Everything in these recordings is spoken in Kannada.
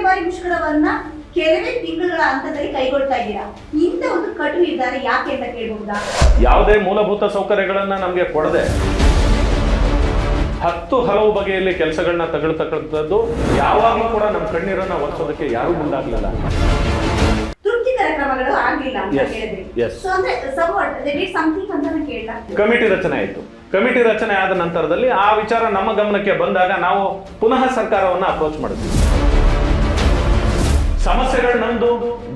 ಬಾರಿ ಮುಷ್ಕರವನ್ನ ಕೆಲವೇ ತಿಂಗಳ ಹಂತದಲ್ಲಿ ಕೈಗೊಳ್ತಾ ಇದ್ದೀರಾ. ಇಂಥ ಒಂದು ಕಟು ನಿರ್ಧಾರ ಯಾಕೆ ಅಂತ ಕೇಳಬಹುದಾ? ಯಾವುದೇ ಮೂಲಭೂತ ಸೌಕರ್ಯಗಳನ್ನ ನಮಗೆ ಕೊಡದೆ 10 ಹಲವು ಬಗೆಯಲ್ಲಿ ಕೆಲಸಗಳನ್ನ ತಗೊಳ್ತಕ್ಕಂಥದ್ದು ಯಾವಾಗಲೂ ಕೂಡ ನಮ್ಮ ಕಣ್ಣೀರನ್ನ ಒರೆಸೋದಕ್ಕೆ ಯಾರೂ ಮುಂದಾಗಲಿಲ್ಲ. ತೃಪ್ತಿಕರ ಕ್ರಮಗಳು ಆಗ್ಲಿಲ್ಲ ಅಂತ ಹೇಳಿದ್ರಿ. ಸೊ ಅಂದ್ರೆ somewhat they did something ಅಂತ ನಾನು ಕೇಳಲ್ಲ. ಕಮಿಟಿ ರಚನೆ ಆಯಿತು. ಕಮಿಟಿ ರಚನೆ ಆದ ನಂತರದಲ್ಲಿ ಆ ವಿಚಾರ ನಮ್ಮ ಗಮನಕ್ಕೆ ಬಂದಾಗ ನಾವು ಪುನಃ ಸರ್ಕಾರವನ್ನ ಅಪ್ರೋಚ್ ಮಾಡಿದ್ವಿ. ಸಮಸ್ಯೆಗಳು ನಮ್ದು,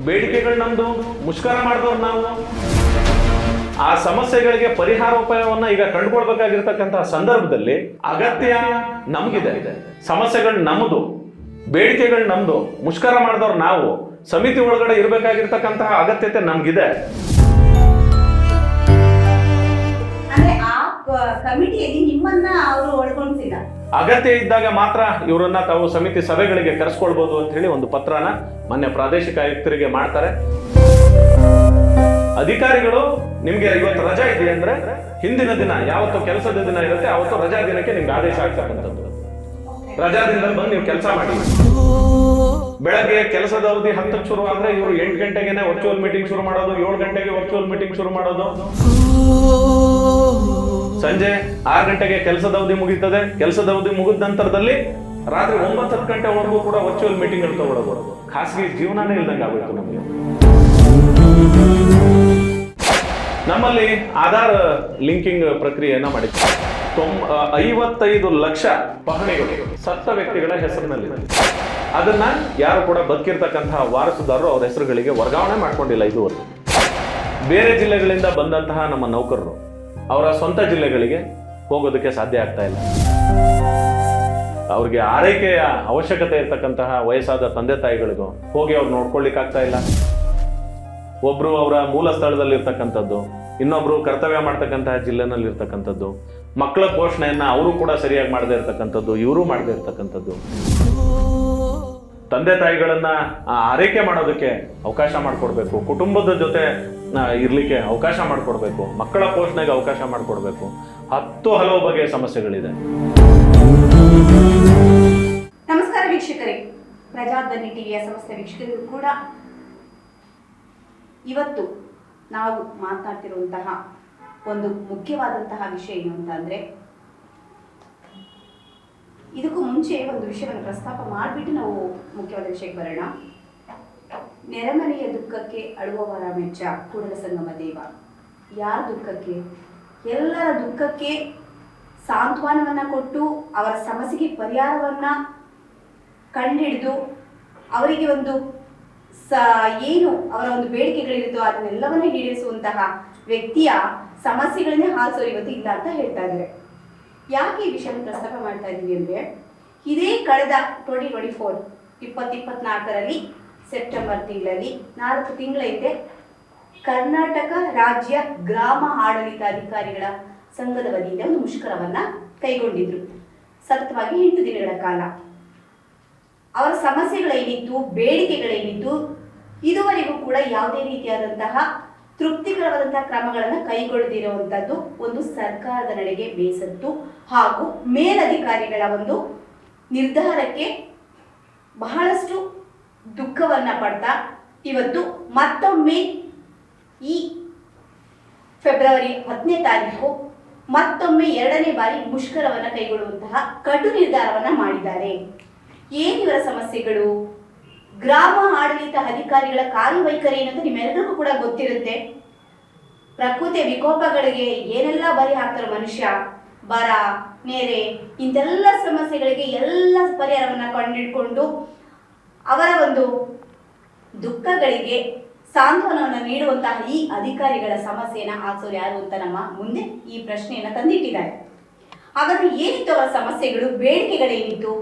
ಬೇಡಿಕೆಗಳು ನಮ್ದು, ಮುಷ್ಕರ ಮಾಡಿದವ್ರು ನಾವು. ಆ ಸಮಸ್ಯೆಗಳಿಗೆ ಪರಿಹಾರೋಪಾಯವನ್ನ ಈಗ ಕಂಡುಕೊಳ್ಬೇಕಾಗಿರ್ತಕ್ಕಂತಹ ಸಂದರ್ಭದಲ್ಲಿ ಅಗತ್ಯ ನಮಗಿದೆ. ಸಮಸ್ಯೆಗಳು ನಮ್ಮದು, ಬೇಡಿಕೆಗಳು ನಮ್ದು, ಮುಷ್ಕರ ಮಾಡಿದವ್ರು ನಾವು. ಸಮಿತಿ ಒಳಗಡೆ ಇರಬೇಕಾಗಿರ್ತಕ್ಕಂತಹ ಅಗತ್ಯತೆ ನಮ್ಗಿದೆ. ಅಂದ್ರೆ ಆ ಕಮಿಟಿಯಲ್ಲಿ ನಿಮ್ಮನ್ನ ಅವರು ಒಳಗೊಂಡಿಲ್ಲ. ಅಗತ್ಯ ಇದ್ದಾಗ ಮಾತ್ರ ಇವರನ್ನ ತಾವು ಸಮಿತಿ ಸಭೆಗಳಿಗೆ ಕರೆಸ್ಕೊಳ್ಬಹುದು ಅಂತ ಹೇಳಿ ಒಂದು ಪತ್ರನ ಮೊನ್ನೆ ಪ್ರಾದೇಶಿಕ ಆಯುಕ್ತರಿಗೆ ಮಾಡ್ತಾರೆ. ಅಧಿಕಾರಿಗಳು ನಿಮ್ಗೆ ಇವತ್ತು ರಜಾ ಇದೆ ಅಂದ್ರೆ ಹಿಂದಿನ ದಿನ ಯಾವತ್ತು ಕೆಲಸದ ದಿನ ಇರುತ್ತೆ ಅವತ್ತು ರಜಾ ದಿನಕ್ಕೆ ನಿಮ್ಗೆ ಆದೇಶ ಆಗ್ತಕ್ಕಂಥದ್ದು. ರಜಾ ದಿನದಲ್ಲಿ ಬಂದು ನೀವು ಕೆಲಸ ಮಾಡಿ. ಬೆಳಗ್ಗೆ ಕೆಲಸದ ಅವಧಿ 10ಕ್ಕೆ ಶುರು ಆದ್ರೆ ಇವರು 8 ಗಂಟೆಗೆ ವರ್ಚುವಲ್ ಮೀಟಿಂಗ್ ಶುರು ಮಾಡೋದು, 7 ಗಂಟೆಗೆ ವರ್ಚುವಲ್ ಮೀಟಿಂಗ್ ಶುರು ಮಾಡೋದು. ಸಂಜೆ 6 ಗಂಟೆಗೆ ಕೆಲಸದ ಅವಧಿ ಮುಗಿತದೆ. ಕೆಲಸದ ಅವಧಿ ಮುಗಿದ ನಂತರದಲ್ಲಿ ರಾತ್ರಿ 9-10 ಗಂಟೆವರೆಗೂ ಕೂಡ ವರ್ಚುವಲ್ ಮೀಟಿಂಗ್ ಗಳು ತಗೊಳ್ಳೋದು. ಖಾಸಗಿ ಜೀವನನೇ ಇಲ್ದಂಗೆ ಆಗೋಯ್ತು ನಮಗೆ. ನಮ್ಮಲ್ಲಿ ಆಧಾರ್ ಲಿಂಕಿಂಗ್ ಪ್ರಕ್ರಿಯೆಯನ್ನ ಮಾಡಿದ್ವಿ. 55 ಲಕ್ಷ ಪಹಣಿಗಳು ಸತ್ತ ವ್ಯಕ್ತಿಗಳ ಹೆಸರಿನಲ್ಲಿದೆ. ಅದನ್ನ ಯಾರು ಕೂಡ ಬದುಕಿರ್ತಕ್ಕಂತಹ ವಾರಸುದಾರರು ಅವರ ಹೆಸರುಗಳಿಗೆ ವರ್ಗಾವಣೆ ಮಾಡ್ಕೊಂಡಿಲ್ಲ ಇದುವರೆಗೂ. ಬೇರೆ ಜಿಲ್ಲೆಗಳಿಂದ ಬಂದಂತಹ ನಮ್ಮ ನೌಕರರು ಅವರ ಸ್ವಂತ ಜಿಲ್ಲೆಗಳಿಗೆ ಹೋಗೋದಕ್ಕೆ ಸಾಧ್ಯ ಆಗ್ತಾ ಇಲ್ಲ. ಅವ್ರಿಗೆ ಆರೈಕೆಯ ಅವಶ್ಯಕತೆ ಇರ್ತಕ್ಕಂತಹ ವಯಸ್ಸಾದ ತಂದೆ ತಾಯಿಗಳಿಗೂ ಹೋಗಿ ಅವ್ರು ನೋಡ್ಕೊಳ್ಳಿಕ್ಕಾಗ್ತಾ ಇಲ್ಲ. ಒಬ್ರು ಅವರ ಮೂಲ ಸ್ಥಳದಲ್ಲಿ ಇರ್ತಕ್ಕಂಥದ್ದು, ಇನ್ನೊಬ್ರು ಕರ್ತವ್ಯ ಮಾಡ್ತಕ್ಕಂತಹ ಜಿಲ್ಲೆನಲ್ಲಿ ಇರ್ತಕ್ಕಂಥದ್ದು, ಮಕ್ಕಳ ಪೋಷಣೆಯನ್ನ ಅವರು ಕೂಡ ಸರಿಯಾಗಿ ಮಾಡದೇ ಇರ್ತಕ್ಕಂಥದ್ದು, ಇವರು ಮಾಡದೇ ಇರ್ತಕ್ಕಂಥದ್ದು. ತಂದೆ ತಾಯಿಗಳನ್ನ ಆರೈಕೆ ಮಾಡೋದಕ್ಕೆ ಅವಕಾಶ ಮಾಡಿಕೊಡ್ಬೇಕು, ಕುಟುಂಬದ ಜೊತೆ ಇರ್ಲಿಕ್ಕೆ ಅವಕಾಶ ಮಾಡಿಕೊಡ್ಬೇಕು, ಮಕ್ಕಳ ಪೋಷಣೆಗೆ ಅವಕಾಶ ಮಾಡಿಕೊಡ್ಬೇಕು. 10 ಹಲವು ಬಗೆಯ ಸಮಸ್ಯೆಗಳಿದೆ. ನಮಸ್ಕಾರ ವೀಕ್ಷಕರೇ, ಪ್ರಜಾಧ್ವನಿ ಟಿವಿಯ ಸಮಸ್ತ ವೀಕ್ಷಕರಿಗೂ ಕೂಡ ಇವತ್ತು ನಾವು ಮಾತನಾಡ್ತಿರುವಂತಹ ಒಂದು ಮುಖ್ಯವಾದಂತಹ ವಿಷಯ ಏನು ಅಂತ ಅಂದ್ರೆ, ಇದಕ್ಕೂ ಮುಂಚೆ ಒಂದು ವಿಷಯವನ್ನು ಪ್ರಸ್ತಾಪ ಮಾಡಿಬಿಟ್ಟು ನಾವು ಮುಖ್ಯವಾದ ವಿಷಯಕ್ಕೆ ಬರೋಣ. ನೆರೆಮನೆಯ ದುಃಖಕ್ಕೆ ಅಳುವವರ ಮೆಚ್ಚ ಕೂಡಲ ಸಂಗಮ ದೇವ. ಯಾರ ದುಃಖಕ್ಕೆ? ಎಲ್ಲರ ದುಃಖಕ್ಕೆ ಸಾಂತ್ವನವನ್ನ ಕೊಟ್ಟು ಅವರ ಸಮಸ್ಯೆಗೆ ಪರಿಹಾರವನ್ನ ಕಂಡುಹಿಡಿದು ಅವರಿಗೆ ಒಂದು ಏನು ಅವರ ಒಂದು ಬೇಡಿಕೆಗಳಿರುತ್ತೋ ಅದನ್ನೆಲ್ಲವನ್ನೇ ಈಡೇರಿಸುವಂತಹ ವ್ಯಕ್ತಿಯ ಸಮಸ್ಯೆಗಳನ್ನೇ ಹಾಸೋರು ಇವತ್ತು ಇಲ್ಲ ಅಂತ ಹೇಳ್ತಾ ಇದ್ದಾರೆ. ಯಾಕೆ ಈ ವಿಷಯವನ್ನು ಪ್ರಸ್ತಾಪ ಮಾಡ್ತಾ ಇದ್ದೀವಿ ಅಂದರೆ, ಇದೇ ಕಳೆದ 2024 ಸೆಪ್ಟೆಂಬರ್ ತಿಂಗಳಲ್ಲಿ 4 ತಿಂಗಳ ಹಿಂದೆ ಕರ್ನಾಟಕ ರಾಜ್ಯ ಗ್ರಾಮ ಆಡಳಿತ ಅಧಿಕಾರಿಗಳ ಸಂಘದ ವತಿಯಿಂದ ಒಂದು ಮುಷ್ಕರವನ್ನ ಕೈಗೊಂಡಿದ್ರು. ಸತತವಾಗಿ 8 ದಿನಗಳ ಕಾಲ ಅವರ ಸಮಸ್ಯೆಗಳೇನಿತ್ತು, ಬೇಡಿಕೆಗಳೇನಿತ್ತು, ಇದುವರೆಗೂ ಕೂಡ ಯಾವುದೇ ರೀತಿಯಾದಂತಹ ತೃಪ್ತಿಕರವಾದಂತಹ ಕ್ರಮಗಳನ್ನು ಕೈಗೊಳ್ಳದಿರುವಂತದ್ದು ಒಂದು ಸರ್ಕಾರದ ನಡೆಗೆ ಬೇಸತ್ತು ಹಾಗೂ ಮೇಲಧಿಕಾರಿಗಳ ಒಂದು ನಿರ್ಧಾರಕ್ಕೆ ಬಹಳಷ್ಟು ದುಃಖವನ್ನ ಪಡ್ತಾ ಇವತ್ತು ಮತ್ತೊಮ್ಮೆ ಈ ಫೆಬ್ರವರಿ 10ನೇ ತಾರೀಕು ಮತ್ತೊಮ್ಮೆ 2ನೇ ಬಾರಿ ಮುಷ್ಕರವನ್ನ ಕೈಗೊಳ್ಳುವಂತಹ ಕಟು ನಿರ್ಧಾರವನ್ನ ಮಾಡಿದ್ದಾರೆ. ಏನಿವರ ಸಮಸ್ಯೆಗಳು? ಗ್ರಾಮ ಆಡಳಿತ ಅಧಿಕಾರಿಗಳ ಕಾರ್ಯವೈಖರಿ ಏನಂತ ನಿಮ್ಮೆಲ್ಲರಿಗೂ ಕೂಡ ಗೊತ್ತಿರುತ್ತೆ. ಪ್ರಕೃತಿ ವಿಕೋಪಗಳಿಗೆ ಏನೆಲ್ಲ ಬಲಿ ಹಾಕ್ತಾರೆ ಮನುಷ್ಯ, ಬರ, ನೆರೆ, ಇಂತೆಲ್ಲ ಸಮಸ್ಯೆಗಳಿಗೆ ಎಲ್ಲ ಪರಿಹಾರವನ್ನ ಕಂಡುಹಿಡ್ಕೊಂಡು ಅವರ ಒಂದು ದುಃಖಗಳಿಗೆ ಸಾಂತ್ವನವನ್ನು ನೀಡುವಂತಹ ಈ ಅಧಿಕಾರಿಗಳ ಸಮಸ್ಯೆಯನ್ನ ಆಸೋರು ಯಾರು ಅಂತ ನಮ್ಮ ಮುಂದೆ ಈ ಪ್ರಶ್ನೆಯನ್ನ ತಂದಿಟ್ಟಿದ್ದಾರೆ. ಹಾಗಾದ್ರೆ ಏನಿತ್ತು ಅವರ ಸಮಸ್ಯೆಗಳು, ಬೇಡಿಕೆಗಳೇನಿತ್ತು?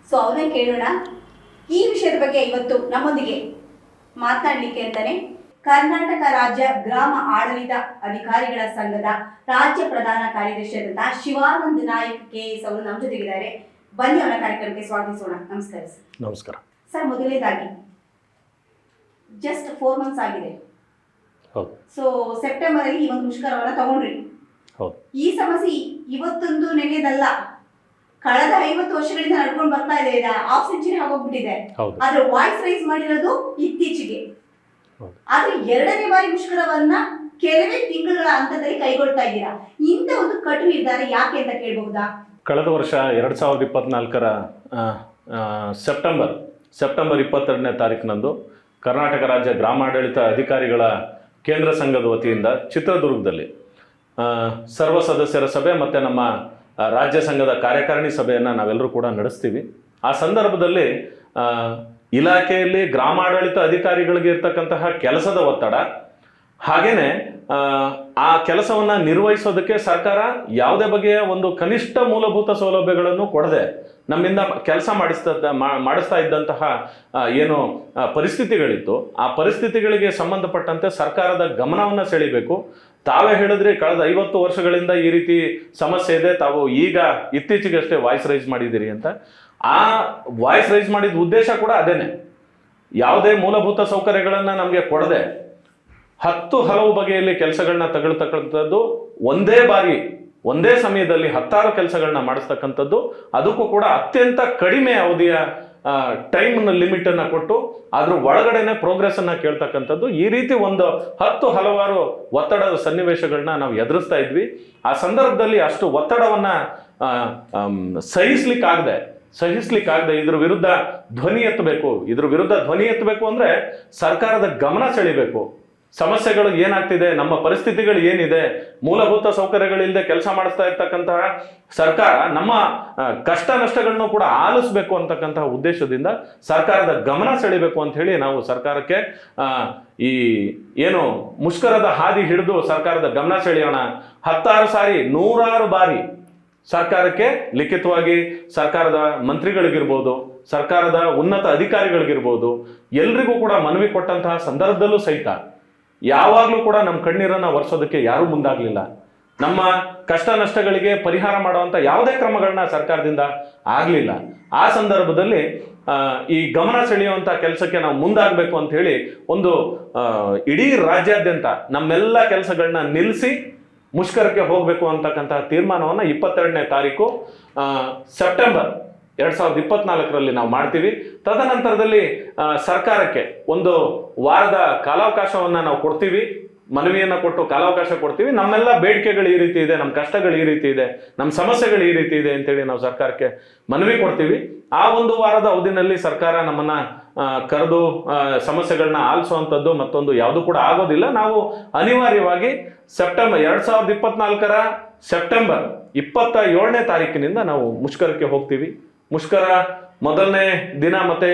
ಸೊ ಅವನ್ನ ಕೇಳೋಣ. ಈ ವಿಷಯದ ಬಗ್ಗೆ ಇವತ್ತು ನಮ್ಮೊಂದಿಗೆ ಮಾತನಾಡಲಿಕ್ಕೆ ಅಂತಾನೆ ಕರ್ನಾಟಕ ರಾಜ್ಯ ಗ್ರಾಮ ಆಡಳಿತ ಅಧಿಕಾರಿಗಳ ಸಂಘದ ರಾಜ್ಯ ಪ್ರಧಾನ ಕಾರ್ಯದರ್ಶಿಯಾದಂತಹ ಶಿವಾನಂದ ನಾಯಕ್ KS ಅವರು ನಮ್ಮ ಜೊತೆಗಿದ್ದಾರೆ. ಬನ್ನಿ ಅವರ ಕಾರ್ಯಕ್ರಮಕ್ಕೆ ಸ್ವಾಗತಿಸೋಣ. ನಮಸ್ಕಾರ ಸರ್. ನಮಸ್ಕಾರ ಸರ್. ಮೊದಲನೇದಾಗಿ ಜಸ್ಟ್ 4 ಮಂತ್ಸ್ ಆಗಿದೆ. ಸೊ ಸೆಪ್ಟೆಂಬರ್ ಅಲ್ಲಿ ಈ ಒಂದು ಮುಷ್ಕರವನ್ನ ತಗೊಂಡ್ರಿ. ಈ ಸಮಸ್ಯೆ ಇವತ್ತೊಂದು ನೆನೆದಲ್ಲ, ಕಳೆದ 50 ವರ್ಷಗಳಿಂದ ನಡ್ಕೊಂಡು ಬರ್ತಾ ಇದೆ, ಹಾಫ್ ಸೆಂಚುರಿ ಆಗೋಗ್ಬಿಟ್ಟಿದೆ. ಹೌದು. ಆದ್ರೆ ವಾಯ್ಸ್ ರೈಸ್ ಮಾಡಿರೋದು ಇತ್ತೀಚೆಗೆ. ಹೌದು. ಆದ್ರೆ 2ನೇ ಬಾರಿ ಮುಷ್ಕರವನ್ನ ಕೆಲವೇ ತಿಂಗಳ ಹಂತದಲ್ಲಿ ಕೈಗೊಳ್ತಾ ಇದ್ದೀರಾ. ಇಂಥ ಒಂದು ಕಟು ನಿರ್ಧಾರ ಯಾಕೆ ಅಂತ ಕೇಳಬಹುದಾ? ಕಳೆದ ವರ್ಷ 2024ರ ಸೆಪ್ಟೆಂಬರ್ 22ನೇ ತಾರೀಕಿನಂದು ಕರ್ನಾಟಕ ರಾಜ್ಯ ಗ್ರಾಮಾಡಳಿತ ಅಧಿಕಾರಿಗಳ ಕೇಂದ್ರ ಸಂಘದ ವತಿಯಿಂದ ಚಿತ್ರದುರ್ಗದಲ್ಲಿ ಸರ್ವ ಸದಸ್ಯರ ಸಭೆ ಮತ್ತು ನಮ್ಮ ರಾಜ್ಯ ಸಂಘದ ಕಾರ್ಯಕಾರಿಣಿ ಸಭೆಯನ್ನು ನಾವೆಲ್ಲರೂ ಕೂಡ ನಡೆಸ್ತೀವಿ. ಆ ಸಂದರ್ಭದಲ್ಲಿ ಇಲಾಖೆಯಲ್ಲಿ ಗ್ರಾಮಾಡಳಿತ ಅಧಿಕಾರಿಗಳಿಗೆ ಇರ್ತಕ್ಕಂತಹ ಕೆಲಸದ ಒತ್ತಡ, ಹಾಗೇನೆ ಆ ಕೆಲಸವನ್ನು ನಿರ್ವಹಿಸೋದಕ್ಕೆ ಸರ್ಕಾರ ಯಾವುದೇ ಬಗೆಯ ಒಂದು ಕನಿಷ್ಠ ಮೂಲಭೂತ ಸೌಲಭ್ಯಗಳನ್ನು ಕೊಡದೆ ನಮ್ಮಿಂದ ಕೆಲಸ ಮಾಡಿಸ್ತಾ ಇದ್ದಂತಹ ಏನು ಪರಿಸ್ಥಿತಿಗಳಿತ್ತು, ಆ ಪರಿಸ್ಥಿತಿಗಳಿಗೆ ಸಂಬಂಧಪಟ್ಟಂತೆ ಸರ್ಕಾರದ ಗಮನವನ್ನು ಸೆಳೀಬೇಕು. ತಾವೇ ಹೇಳಿದ್ರಿ ಕಳೆದ 50 ವರ್ಷಗಳಿಂದ ಈ ರೀತಿ ಸಮಸ್ಯೆ ಇದೆ, ತಾವು ಈಗ ಇತ್ತೀಚೆಗಷ್ಟೇ ವಾಯ್ಸ್ ರೈಸ್ ಮಾಡಿದ್ದೀರಿ ಅಂತ. ಆ ವಾಯ್ಸ್ ರೈಸ್ ಮಾಡಿದ ಉದ್ದೇಶ ಕೂಡ ಅದೇನೆ. ಯಾವುದೇ ಮೂಲಭೂತ ಸೌಕರ್ಯಗಳನ್ನು ನಮಗೆ ಕೊಡದೆ 10 ಹಲವು ಬಗೆಯಲ್ಲಿ ಕೆಲಸಗಳನ್ನ ತಗೊಳ್ತಕ್ಕಂಥದ್ದು, ಒಂದೇ ಸಮಯದಲ್ಲಿ 10 ಕೆಲಸಗಳನ್ನ ಮಾಡಿಸ್ತಕ್ಕಂಥದ್ದು, ಅದಕ್ಕೂ ಕೂಡ ಅತ್ಯಂತ ಕಡಿಮೆ ಅವಧಿಯ ಟೈಮ್ ಲಿಮಿಟ್ ಅನ್ನ ಕೊಟ್ಟು ಅದ್ರ ಒಳಗಡೆನೆ ಪ್ರೋಗ್ರೆಸ್ ಅನ್ನ ಕೇಳ್ತಕ್ಕಂಥದ್ದು, ಈ ರೀತಿ ಒಂದು 10 ಹಲವಾರು ಒತ್ತಡದ ಸನ್ನಿವೇಶಗಳನ್ನ ನಾವು ಎದುರಿಸ್ತಾ ಇದ್ವಿ. ಆ ಸಂದರ್ಭದಲ್ಲಿ ಅಷ್ಟು ಒತ್ತಡವನ್ನ ಸಹಿಸ್ಲಿಕ್ಕಾಗದೆ ಇದ್ರ ವಿರುದ್ಧ ಧ್ವನಿ ಎತ್ತಬೇಕು ಅಂದ್ರೆ ಸರ್ಕಾರದ ಗಮನ ಸೆಳಿಬೇಕು. ಸಮಸ್ಯೆಗಳು ಏನಾಗ್ತಿದೆ, ನಮ್ಮ ಪರಿಸ್ಥಿತಿಗಳು ಏನಿದೆ, ಮೂಲಭೂತ ಸೌಕರ್ಯಗಳಿಲ್ಲದೆ ಕೆಲಸ ಮಾಡಿಸ್ತಾ ಇರ್ತಕ್ಕಂತಹ ಸರ್ಕಾರ ನಮ್ಮ ಕಷ್ಟ ನಷ್ಟಗಳನ್ನು ಕೂಡ ಆಲಿಸಬೇಕು ಅಂತಕ್ಕಂತಹ ಉದ್ದೇಶದಿಂದ ಸರ್ಕಾರದ ಗಮನ ಸೆಳಿಬೇಕು ಅಂತ ಹೇಳಿ ನಾವು ಸರ್ಕಾರಕ್ಕೆ ಈ ಏನು ಮುಷ್ಕರದ ಹಾದಿ ಹಿಡಿದು ಸರ್ಕಾರದ ಗಮನ ಸೆಳೆಯೋಣ, 100 ಬಾರಿ ಸರ್ಕಾರಕ್ಕೆ ಲಿಖಿತವಾಗಿ ಸರ್ಕಾರದ ಮಂತ್ರಿಗಳಿಗಿರ್ಬೋದು, ಸರ್ಕಾರದ ಉನ್ನತ ಅಧಿಕಾರಿಗಳಿಗಿರ್ಬೋದು, ಎಲ್ರಿಗೂ ಕೂಡ ಮನವಿ ಕೊಟ್ಟಂತಹ ಸಂದರ್ಭದಲ್ಲೂ ಸಹಿತ ಯಾವಾಗಲೂ ಕೂಡ ನಮ್ಮ ಕಣ್ಣೀರನ್ನು ಒರೆಸೋದಕ್ಕೆ ಯಾರೂ ಮುಂದಾಗಲಿಲ್ಲ. ನಮ್ಮ ಕಷ್ಟ ನಷ್ಟಗಳಿಗೆ ಪರಿಹಾರ ಮಾಡುವಂಥ ಯಾವುದೇ ಕ್ರಮಗಳನ್ನ ಸರ್ಕಾರದಿಂದ ಆಗಲಿಲ್ಲ. ಆ ಸಂದರ್ಭದಲ್ಲಿ ಈ ಗಮನ ಸೆಳೆಯುವಂಥ ಕೆಲಸಕ್ಕೆ ನಾವು ಮುಂದಾಗಬೇಕು ಅಂತ ಹೇಳಿ ಒಂದು ಇಡೀ ರಾಜ್ಯಾದ್ಯಂತ ನಮ್ಮೆಲ್ಲ ಕೆಲಸಗಳನ್ನ ನಿಲ್ಲಿಸಿ ಮುಷ್ಕರಕ್ಕೆ ಹೋಗಬೇಕು ಅಂತಕ್ಕಂತಹ ತೀರ್ಮಾನವನ್ನು 22ನೇ ತಾರೀಕು ಸೆಪ್ಟೆಂಬರ್ 2024ರಲ್ಲಿ ನಾವು ಮಾಡ್ತೀವಿ. ತದನಂತರದಲ್ಲಿ ಸರ್ಕಾರಕ್ಕೆ ಒಂದು ವಾರದ ಕಾಲಾವಕಾಶವನ್ನು ನಾವು ಕೊಡ್ತೀವಿ, ಮನವಿಯನ್ನು ಕೊಟ್ಟು ಕಾಲಾವಕಾಶ ಕೊಡ್ತೀವಿ. ನಮ್ಮೆಲ್ಲ ಬೇಡಿಕೆಗಳು ಈ ರೀತಿ ಇದೆ, ನಮ್ಮ ಕಷ್ಟಗಳು ಈ ರೀತಿ ಇದೆ, ನಮ್ಮ ಸಮಸ್ಯೆಗಳು ಈ ರೀತಿ ಇದೆ ಅಂತೇಳಿ ನಾವು ಸರ್ಕಾರಕ್ಕೆ ಮನವಿ ಕೊಡ್ತೀವಿ. ಆ ಒಂದು ವಾರದ ಅವಧಿನಲ್ಲಿ ಸರ್ಕಾರ ನಮ್ಮನ್ನ ಕರೆದು ಸಮಸ್ಯೆಗಳನ್ನ ಆಲಿಸುವಂಥದ್ದು ಮತ್ತೊಂದು ಯಾವುದು ಕೂಡ ಆಗೋದಿಲ್ಲ. ನಾವು ಅನಿವಾರ್ಯವಾಗಿ 2024ರ ಸೆಪ್ಟೆಂಬರ್ 27ನೇ ತಾರೀಕಿನಿಂದ ನಾವು ಮುಷ್ಕರಕ್ಕೆ ಹೋಗ್ತೀವಿ. ಮುಷ್ಕರ ಮೊದಲನೇ ದಿನ ಮತ್ತೆ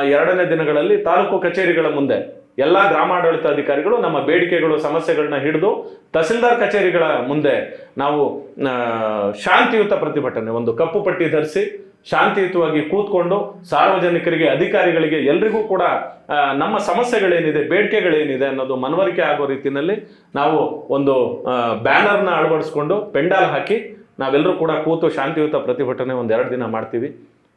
2ನೇ ದಿನಗಳಲ್ಲಿ ತಾಲೂಕು ಕಚೇರಿಗಳ ಮುಂದೆ ಎಲ್ಲ ಗ್ರಾಮಾಡಳಿತ ಅಧಿಕಾರಿಗಳು ನಮ್ಮ ಬೇಡಿಕೆಗಳು ಸಮಸ್ಯೆಗಳನ್ನ ಹಿಡಿದು ತಹಸೀಲ್ದಾರ್ ಕಚೇರಿಗಳ ಮುಂದೆ ನಾವು ಶಾಂತಿಯುತ ಪ್ರತಿಭಟನೆ, ಒಂದು ಕಪ್ಪು ಪಟ್ಟಿ ಧರಿಸಿ ಶಾಂತಿಯುತವಾಗಿ ಕೂತ್ಕೊಂಡು ಸಾರ್ವಜನಿಕರಿಗೆ, ಅಧಿಕಾರಿಗಳಿಗೆ, ಎಲ್ರಿಗೂ ಕೂಡ ನಮ್ಮ ಸಮಸ್ಯೆಗಳೇನಿದೆ, ಬೇಡಿಕೆಗಳೇನಿದೆ ಅನ್ನೋದು ಮನವರಿಕೆ ಆಗೋ ರೀತಿಯಲ್ಲಿ ನಾವು ಒಂದು ಬ್ಯಾನರ್ನ ಅಳವಡಿಸ್ಕೊಂಡು ಪೆಂಡಾಲ್ ಹಾಕಿ ನಾವೆಲ್ಲರೂ ಕೂಡ ಕೂತು ಶಾಂತಿಯುತ ಪ್ರತಿಭಟನೆ 2 ದಿನ ಮಾಡ್ತೀವಿ.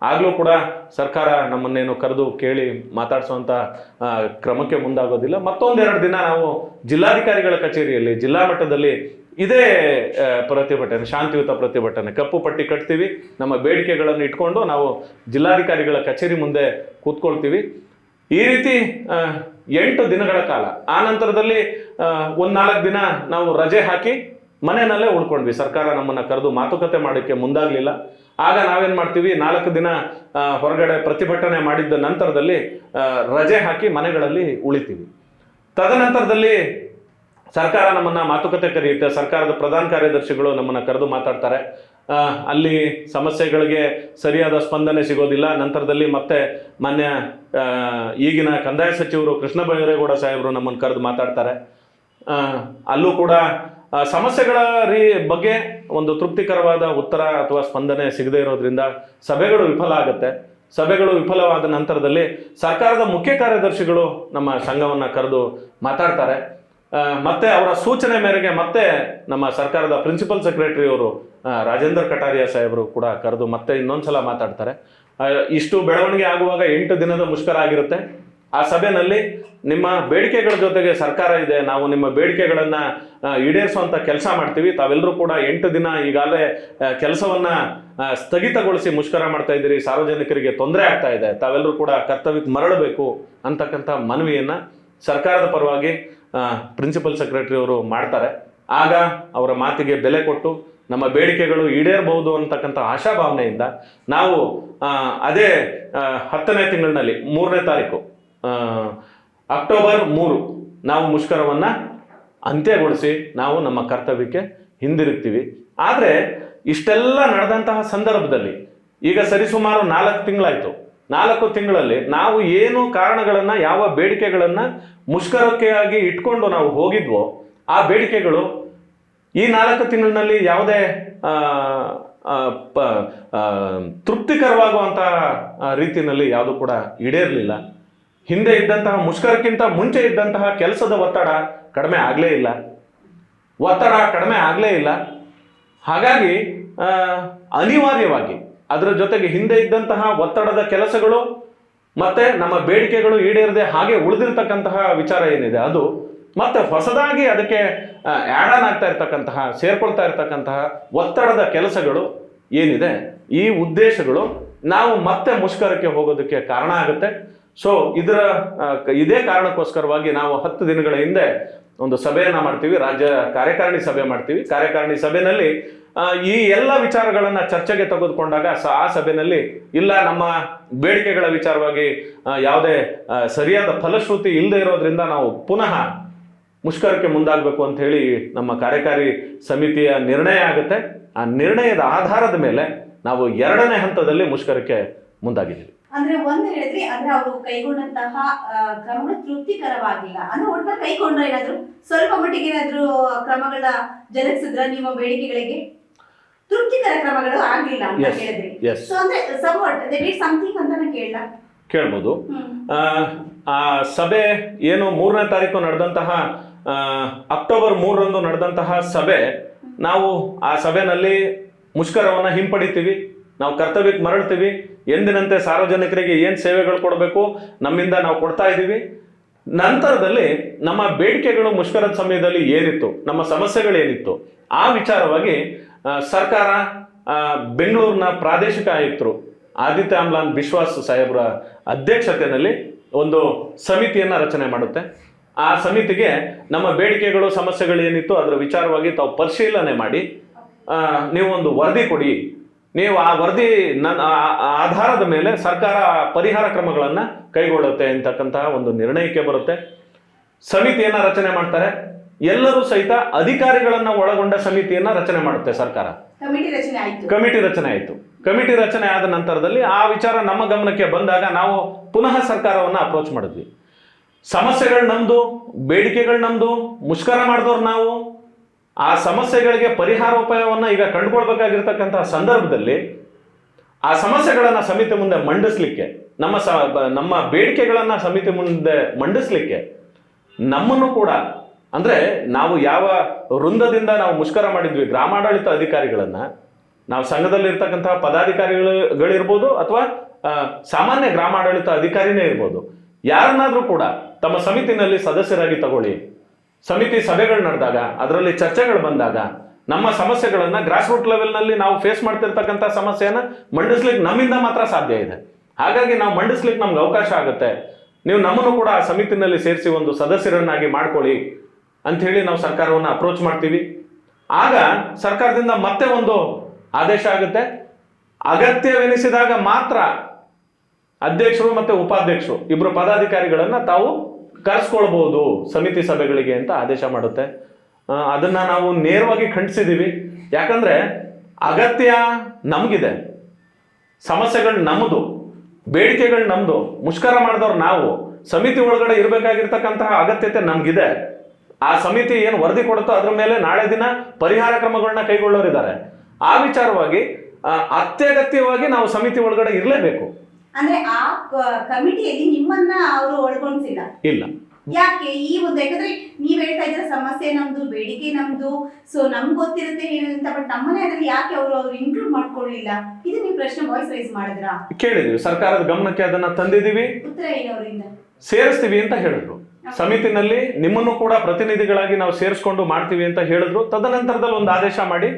ಆಗಲೂ ಕೂಡ ಸರ್ಕಾರ ನಮ್ಮನ್ನೇನು ಕರೆದು ಕೇಳಿ ಮಾತಾಡಿಸುವಂಥ ಕ್ರಮಕ್ಕೆ ಮುಂದಾಗೋದಿಲ್ಲ. ಮತ್ತೊಂದು 2 ದಿನ ನಾವು ಜಿಲ್ಲಾಧಿಕಾರಿಗಳ ಕಚೇರಿಯಲ್ಲಿ ಜಿಲ್ಲಾ ಮಟ್ಟದಲ್ಲಿ ಇದೇ ಪ್ರತಿಭಟನೆ, ಶಾಂತಿಯುತ ಪ್ರತಿಭಟನೆ, ಕಪ್ಪು ಪಟ್ಟಿ ಕಟ್ತೀವಿ, ನಮ್ಮ ಬೇಡಿಕೆಗಳನ್ನು ಇಟ್ಕೊಂಡು ನಾವು ಜಿಲ್ಲಾಧಿಕಾರಿಗಳ ಕಚೇರಿ ಮುಂದೆ ಕೂತ್ಕೊಳ್ತೀವಿ. ಈ ರೀತಿ 8 ದಿನಗಳ ಕಾಲ. ಆ ನಂತರದಲ್ಲಿ 4 ದಿನ ನಾವು ರಜೆ ಹಾಕಿ ಮನೆಯಲ್ಲೇ ಉಳ್ಕೊಂಡ್ವಿ. ಸರ್ಕಾರ ನಮ್ಮನ್ನು ಕರೆದು ಮಾತುಕತೆ ಮಾಡೋಕ್ಕೆ ಮುಂದಾಗಲಿಲ್ಲ. ಆಗ ನಾವೇನು ಮಾಡ್ತೀವಿ, 4 ದಿನ ಹೊರಗಡೆ ಪ್ರತಿಭಟನೆ ಮಾಡಿದ್ದ ನಂತರದಲ್ಲಿ ರಜೆ ಹಾಕಿ ಮನೆಗಳಲ್ಲಿ ಉಳಿತೀವಿ. ತದನಂತರದಲ್ಲಿ ಸರ್ಕಾರ ನಮ್ಮನ್ನ ಮಾತುಕತೆ ಕರೆಯುತ್ತೆ. ಸರ್ಕಾರದ ಪ್ರಧಾನ ಕಾರ್ಯದರ್ಶಿಗಳು ನಮ್ಮನ್ನ ಕರೆದು ಮಾತಾಡ್ತಾರೆ. ಅಲ್ಲಿ ಸಮಸ್ಯೆಗಳಿಗೆ ಸರಿಯಾದ ಸ್ಪಂದನೆ ಸಿಗೋದಿಲ್ಲ. ನಂತರದಲ್ಲಿ ಮತ್ತೆ ಮಾನ್ಯ ಈಗಿನ ಕಂದಾಯ ಸಚಿವರು ಕೃಷ್ಣ ಬೈರೇಗೌಡ ಸಾಹೇಬರು ನಮ್ಮನ್ನು ಕರೆದು ಮಾತಾಡ್ತಾರೆ. ಅಲ್ಲೂ ಕೂಡ ಸಮಸ್ಯೆಗಳ ಬಗ್ಗೆ ಒಂದು ತೃಪ್ತಿಕರವಾದ ಉತ್ತರ ಅಥವಾ ಸ್ಪಂದನೆ ಸಿಗದೇ ಇರೋದ್ರಿಂದ ಸಭೆಗಳು ವಿಫಲ ಆಗುತ್ತೆ. ಸಭೆಗಳು ವಿಫಲವಾದ ನಂತರದಲ್ಲಿ ಸರ್ಕಾರದ ಮುಖ್ಯ ಕಾರ್ಯದರ್ಶಿಗಳು ನಮ್ಮ ಸಂಘವನ್ನು ಕರೆದು ಮಾತಾಡ್ತಾರೆ. ಮತ್ತೆ ಅವರ ಸೂಚನೆ ಮೇರೆಗೆ ಮತ್ತೆ ನಮ್ಮ ಸರ್ಕಾರದ ಪ್ರಿನ್ಸಿಪಲ್ ಸೆಕ್ರೆಟರಿ ಅವರು ರಾಜೇಂದ್ರ ಕಟಾರಿಯಾ ಸಾಹೇಬರು ಕೂಡ ಕರೆದು ಮತ್ತೆ ಇನ್ನೊಂದ್ಸಲ ಮಾತಾಡ್ತಾರೆ. ಇಷ್ಟು ಬೆಳವಣಿಗೆ ಆಗುವಾಗ 8 ದಿನದ ಮುಷ್ಕರ ಆಗಿರುತ್ತೆ. ಆ ಸಭೆಯಲ್ಲಿ ನಿಮ್ಮ ಬೇಡಿಕೆಗಳ ಜೊತೆಗೆ ಸರ್ಕಾರ ಇದೆ, ನಾವು ನಿಮ್ಮ ಬೇಡಿಕೆಗಳನ್ನ ಈಡೇರಿಸುವಂತ ಕೆಲಸ ಮಾಡ್ತೀವಿ, ತಾವೆಲ್ಲರೂ ಕೂಡ 8 ದಿನ ಈಗಾಗಲೇ ಕೆಲಸವನ್ನ ಸ್ಥಗಿತಗೊಳಿಸಿ ಮುಷ್ಕರ ಮಾಡ್ತಾ ಇದ್ದೀರಿ, ಸಾರ್ವಜನಿಕರಿಗೆ ತೊಂದರೆ ಆಗ್ತಾ ಇದೆ, ತಾವೆಲ್ಲರೂ ಕೂಡ ಕರ್ತವ್ಯಕ್ಕೆ ಮರಳಬೇಕು ಅಂತಕ್ಕಂಥ ಮನವಿಯನ್ನ ಸರ್ಕಾರದ ಪರವಾಗಿ ಪ್ರಿನ್ಸಿಪಲ್ ಸೆಕ್ರೆಟರಿ ಅವರು ಮಾಡ್ತಾರೆ. ಆಗ ಅವರ ಮಾತಿಗೆ ಬೆಲೆ ಕೊಟ್ಟು ನಮ್ಮ ಬೇಡಿಕೆಗಳು ಈಡೇರಬಹುದು ಅಂತಕ್ಕಂಥ ಆಶಾಭಾವನೆಯಿಂದ ನಾವು ಅದೇ 10ನೇ ತಿಂಗಳಿನಲ್ಲಿ 3ನೇ ತಾರೀಕು ಅಕ್ಟೋಬರ್ 3 ನಾವು ಮುಷ್ಕರವನ್ನ ಅಂತ್ಯಗೊಳಿಸಿ ನಾವು ನಮ್ಮ ಕರ್ತವ್ಯಕ್ಕೆ ಹಿಂದಿರುಗ್ತೀವಿ. ಆದರೆ ಇಷ್ಟೆಲ್ಲ ನಡೆದಂತಹ ಸಂದರ್ಭದಲ್ಲಿ ಈಗ ಸರಿಸುಮಾರು 4 ತಿಂಗಳಾಯ್ತು. 4 ತಿಂಗಳಲ್ಲಿ ನಾವು ಏನು ಕಾರಣಗಳನ್ನ, ಯಾವ ಬೇಡಿಕೆಗಳನ್ನ ಮುಷ್ಕರಕ್ಕೆ ಆಗಿ ಇಟ್ಕೊಂಡು ನಾವು ಹೋಗಿದ್ವೋ ಆ ಬೇಡಿಕೆಗಳು ಈ 4 ತಿಂಗಳಿನಲ್ಲಿ ಯಾವುದೇ ತೃಪ್ತಿಕರವಾಗುವಂತಹ ರೀತಿಯಲ್ಲಿ ಯಾವುದು ಕೂಡ ಈಡೇರಲಿಲ್ಲ. ಹಿಂದೆ ಇದ್ದಂತಹ ಮುಷ್ಕರಕ್ಕಿಂತ ಮುಂಚೆ ಇದ್ದಂತಹ ಕೆಲಸದ ಒತ್ತಡ ಕಡಿಮೆ ಆಗಲೇ ಇಲ್ಲ. ಹಾಗಾಗಿ ಅನಿವಾರ್ಯವಾಗಿ ಅದರ ಜೊತೆಗೆ ಹಿಂದೆ ಇದ್ದಂತಹ ಒತ್ತಡದ ಕೆಲಸಗಳು ಮತ್ತೆ ನಮ್ಮ ಬೇಡಿಕೆಗಳು ಈಡೇರದೆ ಹಾಗೆ ಉಳಿದಿರ್ತಕ್ಕಂತಹ ವಿಚಾರ ಏನಿದೆ ಅದು ಮತ್ತೆ ಹೊಸದಾಗಿ ಅದಕ್ಕೆ ಆ್ಯಡ್ ಆನ್ ಆಗ್ತಾ ಇರ್ತಕ್ಕಂತಹ, ಸೇರ್ಕೊಳ್ತಾ ಇರ್ತಕ್ಕಂತಹ ಒತ್ತಡದ ಕೆಲಸಗಳು ಏನಿದೆ, ಈ ಉದ್ದೇಶಗಳು ನಾವು ಮತ್ತೆ ಮುಷ್ಕರಕ್ಕೆ ಹೋಗೋದಕ್ಕೆ ಕಾರಣ ಆಗುತ್ತೆ. ಸೊ ಇದೇ ಕಾರಣಕ್ಕೋಸ್ಕರವಾಗಿ ನಾವು 10 ದಿನಗಳ ಹಿಂದೆ ಒಂದು ಸಭೆಯನ್ನ ಮಾಡ್ತೀವಿ, ರಾಜ್ಯ ಕಾರ್ಯಕಾರಿಣಿ ಸಭೆ ಮಾಡ್ತೀವಿ. ಕಾರ್ಯಕಾರಿಣಿ ಸಭೆಯಲ್ಲಿ ಈ ಎಲ್ಲ ವಿಚಾರಗಳನ್ನ ಚರ್ಚೆಗೆ ತೆಗೆದುಕೊಂಡಾಗ ಆ ಸಭೆಯಲ್ಲಿ ಇಲ್ಲ, ನಮ್ಮ ಬೇಡಿಕೆಗಳ ವಿಚಾರವಾಗಿ ಯಾವುದೇ ಸರಿಯಾದ ಫಲಶ್ರುತಿ ಇಲ್ಲದೆ ಇರೋದ್ರಿಂದ ನಾವು ಪುನಃ ಮುಷ್ಕರಕ್ಕೆ ಮುಂದಾಗಬೇಕು ಅಂತ ಹೇಳಿ ನಮ್ಮ ಕಾರ್ಯಕಾರಿ ಸಮಿತಿಯ ನಿರ್ಣಯ ಆಗುತ್ತೆ. ಆ ನಿರ್ಣಯದ ಆಧಾರದ ಮೇಲೆ ನಾವು 2ನೇ ಹಂತದಲ್ಲಿ ಮುಷ್ಕರಕ್ಕೆ ಮುಂದಾಗಿದ್ದೀವಿ. ಅಂದ್ರೆ ಒಂದು ಹೇಳಿದ್ರಿ, ಅಂದ್ರೆ ಅವರು ಕೈಗೊಂಡಂತಹ ಕ್ರಮಗಳು ತೃಪ್ತಿಕರವಾಗಿಲ್ಲ ಅಂದ್ರೆ ಒಟ್ಟಾರೆ ಕೈಗೊಂಡ್ರೆ ಏನಾದ್ರು ಸ್ವಲ್ಪ ಮಟ್ಟಿಗೆ ಏನಾದ್ರು ಕ್ರಮಗಳ ಜರುಗಿಸಿದ್ರ ನಿಮ್ಮ ಬೇಡಿಕೆಗಳಿಗೆ ತೃಪ್ತಿಕರ ಕ್ರಮಗಳು ಆಗ್ಲಿಲ್ಲ ಅಂತ ಹೇಳಿದ್ರಿ. ಸೊ ಅಂದ್ರೆ somewhat they did something ಅಂತ ಕೇಳ್ಬೋದು. ಆ ಸಭೆ ಏನು 3ನೇ ತಾರೀಕು ನಡೆದಂತಹ ಅಕ್ಟೋಬರ್ 3ರಂದು ನಡೆದಂತಹ ಸಭೆ, ನಾವು ಆ ಸಭೆಯಲ್ಲಿ ಮುಷ್ಕರವನ್ನ ಹಿಂಪಡಿತೀವಿ, ನಾವು ಕರ್ತವ್ಯಕ್ಕೆ ಮರಳ್ತೀವಿ, ಎಂದಿನಂತೆ ಸಾರ್ವಜನಿಕರಿಗೆ ಏನು ಸೇವೆಗಳು ಕೊಡಬೇಕು ನಮ್ಮಿಂದ ನಾವು ಕೊಡ್ತಾ ಇದ್ದೀವಿ. ನಂತರದಲ್ಲಿ ನಮ್ಮ ಬೇಡಿಕೆಗಳು ಮುಷ್ಕರದ ಸಮಯದಲ್ಲಿ ಏನಿತ್ತು, ನಮ್ಮ ಸಮಸ್ಯೆಗಳೇನಿತ್ತು ಆ ವಿಚಾರವಾಗಿ ಸರ್ಕಾರ ಬೆಂಗಳೂರಿನ ಪ್ರಾದೇಶಿಕ ಆಯುಕ್ತರು ಆದಿತ್ಯ ಆಮ್ಲಾನ್ ಬಿಶ್ವಾಸ್ ಸಾಹೇಬ್ರ ಅಧ್ಯಕ್ಷತೆಯಲ್ಲಿ ಒಂದು ಸಮಿತಿಯನ್ನ ರಚನೆ ಮಾಡುತ್ತೆ. ಆ ಸಮಿತಿಗೆ ನಮ್ಮ ಬೇಡಿಕೆಗಳು ಸಮಸ್ಯೆಗಳು ಏನಿತ್ತು ಅದರ ವಿಚಾರವಾಗಿ ತಾವು ಪರಿಶೀಲನೆ ಮಾಡಿ ನೀವು ಒಂದು ವರದಿ ಕೊಡಿ, ನೀವು ಆ ವರದಿ ಆಧಾರದ ಮೇಲೆ ಸರ್ಕಾರ ಪರಿಹಾರ ಕ್ರಮಗಳನ್ನ ಕೈಗೊಳ್ಳುತ್ತೆ ಅಂತಕ್ಕಂತಹ ಒಂದು ನಿರ್ಣಯಕ್ಕೆ ಬರುತ್ತೆ. ಸಮಿತಿಯನ್ನ ರಚನೆ ಮಾಡ್ತಾರೆ. ಎಲ್ಲರೂ ಸಹಿತ ಅಧಿಕಾರಿಗಳನ್ನ ಒಳಗೊಂಡ ಸಮಿತಿಯನ್ನ ರಚನೆ ಮಾಡುತ್ತೆ ಸರ್ಕಾರ. ಕಮಿಟಿ ರಚನೆ ಆಯಿತು. ಕಮಿಟಿ ರಚನೆ ಆದ ನಂತರದಲ್ಲಿ ಆ ವಿಚಾರ ನಮ್ಮ ಗಮನಕ್ಕೆ ಬಂದಾಗ ನಾವು ಪುನಃ ಸರ್ಕಾರವನ್ನ ಅಪ್ರೋಚ್ ಮಾಡಿದ್ವಿ. ಸಮಸ್ಯೆಗಳು ನಮ್ದು, ಬೇಡಿಕೆಗಳು ನಮ್ದು, ಮುಷ್ಕರ ಮಾಡಿದವ್ರು ನಾವು. ಆ ಸಮಸ್ಯೆಗಳಿಗೆ ಪರಿಹಾರೋಪಾಯವನ್ನ ಈಗ ಕಂಡುಕೊಳ್ಬೇಕಾಗಿರ್ತಕ್ಕಂತಹ ಸಂದರ್ಭದಲ್ಲಿ ಆ ಸಮಸ್ಯೆಗಳನ್ನ ಸಮಿತಿ ಮುಂದೆ ಮಂಡಿಸ್ಲಿಕ್ಕೆ, ನಮ್ಮ ಬೇಡಿಕೆಗಳನ್ನ ಸಮಿತಿ ಮುಂದೆ ಮಂಡಿಸ್ಲಿಕ್ಕೆ ನಮ್ಮನ್ನು ಕೂಡ, ಅಂದ್ರೆ ನಾವು ಯಾವ ವೃಂದದಿಂದ ನಾವು ಮುಷ್ಕರ ಮಾಡಿದ್ವಿ, ಗ್ರಾಮಾಡಳಿತ ಅಧಿಕಾರಿಗಳನ್ನ, ನಾವು ಸಂಘದಲ್ಲಿ ಇರ್ತಕ್ಕಂತಹ ಪದಾಧಿಕಾರಿಗಳಿರ್ಬೋದು ಅಥವಾ ಸಾಮಾನ್ಯ ಗ್ರಾಮಾಡಳಿತ ಅಧಿಕಾರಿನೇ ಇರ್ಬೋದು, ಯಾರನ್ನಾದ್ರೂ ಕೂಡ ತಮ್ಮ ಸಮಿತಿನಲ್ಲಿ ಸದಸ್ಯರಾಗಿ ತಗೊಳ್ಳಿ. ಸಮಿತಿ ಸಭೆಗಳು ನಡೆದಾಗ, ಅದರಲ್ಲಿ ಚರ್ಚೆಗಳು ಬಂದಾಗ ನಮ್ಮ ಸಮಸ್ಯೆಗಳನ್ನ ಗ್ರಾಸ್ ರೂಟ್ ಲೆವೆಲ್ನಲ್ಲಿ ನಾವು ಫೇಸ್ ಮಾಡ್ತಿರ್ತಕ್ಕಂಥ ಸಮಸ್ಯೆಯನ್ನ ಮಂಡಿಸ್ಲಿಕ್ಕೆ ನಮ್ಮಿಂದ ಮಾತ್ರ ಸಾಧ್ಯ ಇದೆ. ಹಾಗಾಗಿ ನಾವು ಮಂಡಿಸ್ಲಿಕ್ಕೆ ನಮ್ಗೆ ಅವಕಾಶ ಆಗುತ್ತೆ. ನೀವು ನಮ್ಮನ್ನು ಕೂಡ ಆ ಸಮಿತಿನಲ್ಲಿ ಸೇರಿಸಿ ಒಂದು ಸದಸ್ಯರನ್ನಾಗಿ ಮಾಡ್ಕೊಳ್ಳಿ ಅಂತ ಹೇಳಿ ನಾವು ಸರ್ಕಾರವನ್ನು ಅಪ್ರೋಚ್ ಮಾಡ್ತೀವಿ. ಆಗ ಸರ್ಕಾರದಿಂದ ಮತ್ತೆ ಒಂದು ಆದೇಶ ಆಗುತ್ತೆ. ಅಗತ್ಯವೆನಿಸಿದಾಗ ಮಾತ್ರ ಅಧ್ಯಕ್ಷರು ಮತ್ತೆ ಉಪಾಧ್ಯಕ್ಷರು ಇಬ್ಬರು ಪದಾಧಿಕಾರಿಗಳನ್ನ ತಾವು ಕರೆಸ್ಕೊಳ್ಬಹುದು ಸಮಿತಿ ಸಭೆಗಳಿಗೆ ಅಂತ ಆದೇಶ ಮಾಡುತ್ತೆ. ಅದನ್ನ ನಾವು ನೇರವಾಗಿ ಖಂಡಿಸಿದೀವಿ. ಯಾಕಂದ್ರೆ ಅಗತ್ಯ ನಮಗಿದೆ, ಸಮಸ್ಯೆಗಳು ನಮ್ಮದು, ಬೇಡಿಕೆಗಳು ನಮ್ದು, ಮುಷ್ಕರ ಮಾಡಿದವ್ರು ನಾವು, ಸಮಿತಿ ಒಳಗಡೆ ಇರಬೇಕಾಗಿರ್ತಕ್ಕಂತಹ ಅಗತ್ಯತೆ ನಮ್ಗಿದೆ. ಆ ಸಮಿತಿ ಏನು ವರದಿ ಕೊಡುತ್ತೋ ಅದ್ರ ಮೇಲೆ ನಾಳೆ ದಿನ ಪರಿಹಾರ ಕ್ರಮಗಳನ್ನ ಕೈಗೊಳ್ಳೋರಿದ್ದಾರೆ. ಆ ವಿಚಾರವಾಗಿ ಅತ್ಯಗತ್ಯವಾಗಿ ನಾವು ಸಮಿತಿ ಒಳಗಡೆ ಇರಲೇಬೇಕು. ಅಂದ್ರೆ ಆ ಕಮಿಟಿಯಲ್ಲಿ ನಿಮ್ಮನ್ನ ಅವರು ಒಳಗೊಂಡಿಲ್ಲ? ಇಲ್ಲ. ಯಾಕೆ? ಈ ಒಂದು, ಯಾಕಂದ್ರೆ ನೀವ್ ಹೇಳ್ತಾ ಇದ್ರೆ ಸಮಸ್ಯೆ ನಮ್ದು, ಬೇಡಿಕೆ ನಮ್ದು, ಸೊ ನಮ್ಗೆ ಗೊತ್ತಿರುತ್ತೆ ಏನಂತ, ಬಟ್ ನಮ್ಮನೆ ಅದ್ರಲ್ಲಿ ಯಾಕೆ ಅವರು ಇನ್ಕ್ಲೂಡ್ ಮಾಡ್ಕೊಳ್ಳಿಲ್ಲ? ಇದು ನೀವು ಪ್ರಶ್ನೆ ವಾಯ್ಸ್ ರೈಸ್ ಮಾಡಿದ್ರಾ? ಕೇಳಿದೀವಿ, ಸರ್ಕಾರದ ಗಮನಕ್ಕೆ ಅದನ್ನ ತಂದಿದೀವಿ. ಉತ್ತರ ಏನವರಿಂದ? ಸೇರಿಸ್ತೀವಿ ಅಂತ ಹೇಳಿದ್ರು. ಸಮಿತಿನಲ್ಲಿ ನಿಮ್ಮನ್ನು ಕೂಡ ಪ್ರತಿನಿಧಿಗಳಾಗಿ ನಾವು ಸೇರಿಸ್ಕೊಂಡು ಮಾಡ್ತೀವಿ ಅಂತ ಹೇಳಿದ್ರು. ತದನಂತರದಲ್ಲಿ ಒಂದು ಆದೇಶ ಮಾಡಿ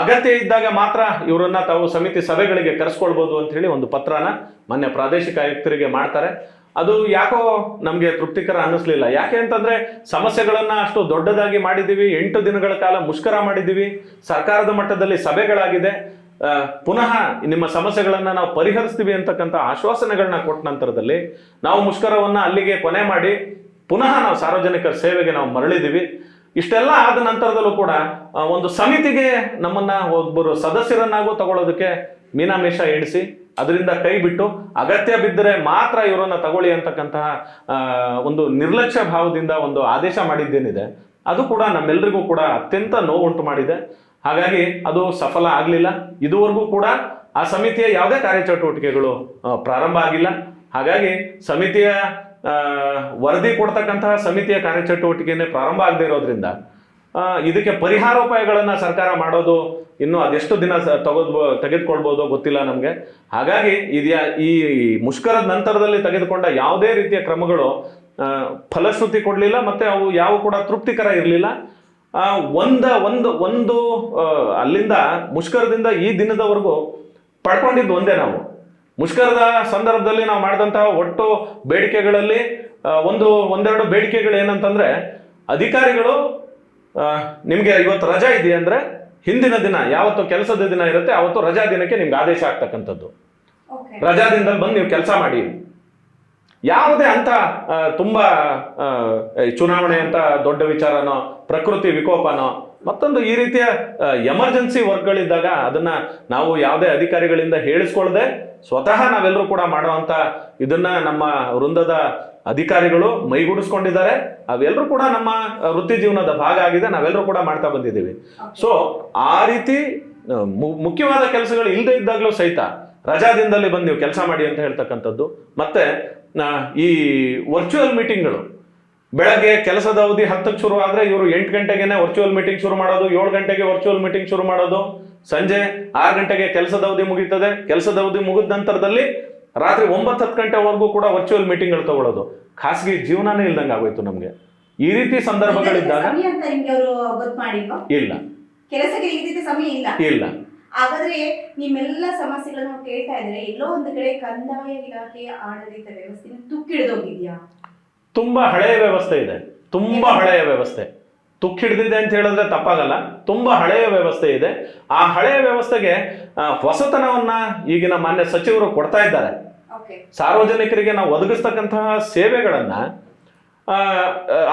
ಅಗತ್ಯ ಇದ್ದಾಗ ಮಾತ್ರ ಇವರನ್ನ ತಾವು ಸಮಿತಿ ಸಭೆಗಳಿಗೆ ಕರೆಸ್ಕೊಳ್ಬೋದು ಅಂತ ಹೇಳಿ ಒಂದು ಪತ್ರನ ಮೊನ್ನೆ ಪ್ರಾದೇಶಿಕ ಆಯುಕ್ತರಿಗೆ ಮಾಡ್ತಾರೆ. ಅದು ಯಾಕೋ ನಮಗೆ ತೃಪ್ತಿಕರ ಅನ್ನಿಸ್ಲಿಲ್ಲ. ಯಾಕೆ ಅಂತಂದ್ರೆ ಸಮಸ್ಯೆಗಳನ್ನ ಅಷ್ಟು ದೊಡ್ಡದಾಗಿ ಮಾಡಿದ್ದೀವಿ, 8 ದಿನಗಳ ಕಾಲ ಮುಷ್ಕರ ಮಾಡಿದ್ದೀವಿ, ಸರ್ಕಾರದ ಮಟ್ಟದಲ್ಲಿ ಸಭೆಗಳಾಗಿದೆ, ಪುನಃ ನಿಮ್ಮ ಸಮಸ್ಯೆಗಳನ್ನ ನಾವು ಪರಿಹರಿಸ್ತೀವಿ ಅಂತಕ್ಕಂಥ ಆಶ್ವಾಸನೆಗಳನ್ನ ಕೊಟ್ಟ ನಂತರದಲ್ಲಿ ನಾವು ಮುಷ್ಕರವನ್ನ ಅಲ್ಲಿಗೆ ಕೊನೆ ಮಾಡಿ ಪುನಃ ನಾವು ಸಾರ್ವಜನಿಕರ ಸೇವೆಗೆ ನಾವು ಮರಳಿದ್ದೀವಿ. ಇಷ್ಟೆಲ್ಲ ಆದ ನಂತರದಲ್ಲೂ ಕೂಡ ಒಂದು ಸಮಿತಿಗೆ ನಮ್ಮನ್ನ ಒಬ್ಬರು ಸದಸ್ಯರನ್ನಾಗೂ ತಗೊಳ್ಳೋದಕ್ಕೆ ಮೀನಾಮೇಷ ಎಣಿಸಿ ಅದರಿಂದ ಕೈ ಬಿಟ್ಟು ಅಗತ್ಯ ಬಿದ್ದರೆ ಮಾತ್ರ ಇವರನ್ನ ತಗೊಳ್ಳಿ ಅಂತಕ್ಕಂತಹ ಒಂದು ನಿರ್ಲಕ್ಷ್ಯ ಭಾವದಿಂದ ಒಂದು ಆದೇಶ ಮಾಡಿದ್ದೇನಿದೆ ಅದು ಕೂಡ ನಮ್ಮೆಲ್ಲರಿಗೂ ಕೂಡ ಅತ್ಯಂತ ನೋವುಂಟು ಮಾಡಿದೆ. ಹಾಗಾಗಿ ಅದು ಸಫಲ ಆಗಲಿಲ್ಲ. ಇದುವರೆಗೂ ಕೂಡ ಆ ಸಮಿತಿಯ ಯಾವುದೇ ಕಾರ್ಯಚಟುವಟಿಕೆಗಳು ಪ್ರಾರಂಭ ಆಗಿಲ್ಲ. ಹಾಗಾಗಿ ಸಮಿತಿಯ ವರದಿ ಕೊಡ್ತಕ್ಕಂತಹ ಸಮಿತಿಯ ಕಾರ್ಯಚಟುವಟಿಕೆನೇ ಪ್ರಾರಂಭ ಆಗದೆ ಇರೋದ್ರಿಂದ ಇದಕ್ಕೆ ಪರಿಹಾರೋಪಾಯಗಳನ್ನ ಸರ್ಕಾರ ಮಾಡೋದು ಇನ್ನು ಅದೆಷ್ಟು ದಿನ ತೆಗೆದುಕೊಳ್ಬೋದೋ ಗೊತ್ತಿಲ್ಲ ನಮಗೆ. ಹಾಗಾಗಿ ಈ ಮುಷ್ಕರದ ನಂತರದಲ್ಲಿ ತೆಗೆದುಕೊಂಡ ಯಾವುದೇ ರೀತಿಯ ಕ್ರಮಗಳು ಫಲಶ್ರುತಿ ಕೊಡಲಿಲ್ಲ, ಮತ್ತೆ ಅವು ಯಾವ ಕೂಡ ತೃಪ್ತಿಕರ ಇರಲಿಲ್ಲ. ಒಂದು ಅಲ್ಲಿಂದ ಮುಷ್ಕರದಿಂದ ಈ ದಿನದವರೆಗೂ ಪಡ್ಕೊಂಡಿದ್ದು ಒಂದೇ. ನಾವು ಮುಷ್ಕರದ ಸಂದರ್ಭದಲ್ಲಿ ನಾವು ಮಾಡಿದಂತಹ ಒಟ್ಟು ಬೇಡಿಕೆಗಳಲ್ಲಿ ಒಂದೆರಡು ಬೇಡಿಕೆಗಳು ಏನಂತಂದ್ರೆ, ಅಧಿಕಾರಿಗಳು ನಿಮ್ಗೆ ಇವತ್ತು ರಜಾ ಇದೆಯಾ ಅಂದ್ರೆ ಹಿಂದಿನ ದಿನ ಯಾವತ್ತು ಕೆಲಸದ ದಿನ ಇರುತ್ತೆ ಅವತ್ತು ರಜಾ ದಿನಕ್ಕೆ ನಿಮ್ಗೆ ಆದೇಶ ಆಗ್ತಕ್ಕಂಥದ್ದು. ರಜಾ ದಿನದಲ್ಲಿ ಬಂದು ನೀವು ಕೆಲಸ ಮಾಡಿ. ಯಾವುದೇ ಅಂತ ತುಂಬಾ ಚುನಾವಣೆ ಅಂತ ದೊಡ್ಡ ವಿಚಾರನೋ, ಪ್ರಕೃತಿ ವಿಕೋಪನೋ, ಮತ್ತೊಂದು ಈ ರೀತಿಯ ಎಮರ್ಜೆನ್ಸಿ ವರ್ಕ್ಗಳಿದ್ದಾಗ ಅದನ್ನ ನಾವು ಯಾವುದೇ ಅಧಿಕಾರಿಗಳಿಂದ ಹೇಳಿಸ್ಕೊಳ್ಳದೆ ಸ್ವತಃ ನಾವೆಲ್ಲರೂ ಕೂಡ ಮಾಡುವಂತ ಇದನ್ನ ನಮ್ಮ ವೃಂದದ ಅಧಿಕಾರಿಗಳು ಮೈಗೂಡಿಸ್ಕೊಂಡಿದ್ದಾರೆ. ಅವೆಲ್ಲರೂ ಕೂಡ ನಮ್ಮ ವೃತ್ತಿ ಜೀವನದ ಭಾಗ ಆಗಿದೆ, ನಾವೆಲ್ಲರೂ ಕೂಡ ಮಾಡ್ತಾ ಬಂದಿದ್ದೀವಿ. ಸೊ ಆ ರೀತಿ ಮುಖ್ಯವಾದ ಕೆಲಸಗಳು ಇಲ್ಲದೆ ಇದ್ದಾಗಲೂ ಸಹಿತ ರಜಾದಿಂದಲೇ ಬಂದು ನೀವು ಕೆಲಸ ಮಾಡಿ ಅಂತ ಹೇಳ್ತಕ್ಕಂಥದ್ದು. ಮತ್ತೆ ಈ ವರ್ಚುವಲ್ ಮೀಟಿಂಗ್ಗಳು ಬೆಳಗ್ಗೆ ಕೆಲಸದ ಅವಧಿ 10ಕ್ಕೆ ಶುರು ಆದ್ರೆ ಇವರು 8 ಗಂಟೆಗೆನೆ ವರ್ಚುವಲ್ ಮೀಟಿಂಗ್ ಶುರು ಮಾಡೋದು, 7 ಗಂಟೆಗೆ ವರ್ಚುವಲ್ ಮೀಟಿಂಗ್ ಶುರು ಮಾಡೋದು, ಸಂಜೆ 6 ಗಂಟೆಗೆ ಕೆಲಸದ ಅವಧಿ ಮುಗೀತದೆ. ಕೆಲಸದ ಅವಧಿ ಮುಗಿದ ನಂತರದಲ್ಲಿ ರಾತ್ರಿ 9-10 ಗಂಟೆವರೆಗೂ ಕೂಡ ವರ್ಚುವಲ್ ಮೀಟಿಂಗ್ಗಳು ತಗೊಳ್ಳೋದು. ಖಾಸಗಿ ಜೀವನನೇ ಇಲ್ದಂಗೆ ಆಗೋಯ್ತು ನಮ್ಗೆ. ಈ ರೀತಿ ಸಂದರ್ಭಗಳಿದ್ದಾಗ ಇಲ್ಲ, ಕೆಲಸಕ್ಕೆ ಸಮಯ ಇಲ್ಲ. ಹಾಗಾದ್ರೆ ನಿಮ್ಮೆಲ್ಲ ಸಮಸ್ಯೆಗಳನ್ನು ಕೇಳ್ತಾ ಇದ್ರೆ ಎಲ್ಲೋ ಒಂದು ಕಡೆ ಕಂದಾಯ ಇಲಾಖೆಯ ಆಡಳಿತ ವ್ಯವಸ್ಥೆ ತುಕ್ಕಿಡಿದೋಗಿದ್ಯಾ? ತುಂಬಾ ಹಳೆಯ ವ್ಯವಸ್ಥೆ ಇದೆ, ತುಂಬಾ ಹಳೆಯ ವ್ಯವಸ್ಥೆ. ತುಕ್ಕಿಡ್ದಿದೆ ಅಂತ ಹೇಳಿದ್ರೆ ತಪ್ಪಾಗಲ್ಲ. ತುಂಬಾ ಹಳೆಯ ವ್ಯವಸ್ಥೆ ಇದೆ. ಆ ಹಳೆಯ ವ್ಯವಸ್ಥೆಗೆ ಹೊಸತನವನ್ನ ಈಗಿನ ಮಾನ್ಯ ಸಚಿವರು ಕೊಡ್ತಾ ಇದ್ದಾರೆ. ಸಾರ್ವಜನಿಕರಿಗೆ ನಾವು ಒದಗಿಸ್ತಕ್ಕಂತಹ ಸೇವೆಗಳನ್ನ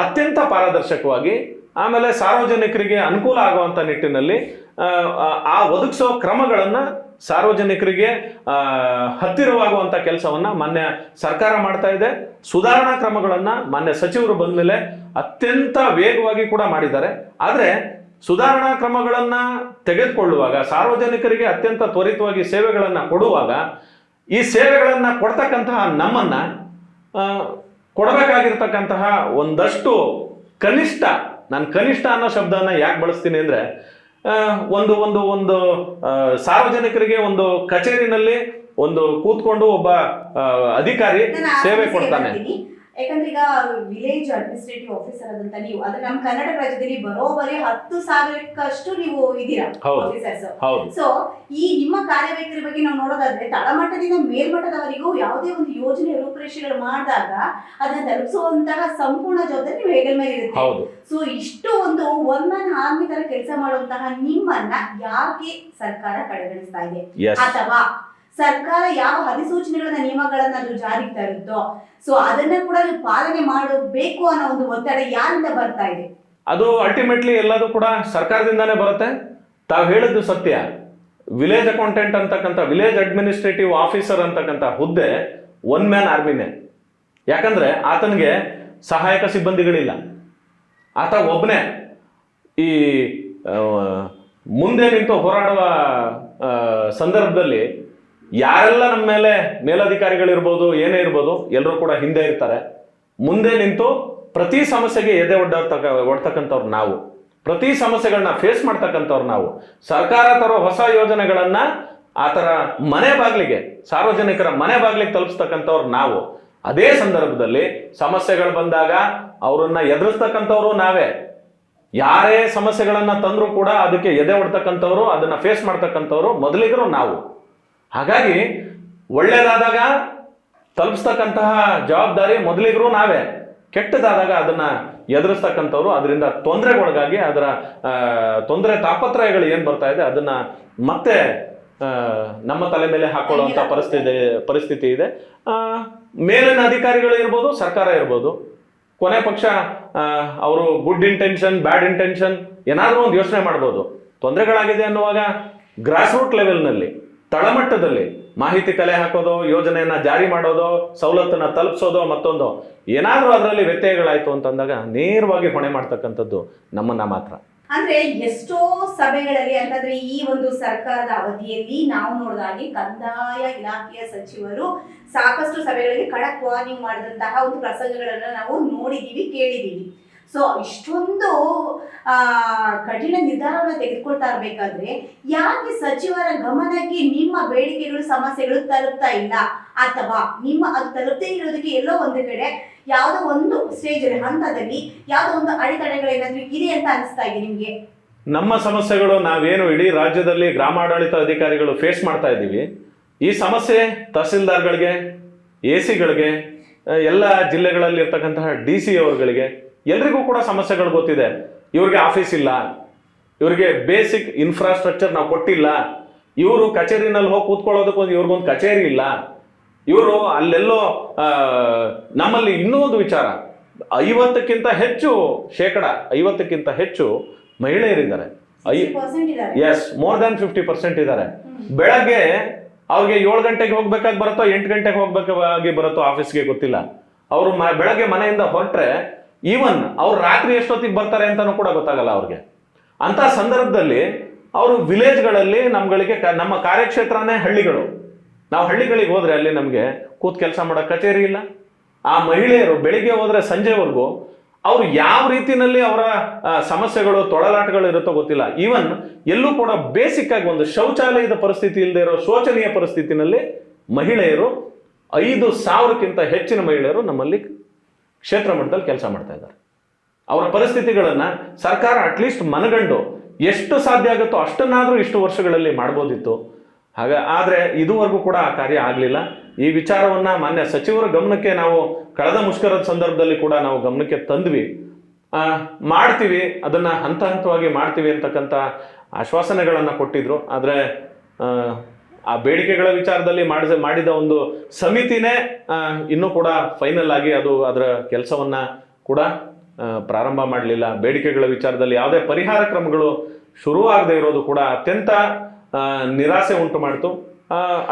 ಅತ್ಯಂತ ಪಾರದರ್ಶಕವಾಗಿ, ಆಮೇಲೆ ಸಾರ್ವಜನಿಕರಿಗೆ ಅನುಕೂಲ ಆಗುವಂತ ನಿಟ್ಟಿನಲ್ಲಿ ಆ ಒದಗಿಸೋ ಕ್ರಮಗಳನ್ನ ಸಾರ್ವಜನಿಕರಿಗೆ ಹತ್ತಿರವಾಗುವಂತ ಕೆಲಸವನ್ನ ಮಾನ್ಯ ಸರ್ಕಾರ ಮಾಡ್ತಾ ಇದೆ. ಸುಧಾರಣಾ ಕ್ರಮಗಳನ್ನ ಮಾನ್ಯ ಸಚಿವರು ಬಂದ ಮೇಲೆ ಅತ್ಯಂತ ವೇಗವಾಗಿ ಕೂಡ ಮಾಡಿದ್ದಾರೆ. ಆದ್ರೆ ಸುಧಾರಣಾ ಕ್ರಮಗಳನ್ನ ತೆಗೆದುಕೊಳ್ಳುವಾಗ, ಸಾರ್ವಜನಿಕರಿಗೆ ಅತ್ಯಂತ ತ್ವರಿತವಾಗಿ ಸೇವೆಗಳನ್ನ ಕೊಡುವಾಗ, ಈ ಸೇವೆಗಳನ್ನ ಕೊಡ್ತಕ್ಕಂತಹ ನಮ್ಮನ್ನ ಕೊಡಬೇಕಾಗಿರ್ತಕ್ಕಂತಹ ಒಂದಷ್ಟು ಕನಿಷ್ಠ, ನಾನು ಕನಿಷ್ಠ ಅನ್ನೋ ಶಬ್ದವನ್ನ ಯಾಕೆ ಬಳಸ್ತೀನಿ ಅಂದ್ರೆ, ಒಂದು ಒಂದು ಒಂದು ಸಾರ್ವಜನಿಕರಿಗೆ ಒಂದು ಕಚೇರಿನಲ್ಲಿ ಒಂದು ಕೂತ್ಕೊಂಡು ಒಬ್ಬ ಅಧಿಕಾರಿ ಸೇವೆ ಕೊಡ್ತಾನೆ. ಯಾಕಂದ್ರೆ ಈಗ ವಿಲೇಜ್ ಅಡ್ಮಿನಿಸ್ಟ್ರೇಟಿವ್ ಆಫೀಸರ್ ಆದಂತ ನೀವು, ಅಂದ್ರೆ ನಮ್ಮ ಕರ್ನಾಟಕ ರಾಜ್ಯದಲ್ಲಿ ಬರೋಬ್ಬರಿ 10,000ಕ್ಕಷ್ಟು ನೀವು ಇದೀರಾ ಆಫೀಸರ್ಸ್. ಸೊ ಈ ನಿಮ್ಮ ಕಾರ್ಯವೈಖರಿ ಬಗ್ಗೆ ನಾವು ನೋಡೋದಾದ್ರೆ ತಳಮಟ್ಟದಿಂದ ಮೇಲ್ಮಟ್ಟದವರೆಗೂ ಯಾವುದೇ ಒಂದು ಯೋಜನೆ ರೂಪುರೇಷೆಗಳು ಮಾಡಿದಾಗ ಅದನ್ನ ತಲುಪಿಸುವಂತಹ ಸಂಪೂರ್ಣ ಜವಾಬ್ದಾರಿ ನೀವು ಹೆಗಲ ಮೇಲೆ ಇರುತ್ತೆ. ಸೊ ಇಷ್ಟು ಒಂದು ಒನ್ ಮ್ಯಾನ್ ಆರ್ಮಿ ತರ ಕೆಲಸ ಮಾಡುವಂತಹ ನಿಮ್ಮನ್ನ ಯಾಕೆ ಸರ್ಕಾರ ಕಡೆಗಣಿಸ್ತಾ ಇದೆ? ಅಥವಾ ಸರ್ಕಾರ ಯಾವ ಅಧಿಸೂಚನೆಗಳನ್ನ ನಿಯಮಗಳನ್ನ ಅದು ಜಾರಿಗೆ ತರುತ್ತೋ ಸೊ ಅದನ್ನ ಕೂಡ ಪಾಲನೆ ಮಾಡಬೇಕು ಅನ್ನೋ ಒಂದು ಒತ್ತಡ ಯಾರಿಂದ ಬರ್ತಾ ಇದೆ? ಅದು ಅಲ್ಟಿಮೇಟ್ಲಿ ಎಲ್ಲದೂ ಕೂಡ ಸರ್ಕಾರದಿಂದಾನೇ ಬರುತ್ತೆ. ತಾವು ಹೇಳಿದ್ದು ಸತ್ಯ. ವಿಲೇಜ್ ಅಕೌಂಟೆಂಟ್ ಅಂತಕ್ಕಂಥ, ವಿಲೇಜ್ ಅಡ್ಮಿನಿಸ್ಟ್ರೇಟಿವ್ ಆಫೀಸರ್ ಅಂತಕ್ಕಂಥ ಹುದ್ದೆ ಒನ್ ಮ್ಯಾನ್ ಆರ್ಮಿನೇ. ಯಾಕಂದ್ರೆ ಆತನಿಗೆ ಸಹಾಯಕ ಸಿಬ್ಬಂದಿಗಳಿಲ್ಲ. ಆತ ಒಬ್ಬನೇ ಈ ಮುಂದೆ ನಿಂತು ಹೋರಾಡುವ ಸಂದರ್ಭದಲ್ಲಿ ಯಾರೆಲ್ಲ ನಮ್ಮ ಮೇಲೆ ಮೇಲಧಿಕಾರಿಗಳಿರ್ಬೋದು, ಏನೇ ಇರ್ಬೋದು, ಎಲ್ಲರೂ ಕೂಡ ಹಿಂದೆ ಇರ್ತಾರೆ. ಮುಂದೆ ನಿಂತು ಪ್ರತಿ ಸಮಸ್ಯೆಗೆ ಎದೆ ಒಡ್ತಕ್ಕಂಥವ್ರು ನಾವು, ಪ್ರತಿ ಸಮಸ್ಯೆಗಳನ್ನ ಫೇಸ್ ಮಾಡ್ತಕ್ಕಂಥವ್ರು ನಾವು. ಸರ್ಕಾರ ತರೋ ಹೊಸ ಯೋಜನೆಗಳನ್ನ ಆ ಥರ ಮನೆ ಬಾಗಿಲಿಗೆ, ಸಾರ್ವಜನಿಕರ ಮನೆ ಬಾಗಿಲಿಗೆ ತಲುಪಿಸ್ತಕ್ಕಂಥವ್ರು ನಾವು. ಅದೇ ಸಂದರ್ಭದಲ್ಲಿ ಸಮಸ್ಯೆಗಳು ಬಂದಾಗ ಅವರನ್ನ ಎದುರಿಸ್ತಕ್ಕಂಥವ್ರು ನಾವೇ. ಯಾರೇ ಸಮಸ್ಯೆಗಳನ್ನ ತಂದ್ರೂ ಕೂಡ ಅದಕ್ಕೆ ಎದೆ ಹೊಡ್ತಕ್ಕಂಥವ್ರು, ಅದನ್ನ ಫೇಸ್ ಮಾಡ್ತಕ್ಕಂಥವ್ರು ಮೊದಲಿಗರು ನಾವು. ಹಾಗಾಗಿ ಒಳ್ಳೇದಾದಾಗ ತಲುಪಿಸ್ತಕ್ಕಂತಹ ಜವಾಬ್ದಾರಿ ಮೊದಲಿಗರು ನಾವೇ, ಕೆಟ್ಟದಾದಾಗ ಅದನ್ನ ಎದುರಿಸ್ತಕ್ಕಂಥವ್ರು, ಅದರಿಂದ ತೊಂದರೆಗೊಳಗಾಗಿ ಅದರ ತೊಂದರೆ ತಾಪತ್ರಯಗಳು ಏನ್ ಬರ್ತಾ ಇದೆ ಅದನ್ನ ಮತ್ತೆ ನಮ್ಮ ತಲೆ ಮೇಲೆ ಹಾಕೊಳ್ಳುವಂತ ಪರಿಸ್ಥಿತಿ ಇದೆ. ಮೇಲಿನ ಅಧಿಕಾರಿಗಳು ಇರ್ಬೋದು, ಸರ್ಕಾರ ಇರ್ಬೋದು, ಕೊನೆ ಪಕ್ಷ ಅವರು ಗುಡ್ ಇಂಟೆನ್ಷನ್ ಬ್ಯಾಡ್ ಇಂಟೆನ್ಷನ್ ಏನಾದ್ರೂ ಒಂದು ಯೋಚನೆ ಮಾಡ್ಬೋದು. ತೊಂದರೆಗಳಾಗಿದೆ ಅನ್ನುವಾಗ ಗ್ರಾಸ್ ರೂಟ್ ಲೆವೆಲ್ನಲ್ಲಿ, ತಳಮಟ್ಟದಲ್ಲಿ ಮಾಹಿತಿ ಕಲೆ ಹಾಕೋದು, ಯೋಜನೆಯನ್ನ ಜಾರಿ ಮಾಡೋದು, ಸವಲತ್ತನ್ನ ತಲುಪಿಸೋದು, ಮತ್ತೊಂದು ಏನಾದ್ರೂ ಅದರಲ್ಲಿ ವ್ಯತ್ಯಯಗಳಾಯ್ತು ಅಂತಂದಾಗ ನೇರವಾಗಿ ಹೊಣೆ ಮಾಡ್ತಕ್ಕಂಥದ್ದು ನಮ್ಮನ್ನ ಮಾತ್ರ. ಅಂದ್ರೆ ಎಷ್ಟೋ ಸಭೆಗಳಲ್ಲಿ ಅಂತಂದ್ರೆ ಈ ಒಂದು ಸರ್ಕಾರದ ಅವಧಿಯಲ್ಲಿ ನಾವು ನೋಡಿದಾಗೆ ಕಂದಾಯ ಇಲಾಖೆಯ ಸಚಿವರು ಸಾಕಷ್ಟು ಸಭೆಗಳಿಗೆ ಖಡಕ್ ವಾರ್ನಿಂಗ್ ಮಾಡಿದಂತಹ ಒಂದು ಪ್ರಸಂಗಗಳನ್ನ ನಾವು ನೋಡಿದೀವಿ, ಕೇಳಿದೀವಿ. ಸೊ ಇಷ್ಟೊಂದು ಕಠಿಣ ನಿರ್ಧಾರವನ್ನು ತೆಗೆದುಕೊಳ್ತಾ ಇರ್ಬೇಕಾದ್ರೆ ಯಾಕೆ ಸಚಿವರ ಗಮನಕ್ಕೆ ನಿಮ್ಮ ಬೇಡಿಕೆಗಳು ಸಮಸ್ಯೆಗಳು ತಲುಪ್ತಾ ಇಲ್ಲ, ಅಥವಾ ನಿಮ್ಮ ಅದು ತಲುಪದೇ ಇರೋದಕ್ಕೆ ಎಲ್ಲೋ ಒಂದು ಕಡೆ ಯಾವುದೋ ಒಂದು ಸ್ಟೇಜ್ ಹಂತದಲ್ಲಿ ಯಾವುದೋ ಒಂದು ಅಡೆತಡೆಗಳೇನಾದ್ರೂ ಇದೆ ಅಂತ ಅನಿಸ್ತಾ ಇದೆ ನಿಮ್ಗೆ? ನಮ್ಮ ಸಮಸ್ಯೆಗಳು ನಾವೇನು ಇಡೀ ರಾಜ್ಯದಲ್ಲಿ ಗ್ರಾಮಾಡಳಿತ ಅಧಿಕಾರಿಗಳು ಫೇಸ್ ಮಾಡ್ತಾ ಇದ್ದೀವಿ, ಈ ಸಮಸ್ಯೆ ತಹಸೀಲ್ದಾರ್ಗಳಿಗೆ, ಎಸಿಗಳಿಗೆ, ಎಲ್ಲ ಜಿಲ್ಲೆಗಳಲ್ಲಿ ಇರ್ತಕ್ಕಂತಹ DC ಅವರುಗಳಿಗೆ ಎಲ್ರಿಗೂ ಕೂಡ ಸಮಸ್ಯೆಗಳು ಗೊತ್ತಿದೆ. ಇವ್ರಿಗೆ ಆಫೀಸ್ ಇಲ್ಲ, ಇವ್ರಿಗೆ ಬೇಸಿಕ್ ಇನ್ಫ್ರಾಸ್ಟ್ರಕ್ಚರ್ ನಾವು ಕೊಟ್ಟಿಲ್ಲ, ಇವರು ಕಚೇರಿನಲ್ಲಿ ಹೋಗಿ ಕೂತ್ಕೊಳ್ಳೋದಕ್ಕೊಂದು ಇವ್ರಿಗೊಂದು ಕಚೇರಿ ಇಲ್ಲ, ಇವರು ಅಲ್ಲೆಲ್ಲೋ ನಮ್ಮಲ್ಲಿ ಇನ್ನೂ ಒಂದು ವಿಚಾರ, 50ಕ್ಕಿಂತ ಹೆಚ್ಚು 50ಕ್ಕಿಂತ ಹೆಚ್ಚು ಮಹಿಳೆಯರಿದ್ದಾರೆ. ಎಸ್, ಮೋರ್ ದನ್ 50% ಇದ್ದಾರೆ. ಬೆಳಗ್ಗೆ ಅವ್ರಿಗೆ 7 ಗಂಟೆಗೆ ಹೋಗ್ಬೇಕಾಗಿ ಬರುತ್ತೋ 8 ಗಂಟೆಗೆ ಹೋಗ್ಬೇಕಾಗಿ ಬರುತ್ತೋ ಆಫೀಸ್ಗೆ ಗೊತ್ತಿಲ್ಲ. ಅವರು ಬೆಳಗ್ಗೆ ಮನೆಯಿಂದ ಹೊರಟ್ರೆ ಈವನ್ ಅವ್ರು ರಾತ್ರಿ ಎಷ್ಟೊತ್ತಿಗೆ ಬರ್ತಾರೆ ಅಂತಾನೂ ಕೂಡ ಗೊತ್ತಾಗಲ್ಲ ಅವ್ರಿಗೆ. ಅಂತ ಸಂದರ್ಭದಲ್ಲಿ ಅವರು ವಿಲೇಜ್ಗಳಲ್ಲಿ ನಮ್ಮ ಕಾರ್ಯಕ್ಷೇತ್ರನೇ ಹಳ್ಳಿಗಳು. ನಾವು ಹಳ್ಳಿಗಳಿಗೆ ಹೋದ್ರೆ ಅಲ್ಲಿ ನಮಗೆ ಕೂತ್ ಕೆಲಸ ಮಾಡೋ ಕಚೇರಿ ಇಲ್ಲ. ಆ ಮಹಿಳೆಯರು ಬೆಳಿಗ್ಗೆ ಹೋದ್ರೆ ಸಂಜೆವರೆಗೂ ಅವ್ರು ಯಾವ ರೀತಿಯಲ್ಲಿ ಅವರ ಸಮಸ್ಯೆಗಳು ತೊಳಲಾಟಗಳು ಇರುತ್ತೋ ಗೊತ್ತಿಲ್ಲ. ಈವನ್ ಎಲ್ಲೂ ಕೂಡ ಬೇಸಿಕ್ ಆಗಿ ಒಂದು ಶೌಚಾಲಯದ ಪರಿಸ್ಥಿತಿ ಇಲ್ಲದೆ ಇರೋ ಶೋಚನೀಯ ಪರಿಸ್ಥಿತಿನಲ್ಲಿ ಮಹಿಳೆಯರು 5,000ಕ್ಕಿಂತ ಹೆಚ್ಚಿನ ಮಹಿಳೆಯರು ನಮ್ಮಲ್ಲಿ ಕ್ಷೇತ್ರ ಮಟ್ಟದಲ್ಲಿ ಕೆಲಸ ಮಾಡ್ತಾ ಇದ್ದಾರೆ. ಅವರ ಪರಿಸ್ಥಿತಿಗಳನ್ನ ಸರ್ಕಾರ ಅಟ್ಲೀಸ್ಟ್ ಮನಗಂಡು ಎಷ್ಟು ಸಾಧ್ಯ ಆಗುತ್ತೋ ಅಷ್ಟನ್ನಾದ್ರೂ ಇಷ್ಟು ವರ್ಷಗಳಲ್ಲಿ ಮಾಡ್ಬೋದಿತ್ತು. ಆದ್ರೆ ಇದುವರೆಗೂ ಕೂಡ ಆ ಕಾರ್ಯ ಆಗಲಿಲ್ಲ. ಈ ವಿಚಾರವನ್ನ ಮಾನ್ಯ ಸಚಿವರ ಗಮನಕ್ಕೆ ನಾವು ಕಳೆದ ಮುಷ್ಕರದ ಸಂದರ್ಭದಲ್ಲಿ ಕೂಡ ನಾವು ಗಮನಕ್ಕೆ ತಂದ್ವಿ. ಮಾಡ್ತೀವಿ, ಅದನ್ನ ಹಂತ ಹಂತವಾಗಿ ಮಾಡ್ತೀವಿ ಅಂತಕ್ಕಂಥ ಆಶ್ವಾಸನೆಗಳನ್ನ ಕೊಟ್ಟಿದ್ರು. ಆದ್ರೆ ಆ ಬೇಡಿಕೆಗಳ ವಿಚಾರದಲ್ಲಿ ಮಾಡಿದ ಒಂದು ಸಮಿತಿನೇ ಇನ್ನೂ ಕೂಡ ಫೈನಲ್ ಆಗಿ ಅದರ ಕೆಲಸವನ್ನ ಕೂಡ ಪ್ರಾರಂಭ ಮಾಡಲಿಲ್ಲ. ಬೇಡಿಕೆಗಳ ವಿಚಾರದಲ್ಲಿ ಯಾವುದೇ ಪರಿಹಾರ ಕ್ರಮಗಳು ಶುರುವಾಗದೆ ಇರೋದು ಕೂಡ ಅತ್ಯಂತ ನಿರಾಸೆ ಉಂಟು ಮಾಡಿತು.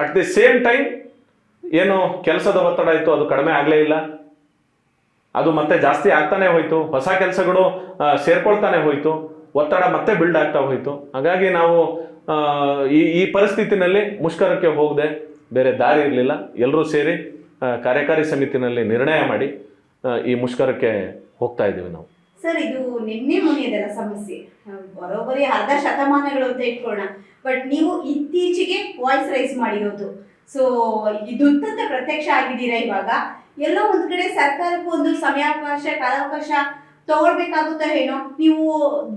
ಅಟ್ ದಿ ಸೇಮ್ ಟೈಮ್ ಏನು ಕೆಲಸದ ಒತ್ತಡ ಇತ್ತು ಅದು ಕಡಿಮೆ ಆಗಲೇ ಇಲ್ಲ, ಅದು ಮತ್ತೆ ಜಾಸ್ತಿ ಆಗ್ತಾನೆ ಹೋಯ್ತು. ಹೊಸ ಕೆಲಸಗಳು ಸೇರ್ಕೊಳ್ತಾನೆ ಹೋಯ್ತು, ಒತ್ತಡ ಮತ್ತೆ ಬಿಲ್ಡ್ ಆಗ್ತಾ ಹೋಯ್ತು. ಹಾಗಾಗಿ ನಾವು ಈ ಪರಿಸ್ಥಿತಿನಲ್ಲಿ ಮುಷ್ಕರಕ್ಕೆ ಹೋಗದೆ ಬೇರೆ ದಾರಿ ಇರಲಿಲ್ಲ. ಎಲ್ಲರೂ ಸೇರಿ ಕಾರ್ಯಕಾರಿ ಸಮಿತಿನಲ್ಲಿ ನಿರ್ಣಯ ಮಾಡಿ ಈ ಮುಷ್ಕರಕ್ಕೆ ಹೋಗ್ತಾ ಇದ್ದೀವಿ ನಾವು. ಸರ್, ಇದು ನಿನ್ನೆ ಮೊನ್ನೆದಲ್ಲ ಸಮಸ್ಯೆ, ಬರೋಬ್ಬರಿ ಅರ್ಧ ಶತಮಾನಗಳು ಅಂತ ಇಟ್ಕೊಳ್ಳೋಣ. ಬಟ್ ನೀವು ಇತ್ತೀಚೆಗೆ ವಾಯ್ಸ್ ರೈಸ್ ಮಾಡಿರೋದು, ಸೊ ಇದು ಪ್ರತ್ಯಕ್ಷ ಆಗಿದ್ದೀರಾ. ಇವಾಗ ಎಲ್ಲೋ ಒಂದ್ ಕಡೆ ಸರ್ಕಾರಕ್ಕೂ ಒಂದು ಸಮಯಾವಕಾಶ ಕಾಲಾವಕಾಶ ತಗೊಳ್ಬೇಕಾಗುತ್ತಾ ಏನೋ, ನೀವು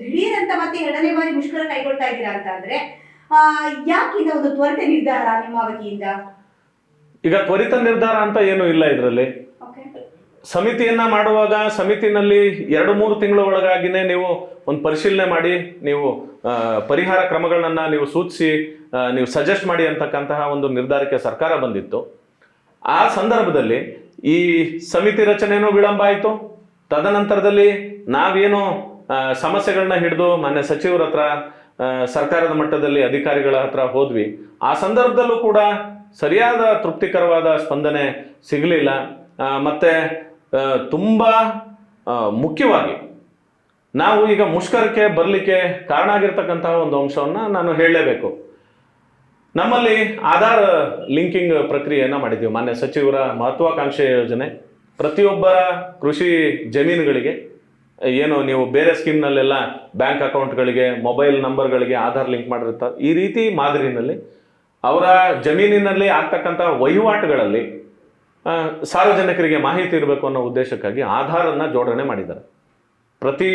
ದಿಢೀರ್ ಅಂತ ಮತ್ತೆ 2ನೇ ಬಾರಿ ಮುಷ್ಕರ ಕೈಗೊಳ್ತಾ ಇದ್ದೀರಾ ಅಂತ ಅಂದ್ರೆ ಯಾಕಿಂದ ಒಂದು ತ್ವರಿತ ನಿರ್ಧಾರ ನಿಮ್ಮ ವತಿಯಿಂದ? ಈಗ ತ್ವರಿತ ನಿರ್ಧಾರ ಅಂತ ಏನು ಇಲ್ಲ ಇದರಲ್ಲಿ. ಸಮಿತಿಯನ್ನ ಮಾಡುವಾಗ ಸಮಿತಿನಲ್ಲಿ 2-3 ತಿಂಗಳ ಒಳಗಾಗಿನೇ ನೀವು ಒಂದು ಪರಿಶೀಲನೆ ಮಾಡಿ ನೀವು ಪರಿಹಾರ ಕ್ರಮಗಳನ್ನ ನೀವು ಸೂಚಿಸಿ ನೀವು ಸಜೆಸ್ಟ್ ಮಾಡಿ ಅಂತಕ್ಕಂತಹ ಒಂದು ನಿರ್ಧಾರಕ್ಕೆ ಸರ್ಕಾರ ಬಂದಿತ್ತು. ಆ ಸಂದರ್ಭದಲ್ಲಿ ಈ ಸಮಿತಿ ರಚನೆನೂ ವಿಳಂಬ ಆಯಿತು. ತದನಂತರದಲ್ಲಿ ನಾವೇನು ಸಮಸ್ಯೆಗಳನ್ನ ಹಿಡಿದು ಮಾನ್ಯ ಸಚಿವರ ಹತ್ರ ಸರ್ಕಾರದ ಮಟ್ಟದಲ್ಲಿ ಅಧಿಕಾರಿಗಳ ಹತ್ರ ಹೋದ್ವಿ. ಆ ಸಂದರ್ಭದಲ್ಲೂ ಕೂಡ ಸರಿಯಾದ ತೃಪ್ತಿಕರವಾದ ಸ್ಪಂದನೆ ಸಿಗಲಿಲ್ಲ. ಮತ್ತೆ ತುಂಬಾ ಮುಖ್ಯವಾಗಿ ನಾವು ಈಗ ಮುಷ್ಕರಕ್ಕೆ ಬರಲಿಕ್ಕೆ ಕಾರಣ ಆಗಿರ್ತಕ್ಕಂತಹ ಒಂದು ಅಂಶವನ್ನ ನಾನು ಹೇಳಲೇಬೇಕು. ನಮ್ಮಲ್ಲಿ ಆಧಾರ್ ಲಿಂಕಿಂಗ್ ಪ್ರಕ್ರಿಯೆಯನ್ನು ಮಾಡಿದ್ದೀವಿ. ಮಾನ್ಯ ಸಚಿವರ ಮಹತ್ವಾಕಾಂಕ್ಷೆಯ ಯೋಜನೆ, ಪ್ರತಿಯೊಬ್ಬರ ಕೃಷಿ ಜಮೀನುಗಳಿಗೆ ಏನು ನೀವು ಬೇರೆ ಸ್ಕೀಮ್ನಲ್ಲೆಲ್ಲ ಬ್ಯಾಂಕ್ ಅಕೌಂಟ್ಗಳಿಗೆ ಮೊಬೈಲ್ ನಂಬರ್ಗಳಿಗೆ ಆಧಾರ್ ಲಿಂಕ್ ಮಾಡಿರ್ತಾರೆ, ಈ ರೀತಿ ಮಾದರಿನಲ್ಲಿ ಅವರ ಜಮೀನಿನಲ್ಲಿ ಆಗ್ತಕ್ಕಂಥ ವಹಿವಾಟುಗಳಲ್ಲಿ ಸಾರ್ವಜನಿಕರಿಗೆ ಮಾಹಿತಿ ಇರಬೇಕು ಅನ್ನೋ ಉದ್ದೇಶಕ್ಕಾಗಿ ಆಧಾರನ್ನು ಜೋಡಣೆ ಮಾಡಿದ್ದಾರೆ. ಪ್ರತಿ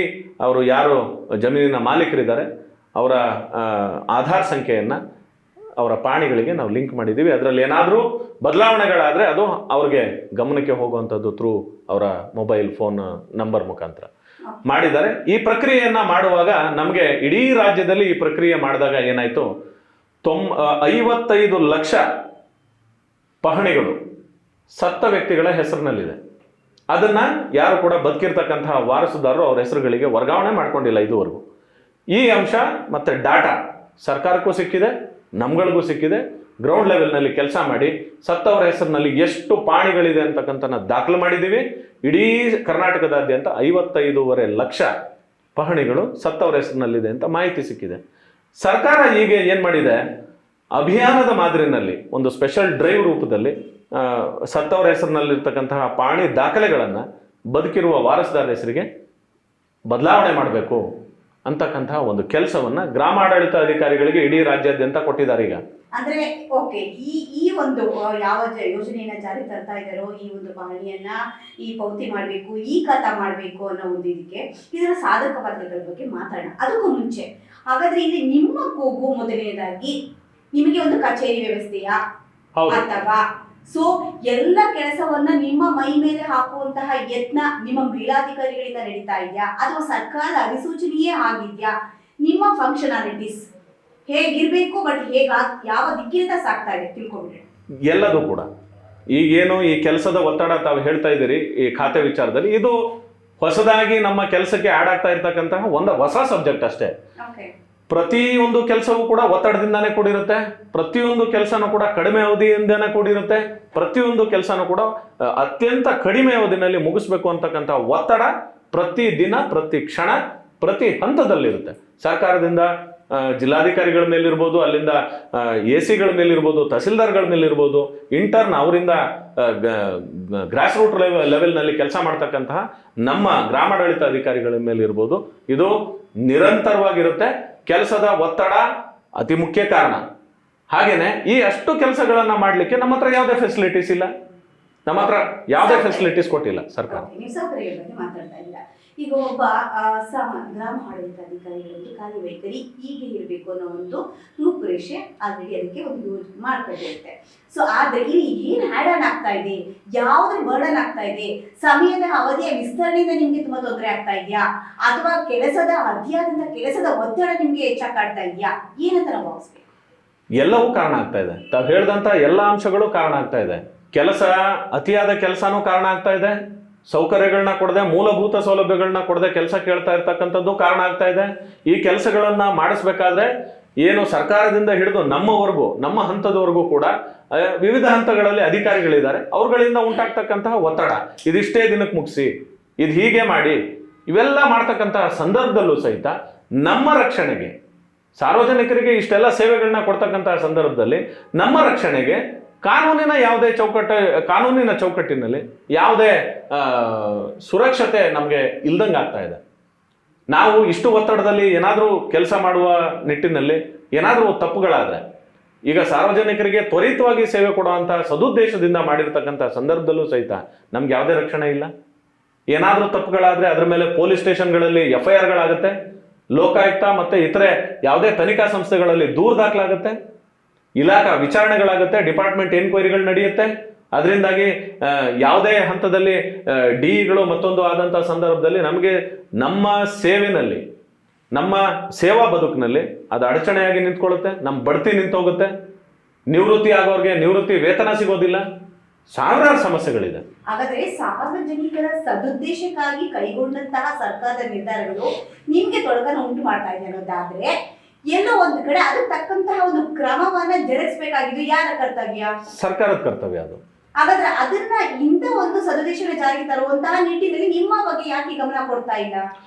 ಅವರು ಯಾರು ಜಮೀನಿನ ಮಾಲೀಕರಿದ್ದಾರೆ ಅವರ ಆಧಾರ್ ಸಂಖ್ಯೆಯನ್ನು ಅವರ ಪಾಣಿಗಳಿಗೆ ನಾವು ಲಿಂಕ್ ಮಾಡಿದ್ದೀವಿ. ಅದರಲ್ಲಿ ಏನಾದರೂ ಬದಲಾವಣೆಗಳಾದರೆ ಅದು ಅವ್ರಿಗೆ ಗಮನಕ್ಕೆ ಹೋಗುವಂಥದ್ದು ಥ್ರೂ ಅವರ ಮೊಬೈಲ್ ಫೋನ್ ನಂಬರ್ ಮುಖಾಂತರ ಮಾಡಿದ್ದಾರೆ. ಈ ಪ್ರಕ್ರಿಯೆಯನ್ನು ಮಾಡುವಾಗ ನಮಗೆ ಇಡೀ ರಾಜ್ಯದಲ್ಲಿ ಈ ಪ್ರಕ್ರಿಯೆ ಮಾಡಿದಾಗ ಏನಾಯಿತು, 55 ಲಕ್ಷ ಪಹಣಿಗಳು ಸತ್ತ ವ್ಯಕ್ತಿಗಳ ಹೆಸರಿನಲ್ಲಿದೆ. ಅದನ್ನ ಯಾರು ಕೂಡ ಬದುಕಿರ್ತಕ್ಕಂತಹ ವಾರಸುದಾರರು ಅವ್ರ ಹೆಸರುಗಳಿಗೆ ವರ್ಗಾವಣೆ ಮಾಡ್ಕೊಂಡಿಲ್ಲ ಇದುವರೆಗೂ. ಈ ಅಂಶ ಮತ್ತೆ ಡಾಟಾ ಸರ್ಕಾರಕ್ಕೂ ಸಿಕ್ಕಿದೆ, ನಮ್ಗಳಿಗೂ ಸಿಕ್ಕಿದೆ. ಗ್ರೌಂಡ್ ಲೆವೆಲ್ನಲ್ಲಿ ಕೆಲಸ ಮಾಡಿ ಸತ್ತವರ ಹೆಸರಿನಲ್ಲಿ ಎಷ್ಟು ಪಾಣಿಗಳಿದೆ ಅಂತಕ್ಕಂಥ ದಾಖಲು ಮಾಡಿದ್ದೀವಿ. ಇಡೀ ಕರ್ನಾಟಕದಾದ್ಯಂತ 55.5 ಲಕ್ಷ ಪಹಣಿಗಳು ಸತ್ತವರ ಹೆಸರಿನಲ್ಲಿದೆ ಅಂತ ಮಾಹಿತಿ ಸಿಕ್ಕಿದೆ. ಸರ್ಕಾರ ಈಗ ಏನು ಮಾಡಿದೆ, ಅಭಿಯಾನದ ಮಾದರಿನಲ್ಲಿ ಒಂದು ಸ್ಪೆಷಲ್ ಡ್ರೈವ್ ರೂಪದಲ್ಲಿ ಸತ್ತವರ ಹೆಸರಿನಲ್ಲಿರ್ತಕ್ಕಂತಹ ಪಾಣಿ ದಾಖಲೆಗಳನ್ನು ಬದುಕಿರುವ ವಾರಸುದಾರರ ಹೆಸರಿಗೆ ಬದಲಾವಣೆ ಮಾಡಬೇಕು ಅಂತಕ್ಕಂತಹ ಒಂದು ಕೆಲಸವನ್ನ ಗ್ರಾಮಾಡಳಿತ ಅಧಿಕಾರಿಗಳಿಗೆ ಇಡೀ ರಾಜ್ಯಾದ್ಯಂತ ಕೊಟ್ಟಿದ್ದಾರೆ. ಈಗ ಅಂದ್ರೆ ಓಕೆ, ಈ ಒಂದು ಯಾವ ಯೋಜನೆಯನ್ನ ಜಾರಿ ತರ್ತಾ ಇದ್ದಾರೋ, ಈ ಒಂದು ಪಹಣಿಯನ್ನ ಈ ಪೌತಿ ಮಾಡಬೇಕು, ಈ ಖಾತಾ ಮಾಡಬೇಕು ಅನ್ನೋ ಒಂದು ಇದಕ್ಕೆ ಇದರ ಸಾಧಕ ಬಾಧಕಗಳ ಬಗ್ಗೆ ಮಾತಾಡೋಣ. ಅದಕ್ಕೂ ಮುಂಚೆ ಹಾಗಾದ್ರೆ ಇಲ್ಲಿ ನಿಮ್ಮ ಕೂಗು ಮೊದಲನೇದಾಗಿ ನಿಮಗೆ ಒಂದು ಕಚೇರಿ ವ್ಯವಸ್ಥೆಯ ಅಥವಾ ಎಲ್ಲ ಕೆಲಸವನ್ನ ನಿಮ್ಮ ಮೈ ಮೇಲೆ ಹಾಕುವಂತಹ ಯತ್ನ ನಿಮ್ಮ ಮೇಲಾಧಿಕಾರಿಗಳಿಂದ ನಡೀತಾ ಇದೆಯಾ ಅಥವಾ ಸರ್ಕಾರದ ಅಧಿಸೂಚನೆಯೇ ಆಗಿದ್ಯಾ? ನಿಮ್ಮ ಫಂಕ್ಷನಾಲಿಟೀಸ್ ಹೇಗಿರ್ಬೇಕು ಬಟ್ ಯಾವ ದಿಕ್ಕಿನಿಂದ ಸಾಕ್ತಾ ಇದೆ ತಿಳ್ಕೊಂಡ್ರೆ ಎಲ್ಲದೂ ಕೂಡ ಈಗೇನು ಈ ಕೆಲಸದ ಒತ್ತಡ ತಾವು ಹೇಳ್ತಾ ಇದ್ದೀರಿ ಈ ಖಾತೆ ವಿಚಾರದಲ್ಲಿ, ಇದು ಹೊಸದಾಗಿ ನಮ್ಮ ಕೆಲಸಕ್ಕೆ ಆಡ್ ಆಗ್ತಾ ಇರ್ತಕ್ಕಂತಹ ಒಂದು ಹೊಸ ಸಬ್ಜೆಕ್ಟ್ ಅಷ್ಟೇ. ಪ್ರತಿಯೊಂದು ಕೆಲಸವೂ ಕೂಡ ಒತ್ತಡದಿಂದಾನೇ ಕೂಡಿರುತ್ತೆ, ಪ್ರತಿಯೊಂದು ಕೆಲಸನೂ ಕೂಡ ಕಡಿಮೆ ಅವಧಿಯಿಂದಾನೇ ಕೂಡಿರುತ್ತೆ, ಪ್ರತಿಯೊಂದು ಕೆಲಸನೂ ಕೂಡ ಅತ್ಯಂತ ಕಡಿಮೆ ಅವಧಿನಲ್ಲಿ ಮುಗಿಸ್ಬೇಕು ಅಂತಕ್ಕಂಥ ಒತ್ತಡ ಪ್ರತಿ ದಿನ, ಪ್ರತಿ ಕ್ಷಣ, ಪ್ರತಿ ಹಂತದಲ್ಲಿರುತ್ತೆ. ಸರ್ಕಾರದಿಂದ ಜಿಲ್ಲಾಧಿಕಾರಿಗಳ ಮೇಲಿರ್ಬೋದು, ಅಲ್ಲಿಂದ AC ಗಳ ಮೇಲಿರ್ಬೋದು, ತಹಸೀಲ್ದಾರ್ಗಳ ಮೇಲಿರ್ಬೋದು, ಇಂಟರ್ನ್ ಅವರಿಂದ ಗ್ರಾಸ್ ರೂಟ್ ಲೆವೆಲ್ನಲ್ಲಿ ಕೆಲಸ ಮಾಡ್ತಕ್ಕಂತಹ ನಮ್ಮ ಗ್ರಾಮಾಡಳಿತ ಅಧಿಕಾರಿಗಳ ಮೇಲಿರ್ಬೋದು, ಇದು ನಿರಂತರವಾಗಿರುತ್ತೆ. ಕೆಲಸದ ಒತ್ತಡ ಅತಿ ಮುಖ್ಯ ಕಾರಣ. ಹಾಗೇನೆ ಈ ಅಷ್ಟು ಕೆಲಸಗಳನ್ನ ಮಾಡ್ಲಿಕ್ಕೆ ನಮ್ಮ ಹತ್ರ ಯಾವುದೇ ಫೆಸಿಲಿಟೀಸ್ ಇಲ್ಲ, ನಮ್ಮ ಹತ್ರ ಯಾವುದೇ ಫೆಸಿಲಿಟೀಸ್ ಕೊಟ್ಟಿಲ್ಲ ಸರ್ಕಾರ. ಮಾತಾಡ್ತಾ ಇಲ್ಲ. ಈಗ ಒಬ್ಬ ಗ್ರಾಮ ಆಡಳಿತ ಅಧಿಕಾರಿಗಳಿಗೆ ಕಾರ್ಯವೈಖರಿ ಹೀಗೆ ಇರಬೇಕು ಅನ್ನೋ ಒಂದು ರೂಪುರೇಷೆ ಆಲ್ರೆಡಿ ಅದಕ್ಕೆ ಒಂದು ಮಾಡ್ಕೊಂಡಿರುತ್ತೆ. ಸೊ ಆದ್ರೆ ಇಲ್ಲಿ ಏನ್ ಹ್ಯಾಡ್ ಆನ್ ಆಗ್ತಾ ಇದೆ, ಯಾವ್ದು ಬರ್ಡನ್ ಆಗ್ತಾ ಇದೆ, ಸಮಯದ ಅವಧಿಯ ವಿಸ್ತರಣೆಯಿಂದ ನಿಮ್ಗೆ ತುಂಬಾ ತೊಂದರೆ ಆಗ್ತಾ ಇದೆಯಾ ಅಥವಾ ಕೆಲಸದ ಅತಿಯಾದಂತ ಕೆಲಸದ ಒತ್ತಡ ನಿಮ್ಗೆ ಹೆಚ್ಚಾಗ್ತಾ ಇದೆಯಾ, ಏನಂತ ನಾವು ಭಾವಿಸ್ಬೇಕು? ಎಲ್ಲವೂ ಕಾರಣ ಆಗ್ತಾ ಇದೆ. ತಾವು ಹೇಳಿದಂತ ಎಲ್ಲ ಅಂಶಗಳು ಕಾರಣ ಆಗ್ತಾ ಇದೆ. ಅತಿಯಾದ ಕೆಲಸನೂ ಕಾರಣ ಆಗ್ತಾ ಇದೆ, ಸೌಕರ್ಯಗಳನ್ನ ಕೊಡದೆ, ಮೂಲಭೂತ ಸೌಲಭ್ಯಗಳನ್ನ ಕೊಡದೆ ಕೆಲಸ ಕೇಳ್ತಾ ಇರ್ತಕ್ಕಂಥದ್ದು ಕಾರಣ ಆಗ್ತಾ ಇದೆ. ಈ ಕೆಲಸಗಳನ್ನ ಮಾಡಿಸ್ಬೇಕಾದ್ರೆ ಏನು ಸರ್ಕಾರದಿಂದ ಹಿಡಿದು ನಮ್ಮವರೆಗೂ, ನಮ್ಮ ಹಂತದವರೆಗೂ ಕೂಡ ವಿವಿಧ ಹಂತಗಳಲ್ಲಿ ಅಧಿಕಾರಿಗಳಿದ್ದಾರೆ, ಅವ್ರಗಳಿಂದ ಉಂಟಾಗ್ತಕ್ಕಂತಹ ಒತ್ತಡ, ಇದಿಷ್ಟೇ ದಿನಕ್ಕೆ ಮುಗಿಸಿ, ಇದು ಹೀಗೆ ಮಾಡಿ, ಇವೆಲ್ಲ ಮಾಡ್ತಕ್ಕಂತಹ ಸಂದರ್ಭದಲ್ಲೂ ಸಹಿತ ನಮ್ಮ ರಕ್ಷಣೆಗೆ, ಸಾರ್ವಜನಿಕರಿಗೆ ಇಷ್ಟೆಲ್ಲ ಸೇವೆಗಳನ್ನ ಕೊಡ್ತಕ್ಕಂತಹ ಸಂದರ್ಭದಲ್ಲಿ ನಮ್ಮ ರಕ್ಷಣೆಗೆ ಕಾನೂನಿನ ಚೌಕಟ್ಟಿನಲ್ಲಿ ಯಾವುದೇ ಸುರಕ್ಷತೆ ನಮಗೆ ಇಲ್ದಂಗೆ ಆಗ್ತಾ ಇದೆ. ನಾವು ಇಷ್ಟು ಒತ್ತಡದಲ್ಲಿ ಏನಾದರೂ ಕೆಲಸ ಮಾಡುವ ನಿಟ್ಟಿನಲ್ಲಿ ಏನಾದರೂ ತಪ್ಪುಗಳಾದರೆ, ಈಗ ಸಾರ್ವಜನಿಕರಿಗೆ ತ್ವರಿತವಾಗಿ ಸೇವೆ ಕೊಡುವಂತಹ ಸದುದ್ದೇಶದಿಂದ ಮಾಡಿರ್ತಕ್ಕಂಥ ಸಂದರ್ಭದಲ್ಲೂ ಸಹಿತ ನಮ್ಗೆ ಯಾವುದೇ ರಕ್ಷಣೆ ಇಲ್ಲ. ಏನಾದರೂ ತಪ್ಪುಗಳಾದರೆ ಅದರ ಮೇಲೆ ಪೊಲೀಸ್ ಸ್ಟೇಷನ್ಗಳಲ್ಲಿ FIRಗಳಾಗುತ್ತೆ, ಲೋಕಾಯುಕ್ತ ಮತ್ತು ಇತರೆ ಯಾವುದೇ ತನಿಖಾ ಸಂಸ್ಥೆಗಳಲ್ಲಿ ದೂರು ದಾಖಲಾಗುತ್ತೆ, ಇಲಾಖಾ ವಿಚಾರಣೆಗಳಾಗುತ್ತೆ, ಡಿಪಾರ್ಟ್ಮೆಂಟ್ ಎನ್ಕ್ವೈರಿಗಳು ನಡೆಯುತ್ತೆ. ಅದರಿಂದಾಗಿ ಯಾವುದೇ ಹಂತದಲ್ಲಿ DEಗಳು ಮತ್ತೊಂದು ಆದಂಥ ಸಂದರ್ಭದಲ್ಲಿ ನಮಗೆ ನಮ್ಮ ಸೇವೆನಲ್ಲಿ, ನಮ್ಮ ಸೇವಾ ಬದುಕಿನಲ್ಲಿ ಅದು ಅಡಚಣೆಯಾಗಿ ನಿಂತ್ಕೊಳ್ಳುತ್ತೆ, ನಮ್ಮ ಬಡ್ತಿ ನಿಂತೋಗುತ್ತೆ, ನಿವೃತ್ತಿ ಆಗೋರಿಗೆ ನಿವೃತ್ತಿ ವೇತನ ಸಿಗೋದಿಲ್ಲ, ಸಾವಿರಾರು ಸಮಸ್ಯೆಗಳಿದೆ. ಹಾಗಾದ್ರೆ ಸಾರ್ವಜನಿಕರ ಸದುದ್ದೇಶಕ್ಕಾಗಿ ಕೈಗೊಂಡಂತಹ ಸರ್ಕಾರದ ನಿರ್ಧಾರಗಳು ನಿಮ್ಗೆ ತೊಡಕನ್ನು ಉಂಟು ಮಾಡ್ತಾ ಇದೆ ಅನ್ನೋದಾದ್ರೆ ಎಲ್ಲೋ ಒಂದು ಕಡೆ ಅದಕ್ಕೆ ತಕ್ಕಂತಹ ಒಂದು ಕ್ರಮವನ್ನ ಜರುಗಿಸಬೇಕಾಗಿದ್ದು ಯಾರ ಕರ್ತವ್ಯ? ಸರ್ಕಾರದ ಕರ್ತವ್ಯ ಅದು. ಹಾಗಾದ್ರೆ ಅದನ್ನ ಇಂಥ ಒಂದು ಸದುದ್ದೇಶನ ಜಾರಿಗೆ ತರುವಂತಹ ನಿಟ್ಟಿನಲ್ಲಿ ನಿಮ್ಮ ಬಗ್ಗೆ ಯಾಕೆ ಗಮನ ಕೊಡ್ತಾ ಇಲ್ಲ?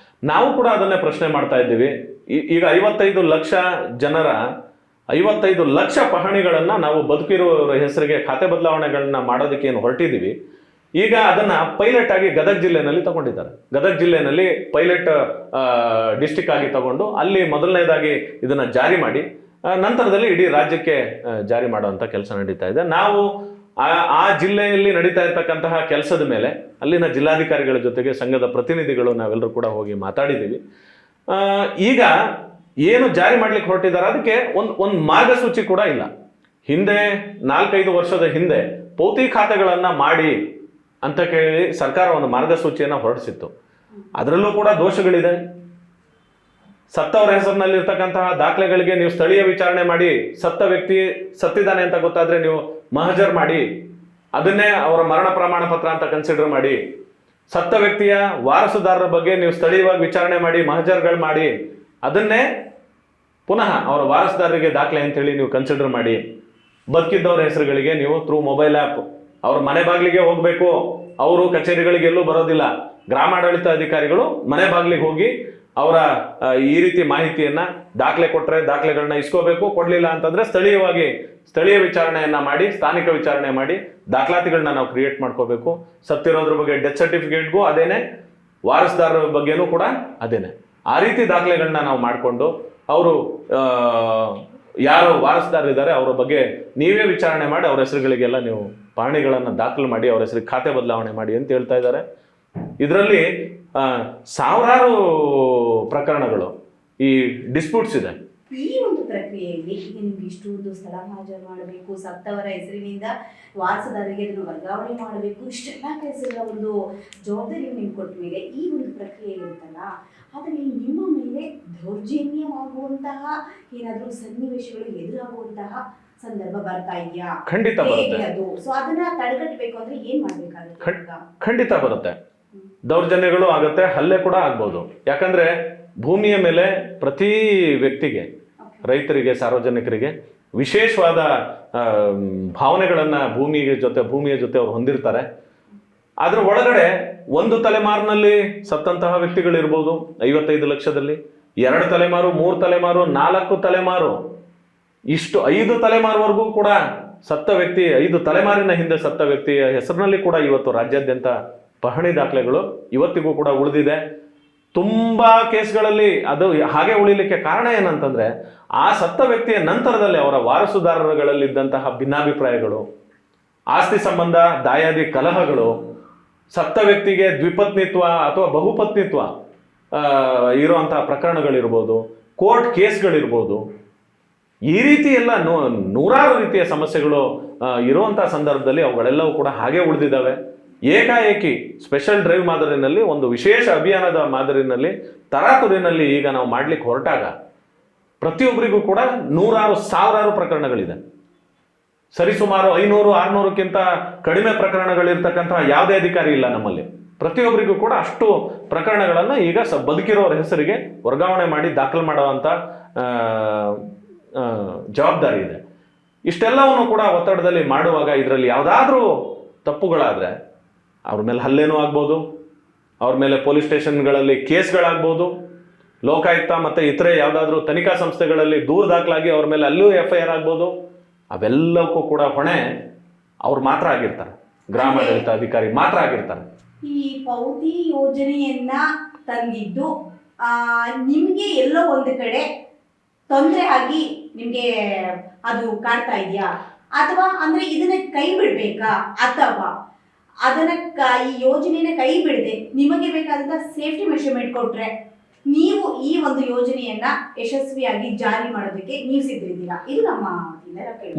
ನಾವು ಕೂಡ ಅದನ್ನೇ ಪ್ರಶ್ನೆ ಮಾಡ್ತಾ ಇದ್ದೀವಿ. ಈಗ 55 ಲಕ್ಷ ಜನರ 55 ಲಕ್ಷ ಪಹಣಿಗಳನ್ನ ನಾವು ಬದುಕಿರುವ ಹೆಸರಿಗೆ ಖಾತೆ ಬದಲಾವಣೆಗಳನ್ನ ಮಾಡೋದಕ್ಕೆ ಏನು ಹೊರಟಿದ್ದೀವಿ, ಈಗ ಅದನ್ನ ಪೈಲಟ್ ಆಗಿ ಗದಗ ಜಿಲ್ಲೆನಲ್ಲಿ ತಗೊಂಡಿದ್ದಾರೆ. ಗದಗ ಜಿಲ್ಲೆನಲ್ಲಿ ಪೈಲಟ್ ಡಿಸ್ಟಿಕ್ ಆಗಿ ತಗೊಂಡು ಅಲ್ಲಿ ಮೊದಲನೇದಾಗಿ ಇದನ್ನ ಜಾರಿ ಮಾಡಿ ನಂತರದಲ್ಲಿ ಇಡೀ ರಾಜ್ಯಕ್ಕೆ ಜಾರಿ ಮಾಡುವಂತ ಕೆಲಸ ನಡೀತಾ ಇದೆ. ನಾವು ಆ ಜಿಲ್ಲೆಯಲ್ಲಿ ನಡೀತಾ ಇರ್ತಕ್ಕಂತಹ ಕೆಲಸದ ಮೇಲೆ ಅಲ್ಲಿನ ಜಿಲ್ಲಾಧಿಕಾರಿಗಳ ಜೊತೆಗೆ ಸಂಘದ ಪ್ರತಿನಿಧಿಗಳು ನಾವೆಲ್ಲರೂ ಕೂಡ ಹೋಗಿ ಮಾತಾಡಿದ್ದೀವಿ. ಈಗ ಏನು ಜಾರಿ ಮಾಡ್ಲಿಕ್ಕೆ ಹೊರಟಿದ್ದಾರೆ ಅದಕ್ಕೆ ಒಂದು ಮಾರ್ಗಸೂಚಿ ಕೂಡ ಇಲ್ಲ. ಹಿಂದೆ 4-5 ವರ್ಷದ ಹಿಂದೆ ಪೌತಿ ಖಾತೆಗಳನ್ನ ಮಾಡಿ ಅಂತ ಕೇಳಿ ಸರ್ಕಾರ ಒಂದು ಮಾರ್ಗಸೂಚಿಯನ್ನು ಹೊರಡಿಸಿತ್ತು. ಅದರಲ್ಲೂ ಕೂಡ ದೋಷಗಳಿದೆ. ಸತ್ತವರ ಹೆಸರಿನಲ್ಲಿರ್ತಕ್ಕಂತಹ ದಾಖಲೆಗಳಿಗೆ ನೀವು ಸ್ಥಳೀಯ ವಿಚಾರಣೆ ಮಾಡಿ, ಸತ್ತ ವ್ಯಕ್ತಿ ಸತ್ತಿದ್ದಾನೆ ಅಂತ ಗೊತ್ತಾದ್ರೆ ನೀವು ಮಹಜರ್ ಮಾಡಿ, ಅದನ್ನೇ ಅವರ ಮರಣ ಪ್ರಮಾಣ ಪತ್ರ ಅಂತ ಕನ್ಸಿಡರ್ ಮಾಡಿ, ಸತ್ತ ವ್ಯಕ್ತಿಯ ವಾರಸುದಾರರ ಬಗ್ಗೆ ನೀವು ಸ್ಥಳೀಯವಾಗಿ ವಿಚಾರಣೆ ಮಾಡಿ, ಮಹಜರ್ಗಳು ಮಾಡಿ, ಅದನ್ನೇ ಪುನಃ ಅವರ ವಾರಸುದಾರರಿಗೆ ದಾಖಲೆ ಅಂತೇಳಿ ನೀವು ಕನ್ಸಿಡರ್ ಮಾಡಿ, ಬದುಕಿದ್ದವರ ಹೆಸರುಗಳಿಗೆ ನೀವು ಥ್ರೂ ಮೊಬೈಲ್ ಆ್ಯಪ್ ಅವ್ರ ಮನೆ ಬಾಗಿಲಿಗೆ ಹೋಗಬೇಕು, ಅವರು ಕಚೇರಿಗಳಿಗೆ ಎಲ್ಲೂ ಬರೋದಿಲ್ಲ, ಗ್ರಾಮಾಡಳಿತ ಅಧಿಕಾರಿಗಳು ಮನೆ ಬಾಗಿಲಿಗೆ ಹೋಗಿ ಅವರ ಈ ರೀತಿ ಮಾಹಿತಿಯನ್ನ ದಾಖಲೆ ಕೊಟ್ಟರೆ ದಾಖಲೆಗಳನ್ನ ಇಸ್ಕೋಬೇಕು, ಕೊಡ್ಲಿಲ್ಲ ಅಂತಂದ್ರೆ ಸ್ಥಳೀಯ ವಿಚಾರಣೆಯನ್ನ ಮಾಡಿ, ಸ್ಥಾನಿಕ ವಿಚಾರಣೆ ಮಾಡಿ ದಾಖಲಾತಿಗಳನ್ನ ನಾವು ಕ್ರಿಯೇಟ್ ಮಾಡ್ಕೋಬೇಕು. ಸತ್ತಿರೋದ್ರ ಬಗ್ಗೆ ಡೆತ್ ಸರ್ಟಿಫಿಕೇಟ್ಗೂ ಅದೇನೆ, ವಾರಸುದಾರರ ಬಗ್ಗೆನೂ ಕೂಡ ಅದೇನೆ. ಆ ರೀತಿ ದಾಖಲೆಗಳನ್ನ ನಾವು ಮಾಡಿಕೊಂಡು ಅವರು ಯಾರು ವಾರಸುದಾರರಿದ್ದಾರೆ ಅವರ ಬಗ್ಗೆ ನೀವೇ ವಿಚಾರಣೆ ಮಾಡಿ ಅವ್ರ ಹೆಸರುಗಳಿಗೆಲ್ಲ ನೀವು ಪಹಣಿಗಳನ್ನು ದಾಖಲು ಮಾಡಿ ಅವ್ರ ಹೆಸರಿಗೆ ಖಾತೆ ಬದಲಾವಣೆ ಮಾಡಿ ಅಂತ ಹೇಳ್ತಾ ಇದ್ದಾರೆ. ಇದರಲ್ಲಿ ಸಾವಿರಾರು ಪ್ರಕರಣಗಳು ಈ ಡಿಸ್ಪ್ಯೂಟ್ಸ್ ಇದೆ. ಈ ಒಂದು ಪ್ರಕ್ರಿಯೆಯಲ್ಲಿ ನಿಮ್ಗೆ ಇಷ್ಟೊಂದು ಸ್ಥಳ ಮಹಜರ್ ಮಾಡಬೇಕು, ಸತ್ತವರ ಹೆಸರಿನಿಂದ ವಾರಸುದಾರರಿಗೆ ಅದನ್ನು ವರ್ಗಾವಣೆ ಮಾಡಬೇಕು, ಇಷ್ಟೆಲ್ಲ ಕೆಲಸಗಳ ಒಂದು ಜವಾಬ್ದಾರಿ ನಿಮ್ಗೆ ಕೊಟ್ಟ ಮೇಲೆ ಈ ಒಂದು ಪ್ರಕ್ರಿಯೆ ಇರುತ್ತಲ್ಲ, ಅದರಲ್ಲಿ ನಿಮ್ಮ ಮೇಲೆ ದೌರ್ಜನ್ಯವಾಗುವಂತಹ ಏನಾದರೂ ಸನ್ನಿವೇಶಗಳು ಎದುರಾಗುವಂತಹ ಸಂದರ್ಭ ಬರ್ತಾ ಇದೆಯಾ? ಖಂಡಿತ ಬರುತ್ತೆ. ಸೊ ಅದನ್ನ ತಡೆಗಟ್ಟಬೇಕು ಅಂದ್ರೆ ಏನ್ ಮಾಡ್ಬೇಕಾಗುತ್ತೆ? ಖಂಡಿತ ಬರುತ್ತೆ. ದೌರ್ಜನ್ಯಗಳು ಆಗುತ್ತೆ, ಹಲ್ಲೆ ಕೂಡ ಆಗ್ಬೋದು. ಯಾಕಂದ್ರೆ ಭೂಮಿಯ ಮೇಲೆ ಪ್ರತಿ ವ್ಯಕ್ತಿಗೆ, ರೈತರಿಗೆ, ಸಾರ್ವಜನಿಕರಿಗೆ ವಿಶೇಷವಾದ ಭಾವನೆಗಳನ್ನ ಭೂಮಿಯ ಜೊತೆ ಅವ್ರು ಹೊಂದಿರ್ತಾರೆ. ಅದ್ರ ಒಳಗಡೆ ಒಂದು ತಲೆಮಾರಿನಲ್ಲಿ ಸತ್ತಂತಹ ವ್ಯಕ್ತಿಗಳಿರ್ಬೋದು 55 ಲಕ್ಷದಲ್ಲಿ, 2 ತಲೆಮಾರು, 3 ತಲೆಮಾರು, 4 ತಲೆಮಾರು, ಇಷ್ಟು 5 ತಲೆಮಾರುವರೆಗೂ ಕೂಡ ಸತ್ತ ವ್ಯಕ್ತಿ, 5 ತಲೆಮಾರಿನ ಹಿಂದೆ ಸತ್ತ ವ್ಯಕ್ತಿಯ ಹೆಸರಿನಲ್ಲಿ ಕೂಡ ಇವತ್ತು ರಾಜ್ಯಾದ್ಯಂತ ಪಹಣಿ ದಾಖಲೆಗಳು ಇವತ್ತಿಗೂ ಕೂಡ ಉಳಿದಿದೆ. ತುಂಬಾ ಕೇಸ್ಗಳಲ್ಲಿ ಅದು ಹಾಗೆ ಉಳಿಲಿಕ್ಕೆ ಕಾರಣ ಏನಂತಂದ್ರೆ ಆ ಸತ್ತ ವ್ಯಕ್ತಿಯ ನಂತರದಲ್ಲಿ ಅವರ ವಾರಸುದಾರರುಗಳಲ್ಲಿದ್ದಂತಹ ಭಿನ್ನಾಭಿಪ್ರಾಯಗಳು, ಆಸ್ತಿ ಸಂಬಂಧ ದಾಯಾದಿ ಕಲಹಗಳು, ಸತ್ತ ವ್ಯಕ್ತಿಗೆ ದ್ವಿಪತ್ನಿತ್ವ ಅಥವಾ ಬಹುಪತ್ನಿತ್ವ ಇರುವಂತಹ ಪ್ರಕರಣಗಳಿರ್ಬೋದು, ಕೋರ್ಟ್ ಕೇಸ್ಗಳಿರ್ಬೋದು, ಈ ರೀತಿ ಎಲ್ಲ ನೂರಾರು ರೀತಿಯ ಸಮಸ್ಯೆಗಳು ಇರುವಂತಹ ಸಂದರ್ಭದಲ್ಲಿ ಅವುಗಳೆಲ್ಲವೂ ಕೂಡ ಹಾಗೆ ಉಳಿದಿದ್ದಾವೆ. ಏಕಾಏಕಿ ಸ್ಪೆಷಲ್ ಡ್ರೈವ್ ಮಾದರಿನಲ್ಲಿ, ಒಂದು ವಿಶೇಷ ಅಭಿಯಾನದ ಮಾದರಿನಲ್ಲಿ, ತರಾತುರಿನಲ್ಲಿ ಈಗ ನಾವು ಮಾಡ್ಲಿಕ್ಕೆ ಹೊರಟಾಗ ಪ್ರತಿಯೊಬ್ಬರಿಗೂ ಕೂಡ ನೂರಾರು ಸಾವಿರಾರು ಪ್ರಕರಣಗಳಿದೆ. ಸರಿಸುಮಾರು 500-600ಕ್ಕಿಂತ ಕಡಿಮೆ ಪ್ರಕರಣಗಳಿರ್ತಕ್ಕಂತಹ ಯಾವುದೇ ಅಧಿಕಾರಿ ಇಲ್ಲ ನಮ್ಮಲ್ಲಿ. ಪ್ರತಿಯೊಬ್ಬರಿಗೂ ಕೂಡ ಅಷ್ಟು ಪ್ರಕರಣಗಳನ್ನು ಈಗ ಬದುಕಿರೋರ ಹೆಸರಿಗೆ ವರ್ಗಾವಣೆ ಮಾಡಿ ದಾಖಲು ಮಾಡುವಂತ ಜವಾಬ್ದಾರಿ ಇದೆ. ಇಷ್ಟೆಲ್ಲವನ್ನು ಕೂಡ ಒತ್ತಡದಲ್ಲಿ ಮಾಡುವಾಗ ಇದರಲ್ಲಿ ಯಾವುದಾದ್ರೂ ತಪ್ಪುಗಳಾದ್ರೆ ಅವ್ರ ಮೇಲೆ ಹಲ್ಲೆನೂ ಆಗ್ಬೋದು, ಅವ್ರ ಮೇಲೆ ಪೊಲೀಸ್ ಸ್ಟೇಷನ್ಗಳಲ್ಲಿ ಕೇಸ್ಗಳಾಗ್ಬೋದು, ಲೋಕಾಯುಕ್ತ ಮತ್ತು ಇತರೆ ಯಾವುದಾದ್ರೂ ತನಿಖಾ ಸಂಸ್ಥೆಗಳಲ್ಲಿ ದೂರು ದಾಖಲಾಗಿ ಅವ್ರ ಮೇಲೆ ಅಲ್ಲೂ FIR ಆಗ್ಬೋದು. ಅವೆಲ್ಲಕ್ಕೂ ಕೂಡ ಹೊಣೆ ಅವ್ರು ಮಾತ್ರ ಆಗಿರ್ತಾರೆ, ಗ್ರಾಮಾಡಳಿತ ಅಧಿಕಾರಿ ಮಾತ್ರ ಆಗಿರ್ತಾರೆ. ಈ ಪೌತಿ ಯೋಜನೆಯನ್ನ ತಂದಿದ್ದು ನಿಮ್ಗೆ ಎಲ್ಲೋ ಒಂದು ಕಡೆ ತೊಂದರೆ ಆಗಿ ನಿಮ್ಗೆ ಅದು ಕಾಡ್ತಾ ಇದೆಯಾ, ಅಥವಾ ಅಂದ್ರೆ ಇದನ್ನ ಕೈ ಬಿಡ್ಬೇಕಾ, ಅಥವಾ ಅದನ್ನ ಈ ಯೋಜನೆಯನ್ನ ಕೈ ಬಿಡದೆ ನಿಮಗೆ ಬೇಕಾದಂತ ಸೇಫ್ಟಿ ಮೆಷರ್ಮೆಂಟ್ ಕೊಟ್ರೆ ನೀವು ಈ ಒಂದು ಯೋಜನೆಯನ್ನ ಯಶಸ್ವಿಯಾಗಿ ಜಾರಿ ಮಾಡೋದಕ್ಕೆ ನೀವು ಸಿದ್ಧರಿದ್ದೀರಾ? ಇದು ನಮ್ಮ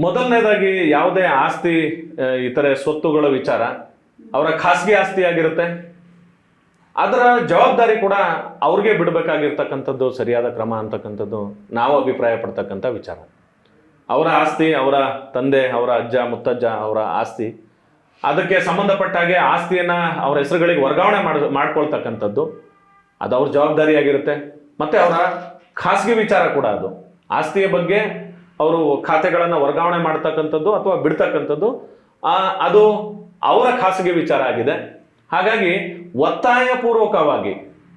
ಮೊದಲನೇದಾಗಿ ಯಾವುದೇ ಆಸ್ತಿ ಇತರೆ ಸ್ವತ್ತುಗಳ ವಿಚಾರ ಅವರ ಖಾಸಗಿ ಆಸ್ತಿ ಆಗಿರುತ್ತೆ. ಅದರ ಜವಾಬ್ದಾರಿ ಕೂಡ ಅವ್ರಿಗೆ ಬಿಡಬೇಕಾಗಿರ್ತಕ್ಕಂಥದ್ದು ಸರಿಯಾದ ಕ್ರಮ ಅಂತಕ್ಕಂಥದ್ದು ನಾವು ಅಭಿಪ್ರಾಯ ಪಡ್ತಕ್ಕಂಥ ವಿಚಾರ. ಅವರ ಆಸ್ತಿ, ಅವರ ತಂದೆ, ಅವರ ಅಜ್ಜ ಮುತ್ತಜ್ಜ ಅವರ ಆಸ್ತಿ, ಅದಕ್ಕೆ ಸಂಬಂಧಪಟ್ಟ ಹಾಗೆ ಆಸ್ತಿಯನ್ನ ಅವರ ಹೆಸರುಗಳಿಗೆ ವರ್ಗಾವಣೆ ಮಾಡ್ಕೊಳ್ತಕ್ಕಂಥದ್ದು ಅದು ಅವ್ರ ಜವಾಬ್ದಾರಿಯಾಗಿರುತ್ತೆ. ಮತ್ತೆ ಅವರ ಖಾಸಗಿ ವಿಚಾರ ಕೂಡ ಅದು. ಆಸ್ತಿಯ ಬಗ್ಗೆ ಅವರು ಖಾತೆಗಳನ್ನು ವರ್ಗಾವಣೆ ಮಾಡ್ತಕ್ಕಂಥದ್ದು ಅಥವಾ ಬಿಡ್ತಕ್ಕಂಥದ್ದು ಅದು ಅವರ ಖಾಸಗಿ ವಿಚಾರ ಆಗಿದೆ. ಹಾಗಾಗಿ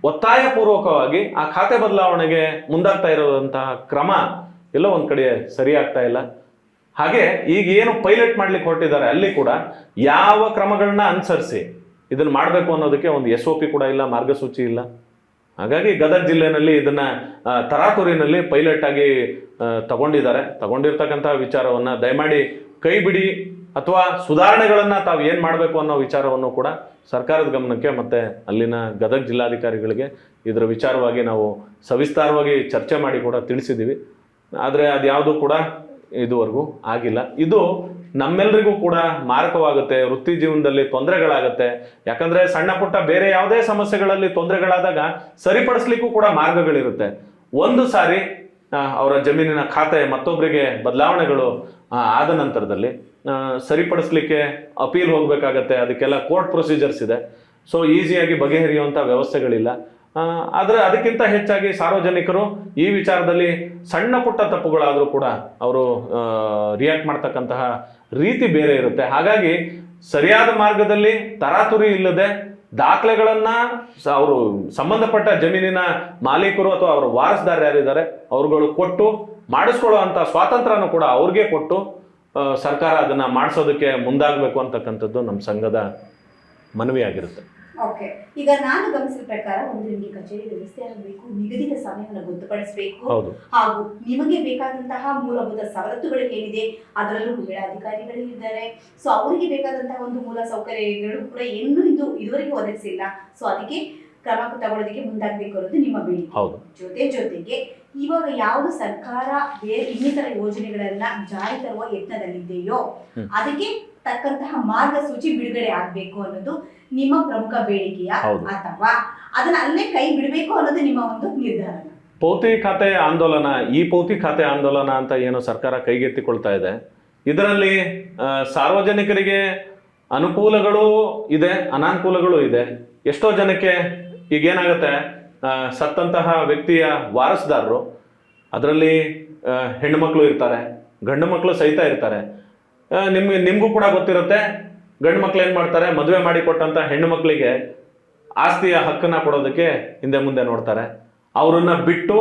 ಒತ್ತಾಯಪೂರ್ವಕವಾಗಿ ಆ ಖಾತೆ ಬದಲಾವಣೆಗೆ ಮುಂದಾಗ್ತಾ ಇರುವಂತಹ ಕ್ರಮ ಎಲ್ಲ ಒಂದ್ ಕಡೆ ಸರಿಯಾಗ್ತಾ ಇಲ್ಲ. ಹಾಗೆ ಈಗ ಏನು ಪೈಲಟ್ ಮಾಡ್ಲಿಕ್ಕೆ ಹೊರಟಿದ್ದಾರೆ ಅಲ್ಲಿ ಕೂಡ ಯಾವ ಕ್ರಮಗಳನ್ನ ಅನುಸರಿಸಿ ಇದನ್ನ ಮಾಡಬೇಕು ಅನ್ನೋದಕ್ಕೆ ಒಂದು SOP ಕೂಡ ಇಲ್ಲ, ಮಾರ್ಗಸೂಚಿ ಇಲ್ಲ. ಹಾಗಾಗಿ ಗದಗ ಜಿಲ್ಲೆನಲ್ಲಿ ಇದನ್ನ ತರಾತುರಿನಲ್ಲಿ ಪೈಲಟ್ ಆಗಿ ತಗೊಂಡಿರ್ತಕ್ಕಂತಹ ವಿಚಾರವನ್ನ ದಯಮಾಡಿ ಕೈ ಬಿಡಿ. ಅಥವಾ ಸುಧಾರಣೆಗಳನ್ನು ತಾವು ಏನು ಮಾಡಬೇಕು ಅನ್ನೋ ವಿಚಾರವನ್ನು ಕೂಡ ಸರ್ಕಾರದ ಗಮನಕ್ಕೆ ಮತ್ತು ಅಲ್ಲಿನ ಗದಗ ಜಿಲ್ಲಾಧಿಕಾರಿಗಳಿಗೆ ಇದರ ವಿಚಾರವಾಗಿ ನಾವು ಸವಿಸ್ತಾರವಾಗಿ ಚರ್ಚೆ ಮಾಡಿ ಕೂಡ ತಿಳಿಸಿದ್ದೀವಿ. ಆದರೆ ಅದ್ಯಾವುದೂ ಕೂಡ ಇದುವರೆಗೂ ಆಗಿಲ್ಲ. ಇದು ನಮ್ಮೆಲ್ಲರಿಗೂ ಕೂಡ ಮಾರಕವಾಗುತ್ತೆ, ವೃತ್ತಿ ಜೀವನದಲ್ಲಿ ತೊಂದರೆಗಳಾಗುತ್ತೆ. ಯಾಕಂದರೆ ಸಣ್ಣ ಪುಟ್ಟ ಬೇರೆ ಯಾವುದೇ ಸಮಸ್ಯೆಗಳಲ್ಲಿ ತೊಂದರೆಗಳಾದಾಗ ಸರಿಪಡಿಸ್ಲಿಕ್ಕೂ ಕೂಡ ಮಾರ್ಗಗಳಿರುತ್ತೆ. ಒಂದು ಸಾರಿ ಅವರ ಜಮೀನಿನ ಖಾತೆ ಮತ್ತೊಬ್ಬರಿಗೆ ಬದಲಾವಣೆಗಳು ಆದ ನಂತರದಲ್ಲಿ ಸರಿಪಡಿಸ್ಲಿಕ್ಕೆ ಅಪೀಲ್ ಹೋಗಬೇಕಾಗತ್ತೆ. ಅದಕ್ಕೆಲ್ಲ ಕೋರ್ಟ್ ಪ್ರೊಸೀಜರ್ಸ್ ಇದೆ. ಸೊ ಈಸಿಯಾಗಿ ಬಗೆಹರಿಯುವಂಥ ವ್ಯವಸ್ಥೆಗಳಿಲ್ಲ. ಆದರೆ ಅದಕ್ಕಿಂತ ಹೆಚ್ಚಾಗಿ ಸಾರ್ವಜನಿಕರು ಈ ವಿಚಾರದಲ್ಲಿ ಸಣ್ಣ ಪುಟ್ಟ ತಪ್ಪುಗಳಾದರೂ ಕೂಡ ಅವರು ರಿಯಾಕ್ಟ್ ಮಾಡ್ತಕ್ಕಂತಹ ರೀತಿ ಬೇರೆ ಇರುತ್ತೆ. ಹಾಗಾಗಿ ಸರಿಯಾದ ಮಾರ್ಗದಲ್ಲಿ ತರಾತುರಿ ಇಲ್ಲದೆ ದಾಖಲೆಗಳನ್ನು ಅವರು ಸಂಬಂಧಪಟ್ಟ ಜಮೀನಿನ ಮಾಲೀಕರು ಅಥವಾ ಅವರ ವಾರಸುದಾರ ಯಾರಿದ್ದಾರೆ ಅವ್ರುಗಳು ಕೊಟ್ಟು ಮಾಡಿಸ್ಕೊಳ್ಳುವಂಥ ಸ್ವಾತಂತ್ರ್ಯನೂ ಕೂಡ ಅವ್ರಿಗೆ ಕೊಟ್ಟು ಸರ್ಕಾರ ಅದನ್ನು ಮಾಡಿಸೋದಕ್ಕೆ ಮುಂದಾಗಬೇಕು ಅಂತಕ್ಕಂಥದ್ದು ನಮ್ಮ ಸಂಘದ ಮನವಿಯಾಗಿರುತ್ತೆ. ಓಕೆ, ಈಗ ನಾನು ಗಮನಿಸಿದ ಪ್ರಕಾರ ಒಂದು ನಿಮಗೆ ಕಚೇರಿ ವ್ಯವಸ್ಥೆ ಆಗಬೇಕು, ನಿಗದಿತ ಸಮಯವನ್ನು ಗೊತ್ತುಪಡಿಸಬೇಕು, ಹಾಗೂ ನಿಮಗೆ ಬೇಕಾದಂತಹ ಮೂಲಭೂತ ಸವಲತ್ತುಗಳು ಏನಿದೆ ಅದರಲ್ಲೂ ಮಹಿಳಾ ಅಧಿಕಾರಿಗಳು ಇದ್ದಾರೆ. ಸೊ ಅವರಿಗೆ ಬೇಕಾದಂತಹ ಒಂದು ಮೂಲ ಸೌಕರ್ಯಗಳು ಕೂಡ ಇದುವರೆಗೆ ಒದಗಿಸಿಲ್ಲ. ಸೊ ಅದಕ್ಕೆ ಕ್ರಮ ತಗೊಳ್ಳೋದಕ್ಕೆ ಮುಂದಾಗಬೇಕು ಅನ್ನೋದು ನಿಮ್ಮ ಬೇಡಿಕೆ. ಜೊತೆಗೆ ಇವಾಗ ಯಾವುದು ಸರ್ಕಾರ ಬೇರೆ ಇನ್ನಿತರ ಯೋಜನೆಗಳನ್ನ ಜಾರಿ ತರುವ ಯತ್ನದಲ್ಲಿದೆಯೋ ಅದಕ್ಕೆ ತಕ್ಕಂತಹ ಮಾರ್ಗಸೂಚಿ ಬಿಡುಗಡೆ ಆಗ್ಬೇಕು ಅನ್ನೋದು ನಿಮ್ಮ ಪ್ರಮುಖ ಬೇಡಿಕೆಯ, ಅಥವಾ ಅದನ್ನ ಅಲ್ಲೇ ಕೈ ಬಿಡಬೇಕು ಅನ್ನೋದು ನಿಮ್ಮ ಒಂದು ನಿರ್ಧಾರ? ಪೌತಿ ಖಾತೆ ಆಂದೋಲನ, ಈ ಪೌತಿ ಖಾತೆ ಆಂದೋಲನ ಅಂತ ಏನು ಸರ್ಕಾರ ಕೈಗೆತ್ತಿಕೊಳ್ತಾ ಇದೆ, ಇದರಲ್ಲಿ ಸಾರ್ವಜನಿಕರಿಗೆ ಅನುಕೂಲಗಳು ಇದೆ, ಅನಾನುಕೂಲಗಳು ಇದೆ. ಎಷ್ಟೋ ಜನಕ್ಕೆ ಈಗೇನಾಗುತ್ತೆ, ಸತ್ತಂತಹ ವ್ಯಕ್ತಿಯ ವಾರಸುದಾರರು, ಅದರಲ್ಲಿ ಹೆಣ್ಣು ಮಕ್ಕಳು ಇರ್ತಾರೆ, ಗಂಡು ಮಕ್ಕಳು ಸಹಿತ ಇರ್ತಾರೆ. ನಿಮಗೂ ಕೂಡ ಗೊತ್ತಿರುತ್ತೆ, ಗಂಡು ಮಕ್ಳು ಏನು ಮಾಡ್ತಾರೆ, ಮದುವೆ ಮಾಡಿಕೊಟ್ಟಂಥ ಹೆಣ್ಣು ಮಕ್ಕಳಿಗೆ ಆಸ್ತಿಯ ಹಕ್ಕನ್ನು ಕೊಡೋದಕ್ಕೆ ಹಿಂದೆ ಮುಂದೆ ನೋಡ್ತಾರೆ. ಅವರನ್ನು ಬಿಟ್ಟು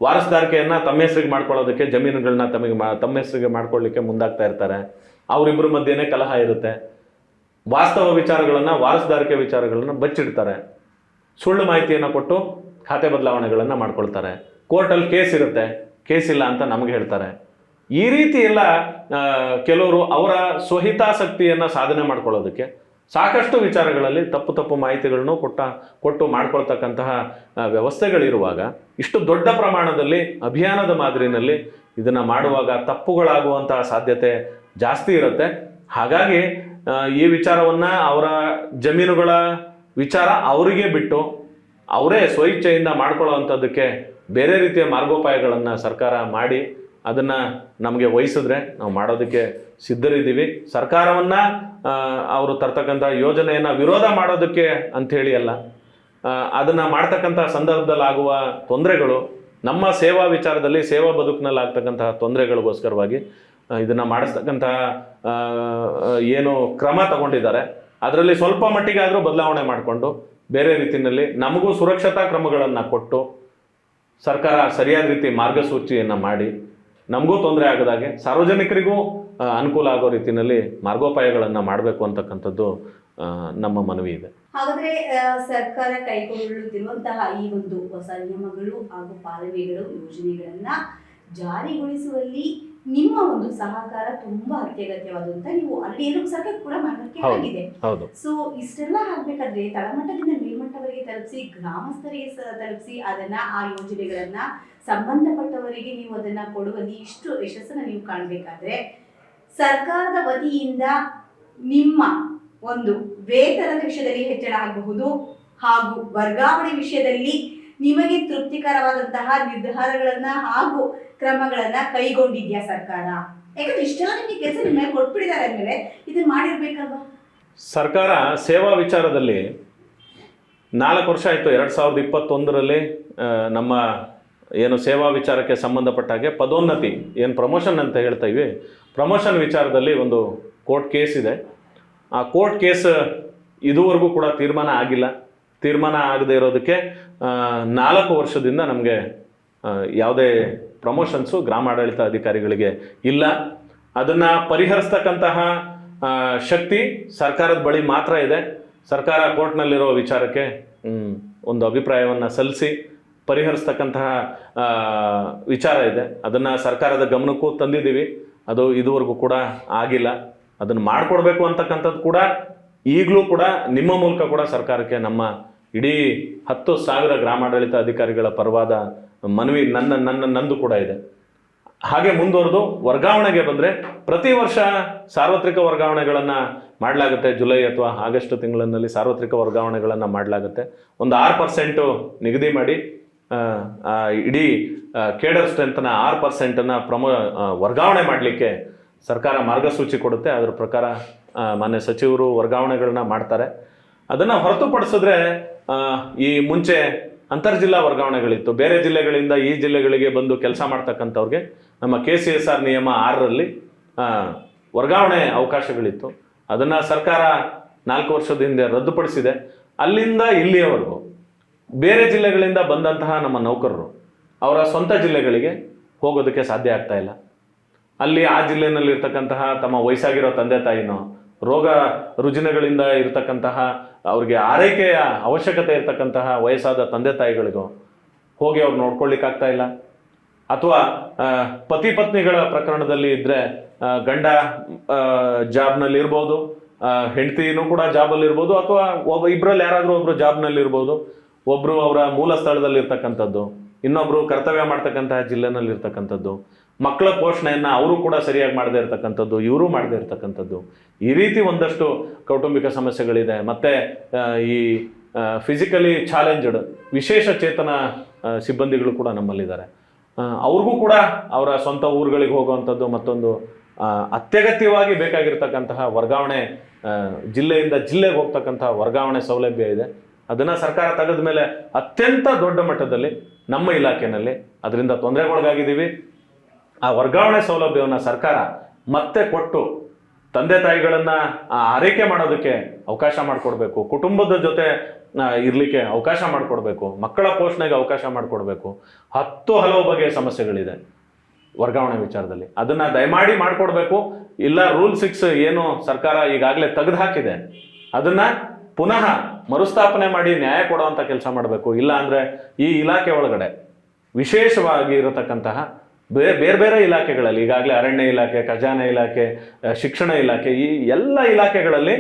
ವಾರಸುದಾರಿಕೆಯನ್ನು ತಮ್ಮ ಹೆಸರಿಗೆ ಮಾಡ್ಕೊಳ್ಳೋದಕ್ಕೆ, ಜಮೀನುಗಳನ್ನ ತಮ್ಮ ಹೆಸರಿಗೆ ಮಾಡ್ಕೊಳ್ಳಿಕ್ಕೆ ಮುಂದಾಗ್ತಾ ಇರ್ತಾರೆ. ಅವರಿಬ್ಬರ ಮಧ್ಯೆನೇ ಕಲಹ ಇರುತ್ತೆ. ವಾಸ್ತವ ವಿಚಾರಗಳನ್ನು, ವಾರಸುದಾರಿಕೆ ವಿಚಾರಗಳನ್ನು ಬಚ್ಚಿಡ್ತಾರೆ. ಸುಳ್ಳು ಮಾಹಿತಿಯನ್ನು ಕೊಟ್ಟು ಖಾತೆ ಬದಲಾವಣೆಗಳನ್ನು ಮಾಡ್ಕೊಳ್ತಾರೆ. ಕೋರ್ಟಲ್ಲಿ ಕೇಸ್ ಇರುತ್ತೆ, ಕೇಸ್ ಇಲ್ಲ ಅಂತ ನಮಗೆ ಹೇಳ್ತಾರೆ. ಈ ರೀತಿ ಎಲ್ಲ ಕೆಲವರು ಅವರ ಸ್ವಹಿತಾಸಕ್ತಿಯನ್ನು ಸಾಧನೆ ಮಾಡ್ಕೊಳ್ಳೋದಕ್ಕೆ ಸಾಕಷ್ಟು ವಿಚಾರಗಳಲ್ಲಿ ತಪ್ಪು ಮಾಹಿತಿಗಳನ್ನು ಕೊಟ್ಟು ಮಾಡ್ಕೊಳ್ತಕ್ಕಂತಹ ವ್ಯವಸ್ಥೆಗಳಿರುವಾಗ, ಇಷ್ಟು ದೊಡ್ಡ ಪ್ರಮಾಣದಲ್ಲಿ ಅಭಿಯಾನದ ಮಾದರಿನಲ್ಲಿ ಇದನ್ನು ಮಾಡುವಾಗ ತಪ್ಪುಗಳಾಗುವಂತಹ ಸಾಧ್ಯತೆ ಜಾಸ್ತಿ ಇರುತ್ತೆ. ಹಾಗಾಗಿ ಈ ವಿಚಾರವನ್ನು, ಅವರ ಜಮೀನುಗಳ ವಿಚಾರ ಅವರಿಗೆ ಬಿಟ್ಟು ಅವರೇ ಸ್ವಇಚ್ಛೆಯಿಂದ ಮಾಡ್ಕೊಳ್ಳೋವಂಥದ್ದಕ್ಕೆ ಬೇರೆ ರೀತಿಯ ಮಾರ್ಗೋಪಾಯಗಳನ್ನು ಸರ್ಕಾರ ಮಾಡಿ ಅದನ್ನು ನಮಗೆ ವಹಿಸಿದ್ರೆ ನಾವು ಮಾಡೋದಕ್ಕೆ ಸಿದ್ಧರಿದ್ದೀವಿ. ಸರ್ಕಾರವನ್ನು ಅವರು ತರ್ತಕ್ಕಂಥ ಯೋಜನೆಯನ್ನು ವಿರೋಧ ಮಾಡೋದಕ್ಕೆ ಅಂಥೇಳಿ ಅಲ್ಲ, ಅದನ್ನು ಮಾಡ್ತಕ್ಕಂಥ ಸಂದರ್ಭದಲ್ಲಿ ಆಗುವ ತೊಂದರೆಗಳು, ನಮ್ಮ ಸೇವಾ ವಿಚಾರದಲ್ಲಿ, ಸೇವಾ ಬದುಕಿನಲ್ಲಿ ಆಗ್ತಕ್ಕಂತಹ ತೊಂದರೆಗಳಿಗೋಸ್ಕರವಾಗಿ ಇದನ್ನು ಮಾಡಿಸ್ತಕ್ಕಂತಹ ಏನು ಕ್ರಮ ತಗೊಂಡಿದ್ದಾರೆ ಅದರಲ್ಲಿ ಸ್ವಲ್ಪ ಮಟ್ಟಿಗೆ ಆದರೂ ಬದಲಾವಣೆ ಮಾಡಿಕೊಂಡು ಬೇರೆ ರೀತಿಯಲ್ಲಿ ನಮಗೂ ಸುರಕ್ಷತಾ ಕ್ರಮಗಳನ್ನು ಕೊಟ್ಟು ಸರ್ಕಾರ ಸರಿಯಾದ ರೀತಿ ಮಾರ್ಗಸೂಚಿಯನ್ನು ಮಾಡಿ ನಮಗೂ ತೊಂದರೆ ಆಗದಾಗೆ ಸಾರ್ವಜನಿಕರಿಗೂ ಅನುಕೂಲ ಆಗೋ ರೀತಿಯಲ್ಲಿ ಮಾರ್ಗೋಪಾಯಗಳನ್ನು ಮಾಡಬೇಕು ಅಂತಕ್ಕಂಥದ್ದು ನಮ್ಮ ಮನವಿ ಇದೆ. ಹಾಗಾದ್ರೆ ಸರ್ಕಾರ ಕೈಗೊಳ್ಳುತ್ತಿರುವಂತಹ ಈ ಒಂದು ಹೊಸ ನಿಯಮಗಳು ಹಾಗೂ ಪಾಲನೆಗಳು, ಯೋಜನೆಗಳನ್ನ ಜಾರಿಗೊಳಿಸುವಲ್ಲಿ ನಿಮ್ಮ ಒಂದು ಸಹಕಾರ ತುಂಬಾ ಅತ್ಯಗತ್ಯವಾದಂತ ನೀವು ಅಲ್ಲಿ ಎಲ್ಲೂ ಸರ್ಕಾರ ಕೂಡ ಮಾಡಲಿಕ್ಕೆ ಆಗಿದೆ. ಸೊ ಇಷ್ಟೆಲ್ಲ ಆಗ್ಬೇಕಾದ್ರೆ ತಳಮಟ್ಟದಿಂದ ಮೇಲ್ಮಟ್ಟವರೆಗೆ ತಲುಪಿಸಿ, ಗ್ರಾಮಸ್ಥರಿಗೆ ತಲುಪಿಸಿ, ಅದನ್ನ ಆ ಯೋಜನೆಗಳನ್ನ ಸಂಬಂಧಪಟ್ಟವರಿಗೆ ನೀವು ಅದನ್ನ ಕೊಡುವಲ್ಲಿ ಇಷ್ಟು ಯಶಸ್ಸನ್ನ ನೀವು ಕಾಣಬೇಕಾದ್ರೆ ಸರ್ಕಾರದ ವತಿಯಿಂದ ನಿಮ್ಮ ಒಂದು ವೇತನದ ವಿಷಯದಲ್ಲಿ ಹೆಚ್ಚಳ ಆಗಬಹುದು, ಹಾಗೂ ವರ್ಗಾವಣೆ ವಿಷಯದಲ್ಲಿ ನಿಮಗೆ ತೃಪ್ತಿಕರವಾದಂತಹ ನಿರ್ಧಾರಗಳನ್ನ ಹಾಗೂ ಕ್ರಮಗಳನ್ನ ಕೈಗೊಂಡಿದ್ಯಾ ಸರ್ಕಾರ? ಯಾಕಂದ್ರೆ ಇಷ್ಟೆಲ್ಲ ನಿಮಗೆ ಕೆಲಸ ನಿಮ್ಮ ಮೇಲೆ ಕೊಟ್ಬಿಟ್ಟಿದ್ದಾರೆ ಅಂದ್ಮೇಲೆ ಇದನ್ನ ಮಾಡಿರ್ಬೇಕಲ್ವಾ? ಸರ್ಕಾರ ಸೇವಾ ವಿಚಾರದಲ್ಲಿ 4 ವರ್ಷ ಆಯಿತು. 2021ರಲ್ಲಿ ನಮ್ಮ ಏನು ಸೇವಾ ವಿಚಾರಕ್ಕೆ ಸಂಬಂಧಪಟ್ಟಾಗೆ ಪದೋನ್ನತಿ, ಏನು ಪ್ರಮೋಷನ್ ಅಂತ ಹೇಳ್ತೀವಿ, ಪ್ರಮೋಷನ್ ವಿಚಾರದಲ್ಲಿ ಒಂದು ಕೋರ್ಟ್ ಕೇಸ್ ಇದೆ. ಆ ಕೋರ್ಟ್ ಕೇಸ್ ಇದುವರೆಗೂ ಕೂಡ ತೀರ್ಮಾನ ಆಗಿಲ್ಲ. ತೀರ್ಮಾನ ಆಗದೆ ಇರೋದಕ್ಕೆ 4 ವರ್ಷದಿಂದ ನಮಗೆ ಯಾವುದೇ ಪ್ರಮೋಷನ್ಸು ಗ್ರಾಮಾಡಳಿತ ಅಧಿಕಾರಿಗಳಿಗೆ ಇಲ್ಲ. ಅದನ್ನು ಪರಿಹರಿಸ್ತಕ್ಕಂತಹ ಶಕ್ತಿ ಸರ್ಕಾರದ ಬಳಿ ಮಾತ್ರ ಇದೆ. ಸರ್ಕಾರ ಕೋರ್ಟ್ನಲ್ಲಿರೋ ವಿಚಾರಕ್ಕೆ ಒಂದು ಅಭಿಪ್ರಾಯವನ್ನು ಸಲ್ಲಿಸಿ ಪರಿಹರಿಸ್ತಕ್ಕಂತಹ ವಿಚಾರ ಇದೆ. ಅದನ್ನು ಸರ್ಕಾರದ ಗಮನಕ್ಕೂ ತಂದಿದ್ದೀವಿ. ಅದು ಇದುವರೆಗೂ ಕೂಡ ಆಗಿಲ್ಲ. ಅದನ್ನು ಮಾಡಿಕೊಡ್ಬೇಕು ಅಂತಕ್ಕಂಥದ್ದು ಕೂಡ ಈಗಲೂ ಕೂಡ ನಿಮ್ಮ ಮೂಲಕ ಕೂಡ ಸರ್ಕಾರಕ್ಕೆ ನಮ್ಮ ಇಡೀ 10,000 ಗ್ರಾಮಾಡಳಿತ ಅಧಿಕಾರಿಗಳ ಪರವಾದ ಮನವಿ ನಂದು ಕೂಡ ಇದೆ. ಹಾಗೆ ಮುಂದುವರೆದು ವರ್ಗಾವಣೆಗೆ ಬಂದರೆ ಪ್ರತಿ ವರ್ಷ ಸಾರ್ವತ್ರಿಕ ವರ್ಗಾವಣೆಗಳನ್ನು ಮಾಡಲಾಗುತ್ತೆ. ಜುಲೈ ಅಥವಾ ಆಗಸ್ಟ್ ತಿಂಗಳಿನಲ್ಲಿ ಸಾರ್ವತ್ರಿಕ ವರ್ಗಾವಣೆಗಳನ್ನು ಮಾಡಲಾಗುತ್ತೆ. ಒಂದು 6% ನಿಗದಿ ಮಾಡಿ ಇಡೀ ಕೇಡರ್ ಸ್ಟ್ರೆಂತ್ನ 6% ವರ್ಗಾವಣೆ ಮಾಡಲಿಕ್ಕೆ ಸರ್ಕಾರ ಮಾರ್ಗಸೂಚಿ ಕೊಡುತ್ತೆ. ಅದರ ಪ್ರಕಾರ ಮಾನ್ಯ ಸಚಿವರು ವರ್ಗಾವಣೆಗಳನ್ನ ಮಾಡ್ತಾರೆ. ಅದನ್ನು ಹೊರತುಪಡಿಸಿದ್ರೆ ಈ ಮುಂಚೆ ಅಂತರ್ಜಿಲ್ಲಾ ವರ್ಗಾವಣೆಗಳಿತ್ತು. ಬೇರೆ ಜಿಲ್ಲೆಗಳಿಂದ ಈ ಜಿಲ್ಲೆಗಳಿಗೆ ಬಂದು ಕೆಲಸ ಮಾಡ್ತಕ್ಕಂಥವ್ರಿಗೆ ನಮ್ಮ KCSR ನಿಯಮ 6ರಲ್ಲಿ ವರ್ಗಾವಣೆ ಅವಕಾಶಗಳಿತ್ತು. ಅದನ್ನು ಸರ್ಕಾರ 4 ವರ್ಷದ ಹಿಂದೆ ರದ್ದುಪಡಿಸಿದೆ. ಅಲ್ಲಿಂದ ಇಲ್ಲಿಯವರೆಗೂ ಬೇರೆ ಜಿಲ್ಲೆಗಳಿಂದ ಬಂದಂತಹ ನಮ್ಮ ನೌಕರರು ಅವರ ಸ್ವಂತ ಜಿಲ್ಲೆಗಳಿಗೆ ಹೋಗೋದಕ್ಕೆ ಸಾಧ್ಯ ಆಗ್ತಾ ಇಲ್ಲ. ಅಲ್ಲಿ ಆ ಜಿಲ್ಲೆಯಲ್ಲಿ ಇರ್ತಕ್ಕಂತಹ ತಮ್ಮ ವಯಸ್ಸಾಗಿರೋ ತಂದೆ ತಾಯಿನೋ, ರೋಗ ರುಜಿನಗಳಿಂದ ಇರತಕ್ಕಂತಹ ಅವ್ರಿಗೆ ಆರೈಕೆಯ ಅವಶ್ಯಕತೆ ಇರತಕ್ಕಂತಹ ವಯಸ್ಸಾದ ತಂದೆ ತಾಯಿಗಳಿಗೂ ಹೋಗಿ ಅವ್ರು ನೋಡ್ಕೊಳ್ಳಿಕ್ಕಾಗ್ತಾ ಇಲ್ಲ. ಅಥವಾ ಪತಿ ಪತ್ನಿಗಳ ಪ್ರಕರಣದಲ್ಲಿ ಇದ್ದರೆ ಗಂಡ ಜಾಬ್ನಲ್ಲಿ ಇರ್ಬೋದು, ಹೆಂಡತಿನೂ ಕೂಡ ಜಾಬಲ್ಲಿ ಇರ್ಬೋದು, ಅಥವಾ ಇಬ್ಬರಲ್ಲಿ ಯಾರಾದರೂ ಒಬ್ಬರು ಜಾಬ್ನಲ್ಲಿ ಇರ್ಬೋದು. ಒಬ್ಬರು ಅವರ ಮೂಲ ಸ್ಥಳದಲ್ಲಿ ಇರ್ತಕ್ಕಂಥದ್ದು, ಇನ್ನೊಬ್ಬರು ಕರ್ತವ್ಯ ಮಾಡ್ತಕ್ಕಂತಹ ಜಿಲ್ಲೆನಲ್ಲಿ ಇರ್ತಕ್ಕಂಥದ್ದು, ಮಕ್ಕಳ ಪೋಷಣೆಯನ್ನು ಅವರು ಕೂಡ ಸರಿಯಾಗಿ ಮಾಡದೇ ಇರ್ತಕ್ಕಂಥದ್ದು, ಇವರು ಮಾಡದೇ ಇರ್ತಕ್ಕಂಥದ್ದು. ಈ ರೀತಿ ಒಂದಷ್ಟು ಕೌಟುಂಬಿಕ ಸಮಸ್ಯೆಗಳಿದೆ. ಮತ್ತು ಈ ಫಿಸಿಕಲಿ ಚಾಲೆಂಜ್ಡ್ ವಿಶೇಷ ಚೇತನ ಸಿಬ್ಬಂದಿಗಳು ಕೂಡ ನಮ್ಮಲ್ಲಿದ್ದಾರೆ. ಅವ್ರಿಗೂ ಕೂಡ ಅವರ ಸ್ವಂತ ಊರುಗಳಿಗೆ ಹೋಗುವಂಥದ್ದು ಮತ್ತೊಂದು ಅತ್ಯಗತ್ಯವಾಗಿ ಬೇಕಾಗಿರ್ತಕ್ಕಂತಹ ವರ್ಗಾವಣೆ, ಜಿಲ್ಲೆಯಿಂದ ಜಿಲ್ಲೆಗೆ ಹೋಗ್ತಕ್ಕಂತಹ ವರ್ಗಾವಣೆ ಸೌಲಭ್ಯ ಇದೆ. ಅದನ್ನು ಸರ್ಕಾರ ತೆಗೆದ ಮೇಲೆ ಅತ್ಯಂತ ದೊಡ್ಡ ಮಟ್ಟದಲ್ಲಿ ನಮ್ಮ ಇಲಾಖೆಯಲ್ಲಿ ಅದರಿಂದ ತೊಂದರೆಗೊಳಗಾಗಿದ್ದೀವಿ. ಆ ವರ್ಗಾವಣೆ ಸೌಲಭ್ಯವನ್ನು ಸರ್ಕಾರ ಮತ್ತೆ ಕೊಟ್ಟು ತಂದೆ ತಾಯಿಗಳನ್ನು ಆರೈಕೆ ಮಾಡೋದಕ್ಕೆ ಅವಕಾಶ ಮಾಡಿಕೊಡ್ಬೇಕು, ಕುಟುಂಬದ ಜೊತೆ ಇರಲಿಕ್ಕೆ ಅವಕಾಶ ಮಾಡಿಕೊಡ್ಬೇಕು, ಮಕ್ಕಳ ಪೋಷಣೆಗೆ ಅವಕಾಶ ಮಾಡಿಕೊಡ್ಬೇಕು. 10 ಹಲವು ಬಗೆಯ ಸಮಸ್ಯೆಗಳಿದೆ ವರ್ಗಾವಣೆ ವಿಚಾರದಲ್ಲಿ. ಅದನ್ನು ದಯಮಾಡಿ ಮಾಡಿಕೊಡ್ಬೇಕು. ಇಲ್ಲ ರೂಲ್ 6 ಏನು ಸರ್ಕಾರ ಈಗಾಗಲೇ ತೆಗೆದು ಹಾಕಿದೆ ಅದನ್ನು ಪುನಃ ಮರುಸ್ಥಾಪನೆ ಮಾಡಿ ನ್ಯಾಯ ಕೊಡುವಂಥ ಕೆಲಸ ಮಾಡಬೇಕು. ಇಲ್ಲ ಅಂದರೆ ಈ ಇಲಾಖೆ ಒಳಗಡೆ ವಿಶೇಷವಾಗಿ ಇರತಕ್ಕಂತಹ ಬೇರೆ ಬೇರೆ ಇಲಾಖೆಗಳಲ್ಲಿ, ಈಗಾಗಲೇ ಅರಣ್ಯ ಇಲಾಖೆ, ಖಜಾನೆ ಇಲಾಖೆ, ಶಿಕ್ಷಣ ಇಲಾಖೆ, ಈ ಎಲ್ಲ ಇಲಾಖೆಗಳಲ್ಲಿ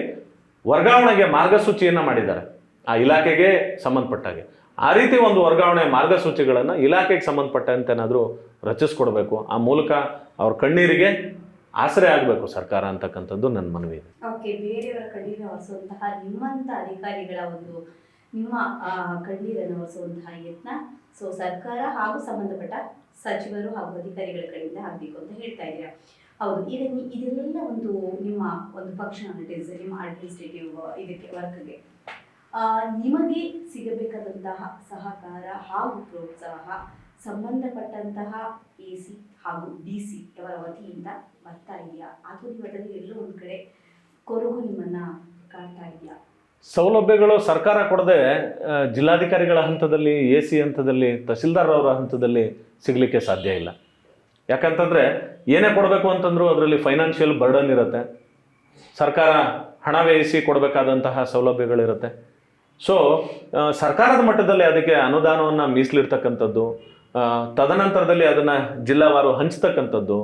ವರ್ಗಾವಣೆಗೆ ಮಾರ್ಗಸೂಚಿಯನ್ನು ಮಾಡಿದ್ದಾರೆ ಆ ಇಲಾಖೆಗೆ ಸಂಬಂಧಪಟ್ಟಾಗೆ. ಆ ರೀತಿ ಒಂದು ವರ್ಗಾವಣೆ ಮಾರ್ಗಸೂಚಿಗಳನ್ನು ಇಲಾಖೆಗೆ ಸಂಬಂಧಪಟ್ಟಂತೆ ಏನಾದರೂ ರಚಿಸ್ಕೊಡ್ಬೇಕು. ಆ ಮೂಲಕ ಅವ್ರ ಕಣ್ಣೀರಿಗೆ ಆಸರೆ ಆಗಬೇಕು ಸರ್ಕಾರ ಅಂತಕ್ಕಂಥದ್ದು ನನ್ನ ಮನವಿ ಇದೆ. ಓಕೆ, ಬೇರೆಯವರ ಕಣ್ಣೀರು ಒರೆಸುವಂತಹ ನಿಮ್ಮಂಥ ಅಧಿಕಾರಿಗಳ ನಿಮ್ಮ ಕಣ್ಣೀರನ್ನು ಒರೆಸುವಂತಹ ಯತ್ನ ಸರ್ಕಾರ ಹಾಗೂ ಸಂಬಂಧಪಟ್ಟ ಸಚಿವರು ಹಾಗೂ ಅಧಿಕಾರಿಗಳ ಕಡೆಯಿಂದ ಆಗಬೇಕು ಅಂತ ಹೇಳ್ತಾ ಇದ್ದೀರಾ. ಹೌದು, ಈಗ ಇದೆಲ್ಲ ನಿಮ್ಮ ಒಂದು ಫಂಕ್ಷನಾಲಿಟೀಸ್, ನಿಮ್ಮ ಅಡ್ಮಿನಿಸ್ಟ್ರೇಟಿವ್ ಇದಕ್ಕೆ ವರ್ಕ್ಗೆ ನಿಮಗೆ ಸಿಗಬೇಕಾದಂತಹ ಸಹಕಾರ ಹಾಗೂ ಪ್ರೋತ್ಸಾಹ ಸಂಬಂಧಪಟ್ಟಂತಹ AC ಹಾಗೂ DC ಅವರ ವತಿಯಿಂದ ಬರ್ತಾ ಇದೆಯಾ, ಅಥವಾ ನೀವು ಅದರಲ್ಲಿ ಎಲ್ಲೋ ಒಂದು ಕಡೆ ಕೊರಗು ನಿಮ್ಮನ್ನ ಕಾಡ್ತಾ ಇದೆಯಾ? ಸೌಲಭ್ಯಗಳು ಸರ್ಕಾರ ಕೊಡದೆ ಜಿಲ್ಲಾಧಿಕಾರಿಗಳ ಹಂತದಲ್ಲಿ, AC ಹಂತದಲ್ಲಿ, ತಹಸೀಲ್ದಾರ್ ಅವರ ಹಂತದಲ್ಲಿ ಸಿಗಲಿಕ್ಕೆ ಸಾಧ್ಯ ಇಲ್ಲ. ಯಾಕಂತಂದರೆ ಏನೇ ಕೊಡಬೇಕು ಅಂತಂದ್ರೂ ಅದರಲ್ಲಿ ಫೈನಾನ್ಷಿಯಲ್ ಬರ್ಡನ್ ಇರುತ್ತೆ. ಸರ್ಕಾರ ಹಣ ವ್ಯಯಿಸಿ ಕೊಡಬೇಕಾದಂತಹ ಸೌಲಭ್ಯಗಳಿರುತ್ತೆ. ಸೊ ಸರ್ಕಾರದ ಮಟ್ಟದಲ್ಲಿ ಅದಕ್ಕೆ ಅನುದಾನವನ್ನು ಮೀಸಲಿಡ್ತಕ್ಕಂಥದ್ದು, ತದನಂತರದಲ್ಲಿ ಅದನ್ನು ಜಿಲ್ಲಾವಾರು ಹಂಚ್ತಕ್ಕಂಥದ್ದು,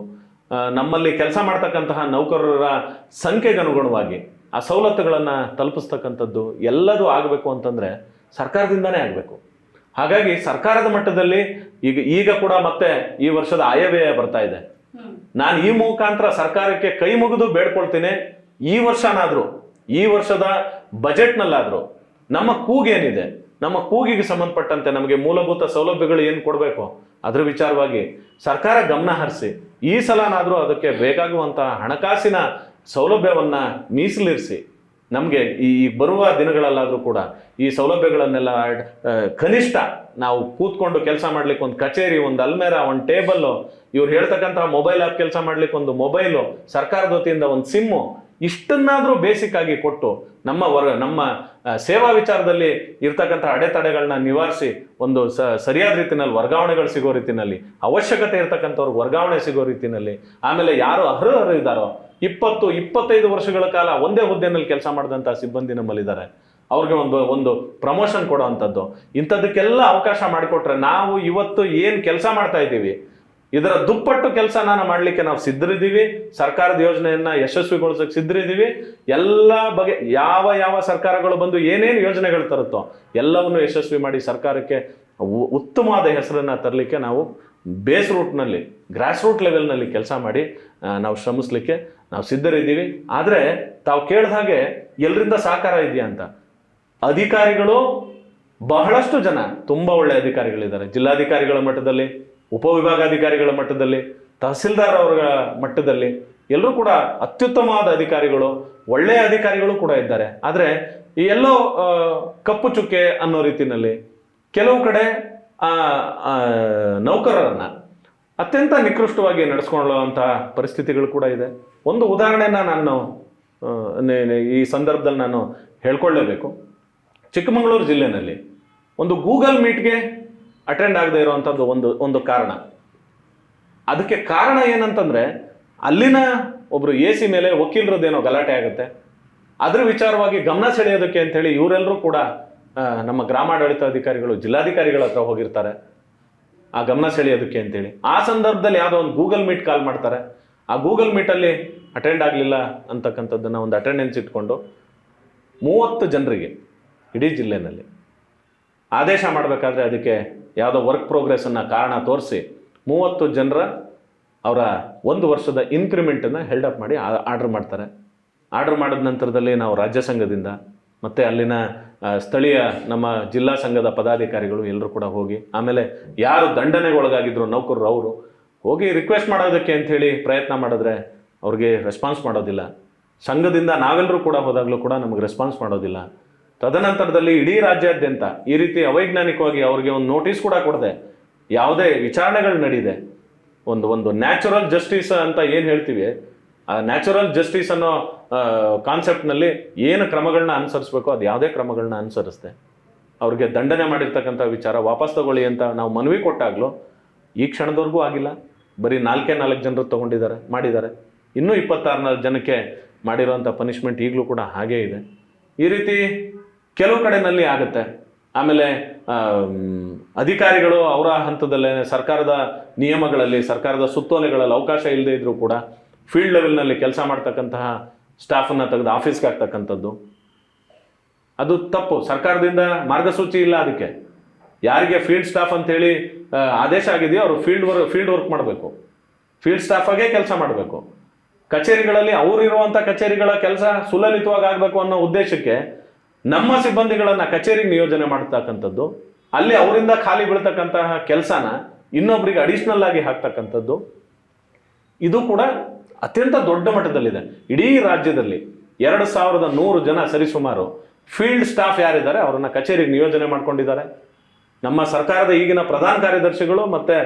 ನಮ್ಮಲ್ಲಿ ಕೆಲಸ ಮಾಡ್ತಕ್ಕಂತಹ ನೌಕರರ ಸಂಖ್ಯೆಗೆ ಅನುಗುಣವಾಗಿ ಆ ಸವಲತ್ತುಗಳನ್ನು ತಲುಪಿಸ್ತಕ್ಕಂಥದ್ದು ಎಲ್ಲದೂ ಆಗಬೇಕು ಅಂತಂದರೆ ಸರ್ಕಾರದಿಂದನೇ ಆಗಬೇಕು. ಹಾಗಾಗಿ ಸರ್ಕಾರದ ಮಟ್ಟದಲ್ಲಿ ಈಗ ಕೂಡ ಮತ್ತೆ ಈ ವರ್ಷದ ಆಯವ್ಯಯ ಬರ್ತಾ ಇದೆ. ನಾನು ಈ ಮುಖಾಂತರ ಸರ್ಕಾರಕ್ಕೆ ಕೈ ಮುಗಿದು ಬೇಡ್ಕೊಳ್ತೀನಿ, ಈ ವರ್ಷನಾದರೂ, ಈ ವರ್ಷದ ಬಜೆಟ್ನಲ್ಲಾದರೂ ನಮ್ಮ ಕೂಗೇನಿದೆ, ನಮ್ಮ ಕೂಗಿಗೆ ಸಂಬಂಧಪಟ್ಟಂತೆ ನಮಗೆ ಮೂಲಭೂತ ಸೌಲಭ್ಯಗಳು ಏನು ಕೊಡಬೇಕು ಅದರ ವಿಚಾರವಾಗಿ ಸರ್ಕಾರ ಗಮನ ಹರಿಸಿ ಈ ಸಲನಾದರೂ ಅದಕ್ಕೆ ಬೇಕಾಗುವಂತಹ ಹಣಕಾಸಿನ ಸೌಲಭ್ಯವನ್ನು ಮೀಸಲಿರಿಸಿ ನಮಗೆ ಈ ಬರುವ ದಿನಗಳಲ್ಲಾದರೂ ಕೂಡ ಈ ಸೌಲಭ್ಯಗಳನ್ನೆಲ್ಲ ಕನಿಷ್ಠ ನಾವು ಕೂತ್ಕೊಂಡು ಕೆಲಸ ಮಾಡ್ಲಿಕ್ಕೆ ಒಂದು ಕಚೇರಿ, ಒಂದು ಅಲ್ಮೇರಾ, ಒಂದು ಟೇಬಲ್ಲು, ಇವ್ರು ಹೇಳ್ತಕ್ಕಂಥ ಮೊಬೈಲ್ ಆ್ಯಪ್ ಕೆಲಸ ಮಾಡ್ಲಿಕ್ಕೆ ಒಂದು ಮೊಬೈಲು, ಸರ್ಕಾರದ ವತಿಯಿಂದ ಒಂದು ಸಿಮ್ಮು, ಇಷ್ಟನ್ನಾದರೂ ಬೇಸಿಕ್ ಆಗಿ ಕೊಟ್ಟು ನಮ್ಮ ಸೇವಾ ವಿಚಾರದಲ್ಲಿ ಇರ್ತಕ್ಕಂಥ ಅಡೆತಡೆಗಳನ್ನ ನಿವಾರಿಸಿ ಒಂದು ಸರಿಯಾದ ರೀತಿಯಲ್ಲಿ ವರ್ಗಾವಣೆಗಳು ಸಿಗೋ ರೀತಿಯಲ್ಲಿ, ಅವಶ್ಯಕತೆ ಇರ್ತಕ್ಕಂಥವ್ರಿಗೆ ವರ್ಗಾವಣೆ ಸಿಗೋ ರೀತಿಯಲ್ಲಿ, ಆಮೇಲೆ ಯಾರು ಅರ್ಹರು ಇದ್ದಾರೋ 20-25 ವರ್ಷಗಳ ಕಾಲ ಒಂದೇ ಹುದ್ದೆನಲ್ಲಿ ಕೆಲಸ ಮಾಡಿದಂಥ ಸಿಬ್ಬಂದಿ ನಮ್ಮಲ್ಲಿದ್ದಾರೆ, ಅವ್ರಿಗೆ ಒಂದು ಪ್ರಮೋಷನ್ ಕೊಡೋ ಅಂಥದ್ದು, ಇಂಥದಕ್ಕೆಲ್ಲ ಅವಕಾಶ ಮಾಡಿಕೊಟ್ರೆ ನಾವು ಇವತ್ತು ಏನು ಕೆಲಸ ಮಾಡ್ತಾ ಇದ್ದೀವಿ ಇದರ ದುಪ್ಪಟ್ಟು ಕೆಲಸನ ಮಾಡಲಿಕ್ಕೆ ನಾವು ಸಿದ್ಧರಿದ್ದೀವಿ. ಸರ್ಕಾರದ ಯೋಜನೆಯನ್ನ ಯಶಸ್ವಿಗೊಳಿಸಕ್ಕೆ ಸಿದ್ಧರಿದ್ದೀವಿ. ಎಲ್ಲ ಬಗೆ ಯಾವ ಸರ್ಕಾರಗಳು ಬಂದು ಏನೇನು ಯೋಜನೆಗಳು ತರುತ್ತೋ ಎಲ್ಲವನ್ನು ಯಶಸ್ವಿ ಮಾಡಿ ಸರ್ಕಾರಕ್ಕೆ ಉತ್ತಮವಾದ ಹೆಸರನ್ನ ತರಲಿಕ್ಕೆ ನಾವು ಬೇಸ್ ರೂಟ್ನಲ್ಲಿ, ಗ್ರಾಸ್ ರೂಟ್ ಲೆವೆಲ್ನಲ್ಲಿ ಕೆಲಸ ಮಾಡಿ ನಾವು ಶ್ರಮಿಸ್ಲಿಕ್ಕೆ ನಾವು ಸಿದ್ಧರಿದ್ದೀವಿ. ಆದರೆ ತಾವು ಕೇಳಿದ ಹಾಗೆ ಎಲ್ಲರಿಂದ ಸಹಕಾರ ಇದೆಯಾ ಅಂತ, ಅಧಿಕಾರಿಗಳು ಬಹಳಷ್ಟು ಜನ ತುಂಬ ಒಳ್ಳೆ ಅಧಿಕಾರಿಗಳಿದ್ದಾರೆ. ಜಿಲ್ಲಾಧಿಕಾರಿಗಳ ಮಟ್ಟದಲ್ಲಿ, ಉಪವಿಭಾಗಾಧಿಕಾರಿಗಳ ಮಟ್ಟದಲ್ಲಿ, ತಹಸೀಲ್ದಾರ್ ಅವರ ಮಟ್ಟದಲ್ಲಿ ಎಲ್ಲರೂ ಕೂಡ ಅತ್ಯುತ್ತಮವಾದ ಅಧಿಕಾರಿಗಳು, ಒಳ್ಳೆಯ ಅಧಿಕಾರಿಗಳು ಕೂಡ ಇದ್ದಾರೆ. ಆದರೆ ಈ ಎಲ್ಲೋ ಕಪ್ಪು ಚುಕ್ಕೆ ಅನ್ನೋ ರೀತಿಯಲ್ಲಿ ಕೆಲವು ಕಡೆ ನೌಕರರನ್ನ ಅತ್ಯಂತ ನಿಕೃಷ್ಟವಾಗಿ ನಡೆಸ್ಕೊಳ್ಳುವಂತಹ ಪರಿಸ್ಥಿತಿಗಳು ಕೂಡ ಇದೆ. ಒಂದು ಉದಾಹರಣೆನ ನಾನು ಈ ಸಂದರ್ಭದಲ್ಲಿ ನಾನು ಹೇಳ್ಕೊಳ್ಳೇಬೇಕು. ಚಿಕ್ಕಮಗಳೂರು ಜಿಲ್ಲೆನಲ್ಲಿ ಒಂದು ಗೂಗಲ್ ಮೀಟ್ಗೆ ಅಟೆಂಡ್ ಆಗದೆ ಇರುವಂಥದ್ದು ಒಂದು ಕಾರಣ. ಅದಕ್ಕೆ ಕಾರಣ ಏನಂತಂದ್ರೆ, ಅಲ್ಲಿನ ಒಬ್ರು AC ಮೇಲೆ ವಕೀಲರದ್ದೇನೋ ಗಲಾಟೆ ಆಗುತ್ತೆ. ಅದ್ರ ವಿಚಾರವಾಗಿ ಗಮನ ಸೆಳೆಯೋದಕ್ಕೆ ಅಂತೇಳಿ ಇವರೆಲ್ಲರೂ ಕೂಡ ನಮ್ಮ ಗ್ರಾಮಾಡಳಿತ ಅಧಿಕಾರಿಗಳು, ಜಿಲ್ಲಾಧಿಕಾರಿಗಳ ಹತ್ರ ಹೋಗಿರ್ತಾರೆ ಆ ಗಮನ ಸೆಳೆಯೋದಕ್ಕೆ ಅಂತೇಳಿ. ಆ ಸಂದರ್ಭದಲ್ಲಿ ಯಾವುದೋ ಒಂದು ಗೂಗಲ್ ಮೀಟ್ ಕಾಲ್ ಮಾಡ್ತಾರೆ. ಆ ಗೂಗಲ್ ಮೀಟಲ್ಲಿ ಅಟೆಂಡ್ ಆಗಲಿಲ್ಲ ಅಂತಕ್ಕಂಥದ್ದನ್ನು ಒಂದು ಅಟೆಂಡೆನ್ಸ್ ಇಟ್ಕೊಂಡು 30 ಜನರಿಗೆ ಇಡೀ ಜಿಲ್ಲೆನಲ್ಲಿ ಆದೇಶ ಮಾಡಬೇಕಾದ್ರೆ ಅದಕ್ಕೆ ಯಾವುದೋ ವರ್ಕ್ ಪ್ರೋಗ್ರೆಸನ್ನು ಕಾರಣ ತೋರಿಸಿ 30 ಜನರ ಅವರ 1 ವರ್ಷದ ಇನ್ಕ್ರಿಮೆಂಟನ್ನು ಹೆಲ್ಡಪ್ ಮಾಡಿ ಆರ್ಡರ್ ಮಾಡ್ತಾರೆ. ಆರ್ಡರ್ ಮಾಡಿದ ನಂತರದಲ್ಲಿ ನಾವು ರಾಜ್ಯ ಸಂಘದಿಂದ ಮತ್ತು ಅಲ್ಲಿನ ಸ್ಥಳೀಯ ನಮ್ಮ ಜಿಲ್ಲಾ ಸಂಘದ ಪದಾಧಿಕಾರಿಗಳು ಎಲ್ಲರೂ ಕೂಡ ಹೋಗಿ, ಆಮೇಲೆ ಯಾರು ದಂಡನೆಗೆ ಒಳಗಾಗಿದ್ರು ನೌಕರರು ಅವರು ಹೋಗಿ ರಿಕ್ವೆಸ್ಟ್ ಮಾಡೋದಕ್ಕೆ ಅಂಥೇಳಿ ಪ್ರಯತ್ನ ಮಾಡಿದ್ರೆ ಅವ್ರಿಗೆ ರೆಸ್ಪಾನ್ಸ್ ಮಾಡೋದಿಲ್ಲ. ಸಂಘದಿಂದ ನಾವೆಲ್ಲರೂ ಕೂಡ ಹೋದಾಗಲೂ ಕೂಡ ನಮಗೆ ರೆಸ್ಪಾನ್ಸ್ ಮಾಡೋದಿಲ್ಲ. ತದನಂತರದಲ್ಲಿ ಇಡೀ ರಾಜ್ಯಾದ್ಯಂತ ಈ ರೀತಿ ಅವೈಜ್ಞಾನಿಕವಾಗಿ ಅವ್ರಿಗೆ ಒಂದು ನೋಟಿಸ್ ಕೂಡ ಕೊಡದೆ ಯಾವುದೇ ವಿಚಾರಣೆಗಳು ನಡೀದೆ, ಒಂದು ನ್ಯಾಚುರಲ್ ಜಸ್ಟಿಸ್ ಅಂತ ಏನು ಹೇಳ್ತೀವಿ, ಆ ನ್ಯಾಚುರಲ್ ಜಸ್ಟಿಸ್ ಅನ್ನೋ ಕಾನ್ಸೆಪ್ಟ್ನಲ್ಲಿ ಏನು ಕ್ರಮಗಳನ್ನ ಅನುಸರಿಸಬೇಕು ಅದು ಯಾವುದೇ ಕ್ರಮಗಳನ್ನ ಅನುಸರಿಸ್ದೆ ಅವ್ರಿಗೆ ದಂಡನೆ ಮಾಡಿರ್ತಕ್ಕಂಥ ವಿಚಾರ ವಾಪಸ್ ತಗೊಳ್ಳಿ ಅಂತ ನಾವು ಮನವಿ ಕೊಟ್ಟಾಗಲೂ ಈ ಕ್ಷಣದವರೆಗೂ ಆಗಿಲ್ಲ. ಬರೀ 4 ಜನರು ಮಾಡಿದ್ದಾರೆ. ಇನ್ನೂ 26 ಜನಕ್ಕೆ ಮಾಡಿರೋಂಥ ಪನಿಷ್ಮೆಂಟ್ ಈಗಲೂ ಕೂಡ ಹಾಗೇ ಇದೆ. ಈ ರೀತಿ ಕೆಲವು ಕಡೆಯಲ್ಲಿ ಆಗುತ್ತೆ. ಆಮೇಲೆ ಅಧಿಕಾರಿಗಳು ಅವರ ಹಂತದಲ್ಲೇ ಸರ್ಕಾರದ ನಿಯಮಗಳಲ್ಲಿ, ಸರ್ಕಾರದ ಸುತ್ತೋಲೆಗಳಲ್ಲಿ ಅವಕಾಶ ಇಲ್ಲದೆ ಇದ್ರೂ ಕೂಡ ಫೀಲ್ಡ್ ಲೆವೆಲ್ನಲ್ಲಿ ಕೆಲಸ ಮಾಡ್ತಕ್ಕಂತಹ ಸ್ಟಾಫನ್ನು ತೆಗೆದು ಆಫೀಸ್ಗೆ ಹಾಕ್ತಕ್ಕಂಥದ್ದು ಅದು ತಪ್ಪು. ಸರ್ಕಾರದಿಂದ ಮಾರ್ಗಸೂಚಿ ಇಲ್ಲ. ಅದಕ್ಕೆ ಯಾರಿಗೆ ಫೀಲ್ಡ್ ಸ್ಟಾಫ್ ಅಂತೇಳಿ ಆದೇಶ ಆಗಿದೆಯೋ ಅವರು ಫೀಲ್ಡ್ ವರ್ಕ್ ಮಾಡಬೇಕು, ಫೀಲ್ಡ್ ಸ್ಟಾಫಾಗೇ ಕೆಲಸ ಮಾಡಬೇಕು. ಕಚೇರಿಗಳಲ್ಲಿ ಅವರಿರುವಂಥ ಕಚೇರಿಗಳ ಕೆಲಸ ಸುಲಲಿತವಾಗಿ ಆಗಬೇಕು ಅನ್ನೋ ಉದ್ದೇಶಕ್ಕೆ ನಮ್ಮ ಸಿಬ್ಬಂದಿಗಳನ್ನು ಕಚೇರಿಗೆ ನಿಯೋಜನೆ ಮಾಡ್ತಕ್ಕಂಥದ್ದು, ಅಲ್ಲಿ ಅವರಿಂದ ಖಾಲಿ ಬೀಳ್ತಕ್ಕಂತಹ ಕೆಲಸನ ಇನ್ನೊಬ್ಬರಿಗೆ ಅಡಿಷ್ನಲ್ ಆಗಿ ಹಾಕ್ತಕ್ಕಂಥದ್ದು, ಇದು ಕೂಡ ಅತ್ಯಂತ ದೊಡ್ಡ ಮಟ್ಟದಲ್ಲಿದೆ. ಇಡೀ ರಾಜ್ಯದಲ್ಲಿ 2100 ಜನ ಸರಿಸುಮಾರು ಫೀಲ್ಡ್ ಸ್ಟಾಫ್ ಯಾರಿದ್ದಾರೆ ಅವರನ್ನ ಕಚೇರಿಗೆ ನಿಯೋಜನೆ ಮಾಡ್ಕೊಂಡಿದ್ದಾರೆ. ನಮ್ಮ ಸರ್ಕಾರದ ಈಗಿನ ಪ್ರಧಾನ ಕಾರ್ಯದರ್ಶಿಗಳು ಮತ್ತು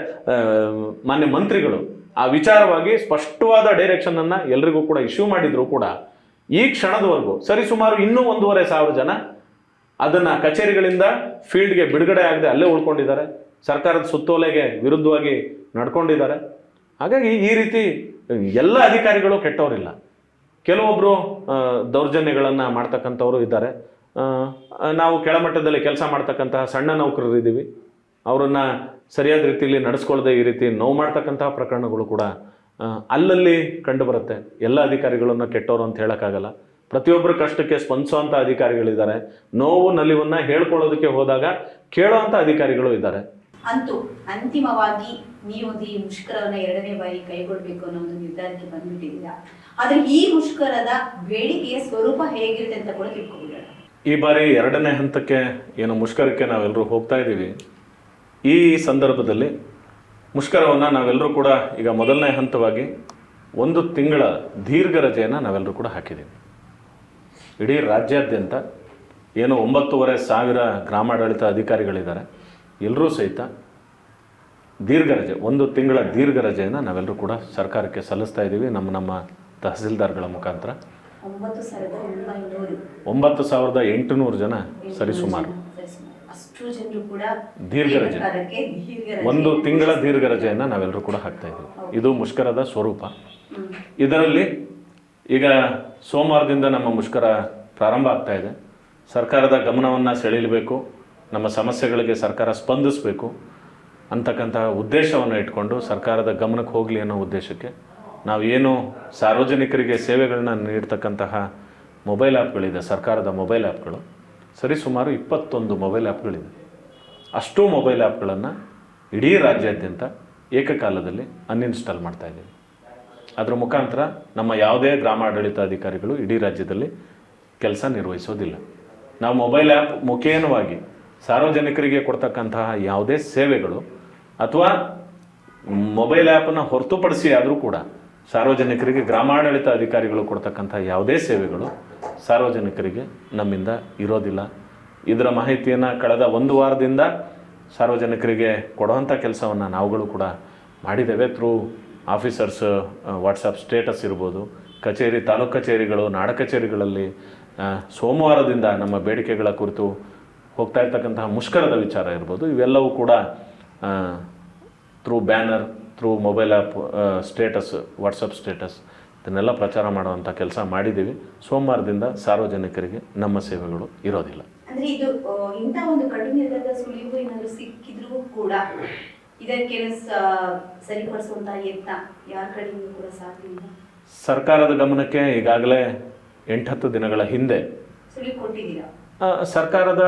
ಮಾನ್ಯ ಮಂತ್ರಿಗಳು ಆ ವಿಚಾರವಾಗಿ ಸ್ಪಷ್ಟವಾದ ಡೈರೆಕ್ಷನ್ ಅನ್ನ ಎಲ್ರಿಗೂ ಕೂಡ ಇಶ್ಯೂ ಮಾಡಿದ್ರು ಕೂಡ ಈ ಕ್ಷಣದವರೆಗೂ ಸರಿಸುಮಾರು ಇನ್ನೂ 1,500 ಜನ ಅದನ್ನ ಕಚೇರಿಗಳಿಂದ ಫೀಲ್ಡ್ಗೆ ಬಿಡುಗಡೆ ಆಗದೆ ಅಲ್ಲೇ ಉಳ್ಕೊಂಡಿದ್ದಾರೆ. ಸರ್ಕಾರದ ಸುತ್ತೋಲೆಗೆ ವಿರುದ್ಧವಾಗಿ ನಡ್ಕೊಂಡಿದ್ದಾರೆ. ಹಾಗಾಗಿ ಈ ರೀತಿ ಎಲ್ಲ ಅಧಿಕಾರಿಗಳು ಕೆಟ್ಟವರಿಲ್ಲ. ಕೆಲವೊಬ್ಬರು ದೌರ್ಜನ್ಯಗಳನ್ನು ಮಾಡ್ತಕ್ಕಂಥವರು ಇದ್ದಾರೆ. ನಾವು ಕೆಳಮಟ್ಟದಲ್ಲಿ ಕೆಲಸ ಮಾಡ್ತಕ್ಕಂತಹ ಸಣ್ಣ ನೌಕರರು ಇದ್ದೀವಿ, ಅವರನ್ನು ಸರಿಯಾದ ರೀತಿಯಲ್ಲಿ ನಡೆಸ್ಕೊಳ್ಳದೆ ಈ ರೀತಿ ನೋವು ಮಾಡ್ತಕ್ಕಂತಹ ಪ್ರಕರಣಗಳು ಕೂಡ ಅಲ್ಲಲ್ಲಿ ಕಂಡು ಬರುತ್ತೆ. ಎಲ್ಲ ಅಧಿಕಾರಿಗಳನ್ನು ಕೆಟ್ಟವರು ಅಂತ ಹೇಳೋಕ್ಕಾಗಲ್ಲ. ಪ್ರತಿಯೊಬ್ಬರ ಕಷ್ಟಕ್ಕೆ ಸ್ಪಂದಿಸುವಂಥ ಅಧಿಕಾರಿಗಳಿದ್ದಾರೆ. ನೋವು ನಲಿವನ್ನು ಹೇಳ್ಕೊಳ್ಳೋದಕ್ಕೆ ಹೋದಾಗ ಕೇಳೋವಂಥ ಅಧಿಕಾರಿಗಳು ಇದ್ದಾರೆ. ಅಂತೂ ಅಂತಿಮವಾಗಿ ನೀವು ಈ ಮುಷ್ಕರವನ್ನು 2ನೇ ಬಾರಿ ಕೈಗೊಳ್ಳಬೇಕು ಅನ್ನೋ ಒಂದು ನಿರ್ಧಾರಕ್ಕೆ ಬಂದ್ಬಿಟ್ಟಿದ್ದೀರಾ. ಆದ್ರೆ ಈ ಮುಷ್ಕರದ ಬೇಡಿಕೆಯ ಸ್ವರೂಪ ಹೇಗಿರುತ್ತೆ ಅಂತ ಕೂಡ ತಿಳ್ಕೊಂಡ್ಬಿಡೋಣ. ಈ ಬಾರಿ 2ನೇ ಹಂತಕ್ಕೆ ಏನು ಮುಷ್ಕರಕ್ಕೆ ನಾವೆಲ್ಲರೂ ಹೋಗ್ತಾ ಇದ್ದೀವಿ. ಈ ಸಂದರ್ಭದಲ್ಲಿ ಮುಷ್ಕರವನ್ನು ನಾವೆಲ್ಲರೂ ಕೂಡ ಈಗ ಮೊದಲನೇ ಹಂತವಾಗಿ 1 ತಿಂಗಳ ದೀರ್ಘ ರಜೆಯನ್ನು ನಾವೆಲ್ಲರೂ ಕೂಡ ಹಾಕಿದ್ದೀವಿ. ಇಡೀ ರಾಜ್ಯಾದ್ಯಂತ ಏನು 9,500 ಗ್ರಾಮಾಡಳಿತ ಅಧಿಕಾರಿಗಳಿದ್ದಾರೆ, ಎಲ್ಲರೂ ಸಹಿತ ದೀರ್ಘ ರಜೆ, 1 ತಿಂಗಳ ದೀರ್ಘ ರಜೆಯನ್ನು ನಾವೆಲ್ಲರೂ ಕೂಡ ಸರ್ಕಾರಕ್ಕೆ ಸಲ್ಲಿಸ್ತಾ ಇದ್ದೀವಿ. ನಮ್ಮ ತಹಸೀಲ್ದಾರ್ಗಳ ಮುಖಾಂತರ 9,800 ಜನ ಸರಿಸುಮಾರು ದೀರ್ಘ ರಜೆ, 1 ತಿಂಗಳ ದೀರ್ಘ ರಜೆಯನ್ನು ನಾವೆಲ್ಲರೂ ಕೂಡ ಹಾಕ್ತಾ ಇದ್ದೀವಿ. ಇದು ಮುಷ್ಕರದ ಸ್ವರೂಪ. ಇದರಲ್ಲಿ ಈಗ ಸೋಮವಾರದಿಂದ ನಮ್ಮ ಮುಷ್ಕರ ಪ್ರಾರಂಭ ಆಗ್ತಾ ಇದೆ. ಸರ್ಕಾರದ ಗಮನವನ್ನು ಸೆಳೆಯಬೇಕು, ನಮ್ಮ ಸಮಸ್ಯೆಗಳಿಗೆ ಸರ್ಕಾರ ಸ್ಪಂದಿಸಬೇಕು. ಅಂತಕ್ಕಂಥ ಉದ್ದೇಶವನ್ನು ಇಟ್ಕೊಂಡು ಸರ್ಕಾರದ ಗಮನಕ್ಕೆ ಹೋಗಲಿ ಅನ್ನೋ ಉದ್ದೇಶಕ್ಕೆ ನಾವು ಏನು ಸಾರ್ವಜನಿಕರಿಗೆ ಸೇವೆಗಳನ್ನ ನೀಡ್ತಕ್ಕಂತಹ ಮೊಬೈಲ್ ಆ್ಯಪ್ಗಳಿದೆ, ಸರ್ಕಾರದ ಮೊಬೈಲ್ ಆ್ಯಪ್ಗಳು ಸರಿಸುಮಾರು 21 ಮೊಬೈಲ್ ಆ್ಯಪ್ಗಳಿದೆ. ಅಷ್ಟೂ ಮೊಬೈಲ್ ಆ್ಯಪ್ಗಳನ್ನು ಇಡೀ ರಾಜ್ಯಾದ್ಯಂತ ಏಕಕಾಲದಲ್ಲಿ ಅನ್ಇನ್ಸ್ಟಾಲ್ ಮಾಡ್ತಾಯಿದ್ದೀವಿ. ಅದರ ಮುಖಾಂತರ ನಮ್ಮ ಯಾವುದೇ ಗ್ರಾಮಾಡಳಿತಾಧಿಕಾರಿಗಳು ಇಡೀ ರಾಜ್ಯದಲ್ಲಿ ಕೆಲಸ ನಿರ್ವಹಿಸೋದಿಲ್ಲ. ನಾವು ಮೊಬೈಲ್ ಆ್ಯಪ್ ಮುಖೇನವಾಗಿ ಸಾರ್ವಜನಿಕರಿಗೆ ಕೊಡ್ತಕ್ಕಂತಹ ಯಾವುದೇ ಸೇವೆಗಳು ಅಥವಾ ಮೊಬೈಲ್ ಆ್ಯಪನ್ನು ಹೊರತುಪಡಿಸಿ ಆದರೂ ಕೂಡ ಸಾರ್ವಜನಿಕರಿಗೆ ಗ್ರಾಮಾಡಳಿತ ಅಧಿಕಾರಿಗಳು ಕೊಡ್ತಕ್ಕಂಥ ಯಾವುದೇ ಸೇವೆಗಳು ಸಾರ್ವಜನಿಕರಿಗೆ ನಮ್ಮಿಂದ ಇರೋದಿಲ್ಲ. ಇದರ ಮಾಹಿತಿಯನ್ನು ಕಳೆದ 1 ವಾರದಿಂದ ಸಾರ್ವಜನಿಕರಿಗೆ ಕೊಡುವಂಥ ಕೆಲಸವನ್ನು ನಾವುಗಳು ಕೂಡ ಮಾಡಿದ್ದೇವೆ. ಥ್ರೂ ಆಫೀಸರ್ಸ್ ವಾಟ್ಸಪ್ ಸ್ಟೇಟಸ್ ಇರ್ಬೋದು, ತಾಲೂಕು ಕಚೇರಿಗಳು, ನಾಡ ಕಚೇರಿಗಳಲ್ಲಿ ಸೋಮವಾರದಿಂದ ನಮ್ಮ ಬೇಡಿಕೆಗಳ ಕುರಿತು ಹೋಗ್ತಾ ಇರ್ತಕ್ಕಂತಹ ಮುಷ್ಕರದ ವಿಚಾರ ಇರ್ಬೋದು, ಇವೆಲ್ಲವೂ ಕೂಡ through banner, through mobile app status, WhatsApp status ಇದನ್ನೆಲ್ಲ ಪ್ರಚಾರ ಮಾಡುವಂಥ ಕೆಲಸ ಮಾಡಿದ್ದೀವಿ. ಸೋಮವಾರದಿಂದ ಸಾರ್ವಜನಿಕರಿಗೆ ನಮ್ಮ ಸೇವೆಗಳು ಇರೋದಿಲ್ಲ. ಅಂದ್ರೆ ಇದು ಇಂಥ ಒಂದು ಕಡಿಮೆ ಸುಳಿವು ಏನಾದರೂ ಸಿಕ್ಕಿದ್ರೂ ಕೂಡ ಇದಕ್ಕೆ ಸರಿಪಡಿಸುವಂತಹ ಯತ್ನ ಯಾರ ಕಡೆಯಿಂದ ಕೂಡ ಸಾಧ್ಯವಿಲ್ಲ. ಸರ್ಕಾರದ ಗಮನಕ್ಕೆ ಈಗಾಗಲೇ 8-10 ದಿನಗಳ ಹಿಂದೆ ಸುಳಿವು ಕೊಟ್ಟಿದ್ದೀರಾ? ಸರ್ಕಾರದ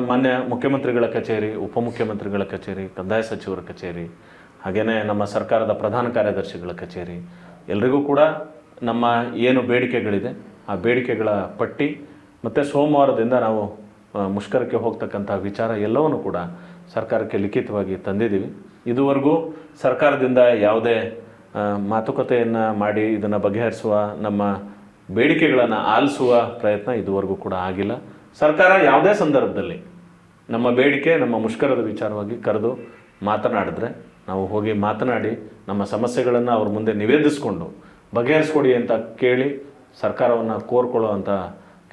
ಮಾನ್ಯ ಮುಖ್ಯಮಂತ್ರಿಗಳ ಕಚೇರಿ, ಉಪಮುಖ್ಯಮಂತ್ರಿಗಳ ಕಚೇರಿ, ಕಂದಾಯ ಸಚಿವರ ಕಚೇರಿ, ಹಾಗೆಯೇ ನಮ್ಮ ಸರ್ಕಾರದ ಪ್ರಧಾನ ಕಾರ್ಯದರ್ಶಿಗಳ ಕಚೇರಿ ಎಲ್ರಿಗೂ ಕೂಡ ನಮ್ಮ ಏನು ಬೇಡಿಕೆಗಳಿದೆ ಆ ಬೇಡಿಕೆಗಳ ಪಟ್ಟಿ ಮತ್ತು ಸೋಮವಾರದಿಂದ ನಾವು ಮುಷ್ಕರಕ್ಕೆ ಹೋಗ್ತಕ್ಕಂಥ ವಿಚಾರ ಎಲ್ಲವನ್ನೂ ಕೂಡ ಸರ್ಕಾರಕ್ಕೆ ಲಿಖಿತವಾಗಿ ತಂದಿದ್ದೀವಿ. ಇದುವರೆಗೂ ಸರ್ಕಾರದಿಂದ ಯಾವುದೇ ಮಾತುಕತೆಯನ್ನು ಮಾಡಿ ಇದನ್ನು ಬಗೆಹರಿಸುವ, ನಮ್ಮ ಬೇಡಿಕೆಗಳನ್ನು ಆಲಿಸುವ ಪ್ರಯತ್ನ ಇದುವರೆಗೂ ಕೂಡ ಆಗಿಲ್ಲ. ಸರ್ಕಾರ ಯಾವುದೇ ಸಂದರ್ಭದಲ್ಲಿ ನಮ್ಮ ಬೇಡಿಕೆ, ನಮ್ಮ ಮುಷ್ಕರದ ವಿಚಾರವಾಗಿ ಕರೆದು ಮಾತನಾಡಿದ್ರೆ ನಾವು ಹೋಗಿ ಮಾತನಾಡಿ ನಮ್ಮ ಸಮಸ್ಯೆಗಳನ್ನು ಅವ್ರ ಮುಂದೆ ನಿವೇದಿಸ್ಕೊಂಡು ಬಗೆಹರಿಸ್ಕೊಡಿ ಅಂತ ಕೇಳಿ ಸರ್ಕಾರವನ್ನು ಕೋರ್ಕೊಳ್ಳುವಂಥ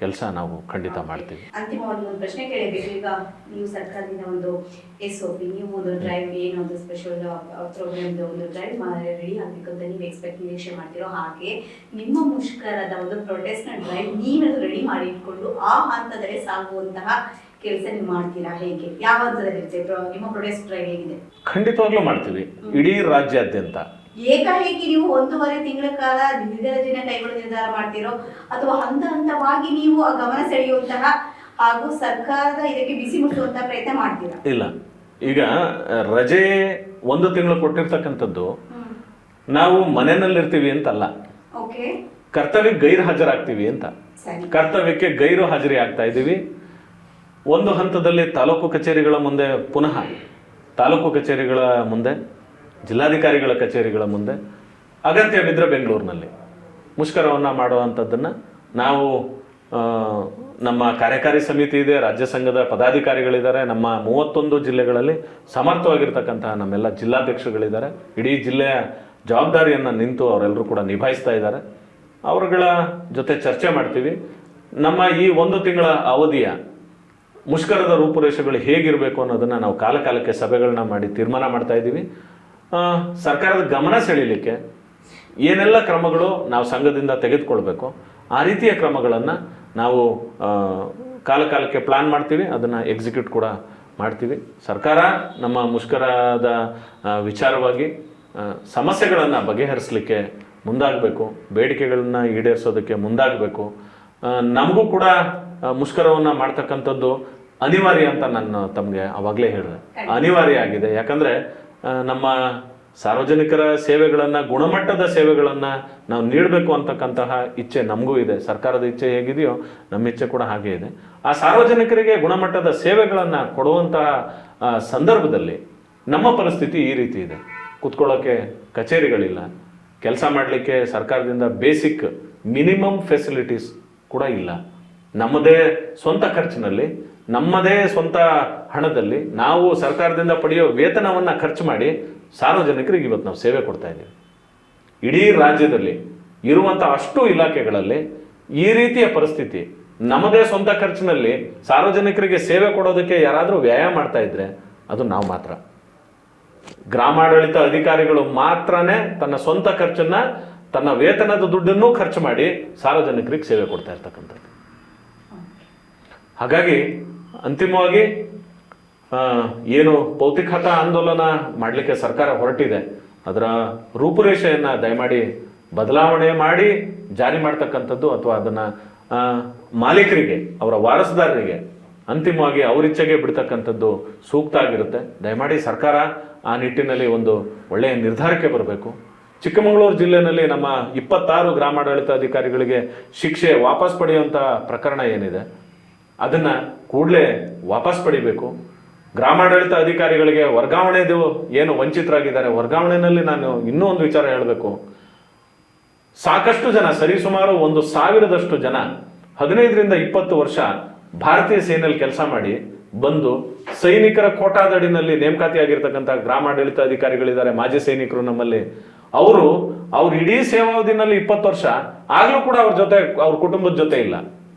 ಕೆಲಸ ನಾವು ಖಂಡಿತ ಮಾಡ್ತೀವಿ. ಅಂತಿಮವಾಗಿ ಒಂದು ಪ್ರಶ್ನೆ ಕೇಳಬೇಕು. ಈಗ ನೀವು ಸರ್ಕಾರದಿಂದ ಒಂದು SOP, ನೀವು ಒಂದು ಡ್ರೈವ್, ಏನೋ ಒಂದು ಸ್ಪೆಷಲ್ ಪ್ರೋಗ್ರಾಮ್ದು ಒಂದು ಡ್ರೈವ್ ರೆಡಿ ಆಗಬೇಕು ಅಂತ ನೀವು ನಿರೀಕ್ಷೆ ಮಾಡ್ತಿರೋ ಹಾಗೆ ನಿಮ್ಮ ಮುಷ್ಕರದ ಒಂದು ಪ್ರೊಟೆಸ್ಟ್ನ ಡ್ರೈವ್ ನೀವೆಲ್ಲ ರೆಡಿ ಮಾಡಿ ಇಟ್ಕೊಂಡು ಆ ಹಂತದಲ್ಲಿ ಸಾಗುವಂತಹ ಕೆಲಸ ನೀವು ಮಾಡ್ತೀರಾ? ಹೇಗೆ, ಯಾವ ಹಂತದಲ್ಲಿ ನಿಮ್ಮ ಪ್ರೊಟೆಸ್ಟ್ ಡ್ರೈವ್ ಹೇಗಿದೆ? ಖಂಡಿತವಾಗ್ಲೂ ಮಾಡ್ತೀವಿ. ಇಡೀ ರಾಜ್ಯಾದ್ಯಂತ ಏಕಾಏಕಿ ನೀವು 1.5 ತಿಂಗಳ ಕಾಲ ನಿರ್ಧಾರ ಕೈಗೊಳ್ಳುವ ನಿರ್ಧಾರ ಮಾಡ್ತಿರೋ ಅಥವಾ ಹಂತವಾಗಿ ನೀವು ಗಮನ ಸೆಳೆಯುವಂತಹ ಹಾಗೂ ಸರ್ಕಾರದ ಇದಕ್ಕೆ ಬಿಸಿ ಮುಟ್ಟುವಂತಹ ಪ್ರಯತ್ನ ಮಾಡ್ತೀರಾ? ಇಲ್ಲ, ಈಗ ರಜೆ 1 ತಿಂಗಳು ಕೊಟ್ಟಿರ್ತಕ್ಕಂಥದ್ದು ನಾವು ಮನೆಯಲ್ಲಿರ್ತೀವಿ ಅಂತಲ್ಲ, ಕರ್ತವ್ಯಕ್ಕೆ ಗೈರು ಹಾಜರಾಗ್ತೀವಿ ಅಂತ. ಕರ್ತವ್ಯಕ್ಕೆ ಗೈರು ಹಾಜರಿ ಆಗ್ತಾ ಇದ್ದೀವಿ. ಒಂದು ಹಂತದಲ್ಲಿ ತಾಲೂಕು ಕಚೇರಿಗಳ ಮುಂದೆ, ಪುನಃ ತಾಲೂಕು ಕಚೇರಿಗಳ ಮುಂದೆ, ಜಿಲ್ಲಾಧಿಕಾರಿಗಳ ಕಚೇರಿಗಳ ಮುಂದೆ, ಅಗತ್ಯವಿದ್ದರೆ ಬೆಂಗಳೂರಿನಲ್ಲಿ ಮುಷ್ಕರವನ್ನು ಮಾಡುವಂಥದ್ದನ್ನು ನಾವು ನಮ್ಮ ಕಾರ್ಯಕಾರಿ ಸಮಿತಿ ಇದೆ, ರಾಜ್ಯ ಸಂಘದ ಪದಾಧಿಕಾರಿಗಳಿದ್ದಾರೆ, ನಮ್ಮ 31 ಜಿಲ್ಲೆಗಳಲ್ಲಿ ಸಮರ್ಥವಾಗಿರ್ತಕ್ಕಂತಹ ನಮ್ಮೆಲ್ಲ ಜಿಲ್ಲಾಧ್ಯಕ್ಷಗಳಿದ್ದಾರೆ. ಇಡೀ ಜಿಲ್ಲೆಯ ಜವಾಬ್ದಾರಿಯನ್ನು ನಿಂತು ಅವರೆಲ್ಲರೂ ಕೂಡ ನಿಭಾಯಿಸ್ತಾ ಇದ್ದಾರೆ. ಅವರುಗಳ ಜೊತೆ ಚರ್ಚೆ ಮಾಡ್ತೀವಿ. ನಮ್ಮ ಈ 1 ತಿಂಗಳ ಅವಧಿಯ ಮುಷ್ಕರದ ರೂಪುರೇಷೆಗಳು ಹೇಗಿರಬೇಕು ಅನ್ನೋದನ್ನು ನಾವು ಕಾಲಕಾಲಕ್ಕೆ ಸಭೆಗಳನ್ನ ಮಾಡಿ ತೀರ್ಮಾನ ಮಾಡ್ತಾ ಇದ್ದೀವಿ. ಸರ್ಕಾರದ ಗಮನ ಸೆಳೀಲಿಕ್ಕೆ ಏನೆಲ್ಲ ಕ್ರಮಗಳು ನಾವು ಸಂಘದಿಂದ ತೆಗೆದುಕೊಳ್ಬೇಕು ಆ ರೀತಿಯ ಕ್ರಮಗಳನ್ನು ನಾವು ಕಾಲಕಾಲಕ್ಕೆ ಪ್ಲಾನ್ ಮಾಡ್ತೀವಿ, ಅದನ್ನು ಎಕ್ಸಿಕ್ಯೂಟ್ ಕೂಡ ಮಾಡ್ತೀವಿ. ಸರ್ಕಾರ ನಮ್ಮ ಮುಷ್ಕರದ ವಿಚಾರವಾಗಿ ಸಮಸ್ಯೆಗಳನ್ನು ಬಗೆಹರಿಸಲಿಕ್ಕೆ ಮುಂದಾಗಬೇಕು, ಬೇಡಿಕೆಗಳನ್ನು ಈಡೇರಿಸೋದಕ್ಕೆ ಮುಂದಾಗಬೇಕು. ನಮಗೂ ಕೂಡ ಮುಷ್ಕರವನ್ನು ಮಾಡ್ತಕ್ಕಂಥದ್ದು ಅನಿವಾರ್ಯ ಅಂತ ನಾನು ತಮಗೆ ಆವಾಗಲೇ ಹೇಳಿದೆ. ಅನಿವಾರ್ಯ ಆಗಿದೆ. ಯಾಕಂದರೆ ನಮ್ಮ ಸಾರ್ವಜನಿಕರ ಸೇವೆಗಳನ್ನು, ಗುಣಮಟ್ಟದ ಸೇವೆಗಳನ್ನು ನಾವು ನೀಡಬೇಕು ಅಂತಕ್ಕಂತಹ ಇಚ್ಛೆ ನಮಗೂ ಇದೆ. ಸರ್ಕಾರದ ಇಚ್ಛೆ ಹೇಗಿದೆಯೋ ನಮ್ಮ ಇಚ್ಛೆ ಕೂಡ ಹಾಗೇ ಇದೆ. ಆ ಸಾರ್ವಜನಿಕರಿಗೆ ಗುಣಮಟ್ಟದ ಸೇವೆಗಳನ್ನು ಕೊಡುವಂತಹ ಸಂದರ್ಭದಲ್ಲಿ ನಮ್ಮ ಪರಿಸ್ಥಿತಿ ಈ ರೀತಿ ಇದೆ. ಕೂತ್ಕೊಳ್ಳೋಕ್ಕೆ ಕಚೇರಿಗಳಿಲ್ಲ, ಕೆಲಸ ಮಾಡಲಿಕ್ಕೆ ಸರ್ಕಾರದಿಂದ ಬೇಸಿಕ್ ಮಿನಿಮಮ್ ಫೆಸಿಲಿಟೀಸ್ ಕೂಡ ಇಲ್ಲ. ನಮ್ಮದೇ ಸ್ವಂತ ಖರ್ಚಿನಲ್ಲಿ, ನಮ್ಮದೇ ಸ್ವಂತ ಹಣದಲ್ಲಿ ನಾವು ಸರ್ಕಾರದಿಂದ ಪಡೆಯೋ ವೇತನವನ್ನು ಖರ್ಚು ಮಾಡಿ ಸಾರ್ವಜನಿಕರಿಗೆ ಇವತ್ತು ನಾವು ಸೇವೆ ಕೊಡ್ತಾ ಇದ್ದೀವಿ. ಇಡೀ ರಾಜ್ಯದಲ್ಲಿ ಇರುವಂಥ ಅಷ್ಟು ಇಲಾಖೆಗಳಲ್ಲಿ ಈ ರೀತಿಯ ಪರಿಸ್ಥಿತಿ, ನಮ್ಮದೇ ಸ್ವಂತ ಖರ್ಚಿನಲ್ಲಿ ಸಾರ್ವಜನಿಕರಿಗೆ ಸೇವೆ ಕೊಡೋದಕ್ಕೆ ಯಾರಾದರೂ ವ್ಯಯ ಮಾಡ್ತಾ ಇದ್ರೆ ಅದು ನಾವು ಮಾತ್ರ. ಗ್ರಾಮಾಡಳಿತ ಅಧಿಕಾರಿಗಳು ಮಾತ್ರನೇ ತನ್ನ ಸ್ವಂತ ಖರ್ಚನ್ನು, ತನ್ನ ವೇತನದ ದುಡ್ಡನ್ನು ಖರ್ಚು ಮಾಡಿ ಸಾರ್ವಜನಿಕರಿಗೆ ಸೇವೆ ಕೊಡ್ತಾ ಇರ್ತಕ್ಕಂಥದ್ದು. ಹಾಗಾಗಿ ಅಂತಿಮವಾಗಿ ಏನು ಭೌತಿಕತಾ ಆಂದೋಲನ ಮಾಡಲಿಕ್ಕೆ ಸರ್ಕಾರ ಹೊರಟಿದೆ, ಅದರ ರೂಪುರೇಷೆಯನ್ನು ದಯಮಾಡಿ ಬದಲಾವಣೆ ಮಾಡಿ ಜಾರಿ ಮಾಡ್ತಕ್ಕಂಥದ್ದು ಅಥವಾ ಅದನ್ನು ಮಾಲೀಕರಿಗೆ, ಅವರ ವಾರಸುದಾರರಿಗೆ ಅಂತಿಮವಾಗಿ ಅವರಿಚ್ಛೆಗೆ ಬಿಡ್ತಕ್ಕಂಥದ್ದು ಸೂಕ್ತ ಆಗಿರುತ್ತೆ. ದಯಮಾಡಿ ಸರ್ಕಾರ ಆ ನಿಟ್ಟಿನಲ್ಲಿ ಒಂದು ಒಳ್ಳೆಯ ನಿರ್ಧಾರಕ್ಕೆ ಬರಬೇಕು. ಚಿಕ್ಕಮಗಳೂರು ಜಿಲ್ಲೆಯಲ್ಲಿ ನಮ್ಮ 26 ಗ್ರಾಮಾಡಳಿತ ಅಧಿಕಾರಿಗಳಿಗೆ ಶಿಕ್ಷೆ ವಾಪಸ್ ಪಡೆಯುವಂಥ ಪ್ರಕರಣ ಏನಿದೆ ಅದನ್ನು ಕೂಡಲೇ ವಾಪಸ್ ಪಡಿಬೇಕು. ಗ್ರಾಮಾಡಳಿತ ಅಧಿಕಾರಿಗಳಿಗೆ ವರ್ಗಾವಣೆದು ಏನು ವಂಚಿತರಾಗಿದ್ದಾರೆ, ವರ್ಗಾವಣೆಯಲ್ಲಿ ನಾನು ಇನ್ನೂ ಒಂದು ವಿಚಾರ ಹೇಳಬೇಕು. ಸಾಕಷ್ಟು ಜನ, ಸರಿಸುಮಾರು 1,000ದಷ್ಟು ಜನ 15ರಿಂದ 20 ವರ್ಷ ಭಾರತೀಯ ಸೇನೆಯಲ್ಲಿ ಕೆಲಸ ಮಾಡಿ ಬಂದು ಸೈನಿಕರ ಕೋಟಾದಡಿನಲ್ಲಿ ನೇಮಕಾತಿಯಾಗಿರ್ತಕ್ಕಂಥ ಗ್ರಾಮಾಡಳಿತ ಅಧಿಕಾರಿಗಳಿದ್ದಾರೆ, ಮಾಜಿ ಸೈನಿಕರು ನಮ್ಮಲ್ಲಿ. ಅವ್ರ ಇಡೀ ಸೇವಾವಧಿನಲ್ಲಿ 20 ವರ್ಷ ಆಗ್ಲೂ ಕೂಡ ಅವ್ರ ಜೊತೆ, ಅವ್ರ ಕುಟುಂಬದ ಜೊತೆ ಇಲ್ಲ.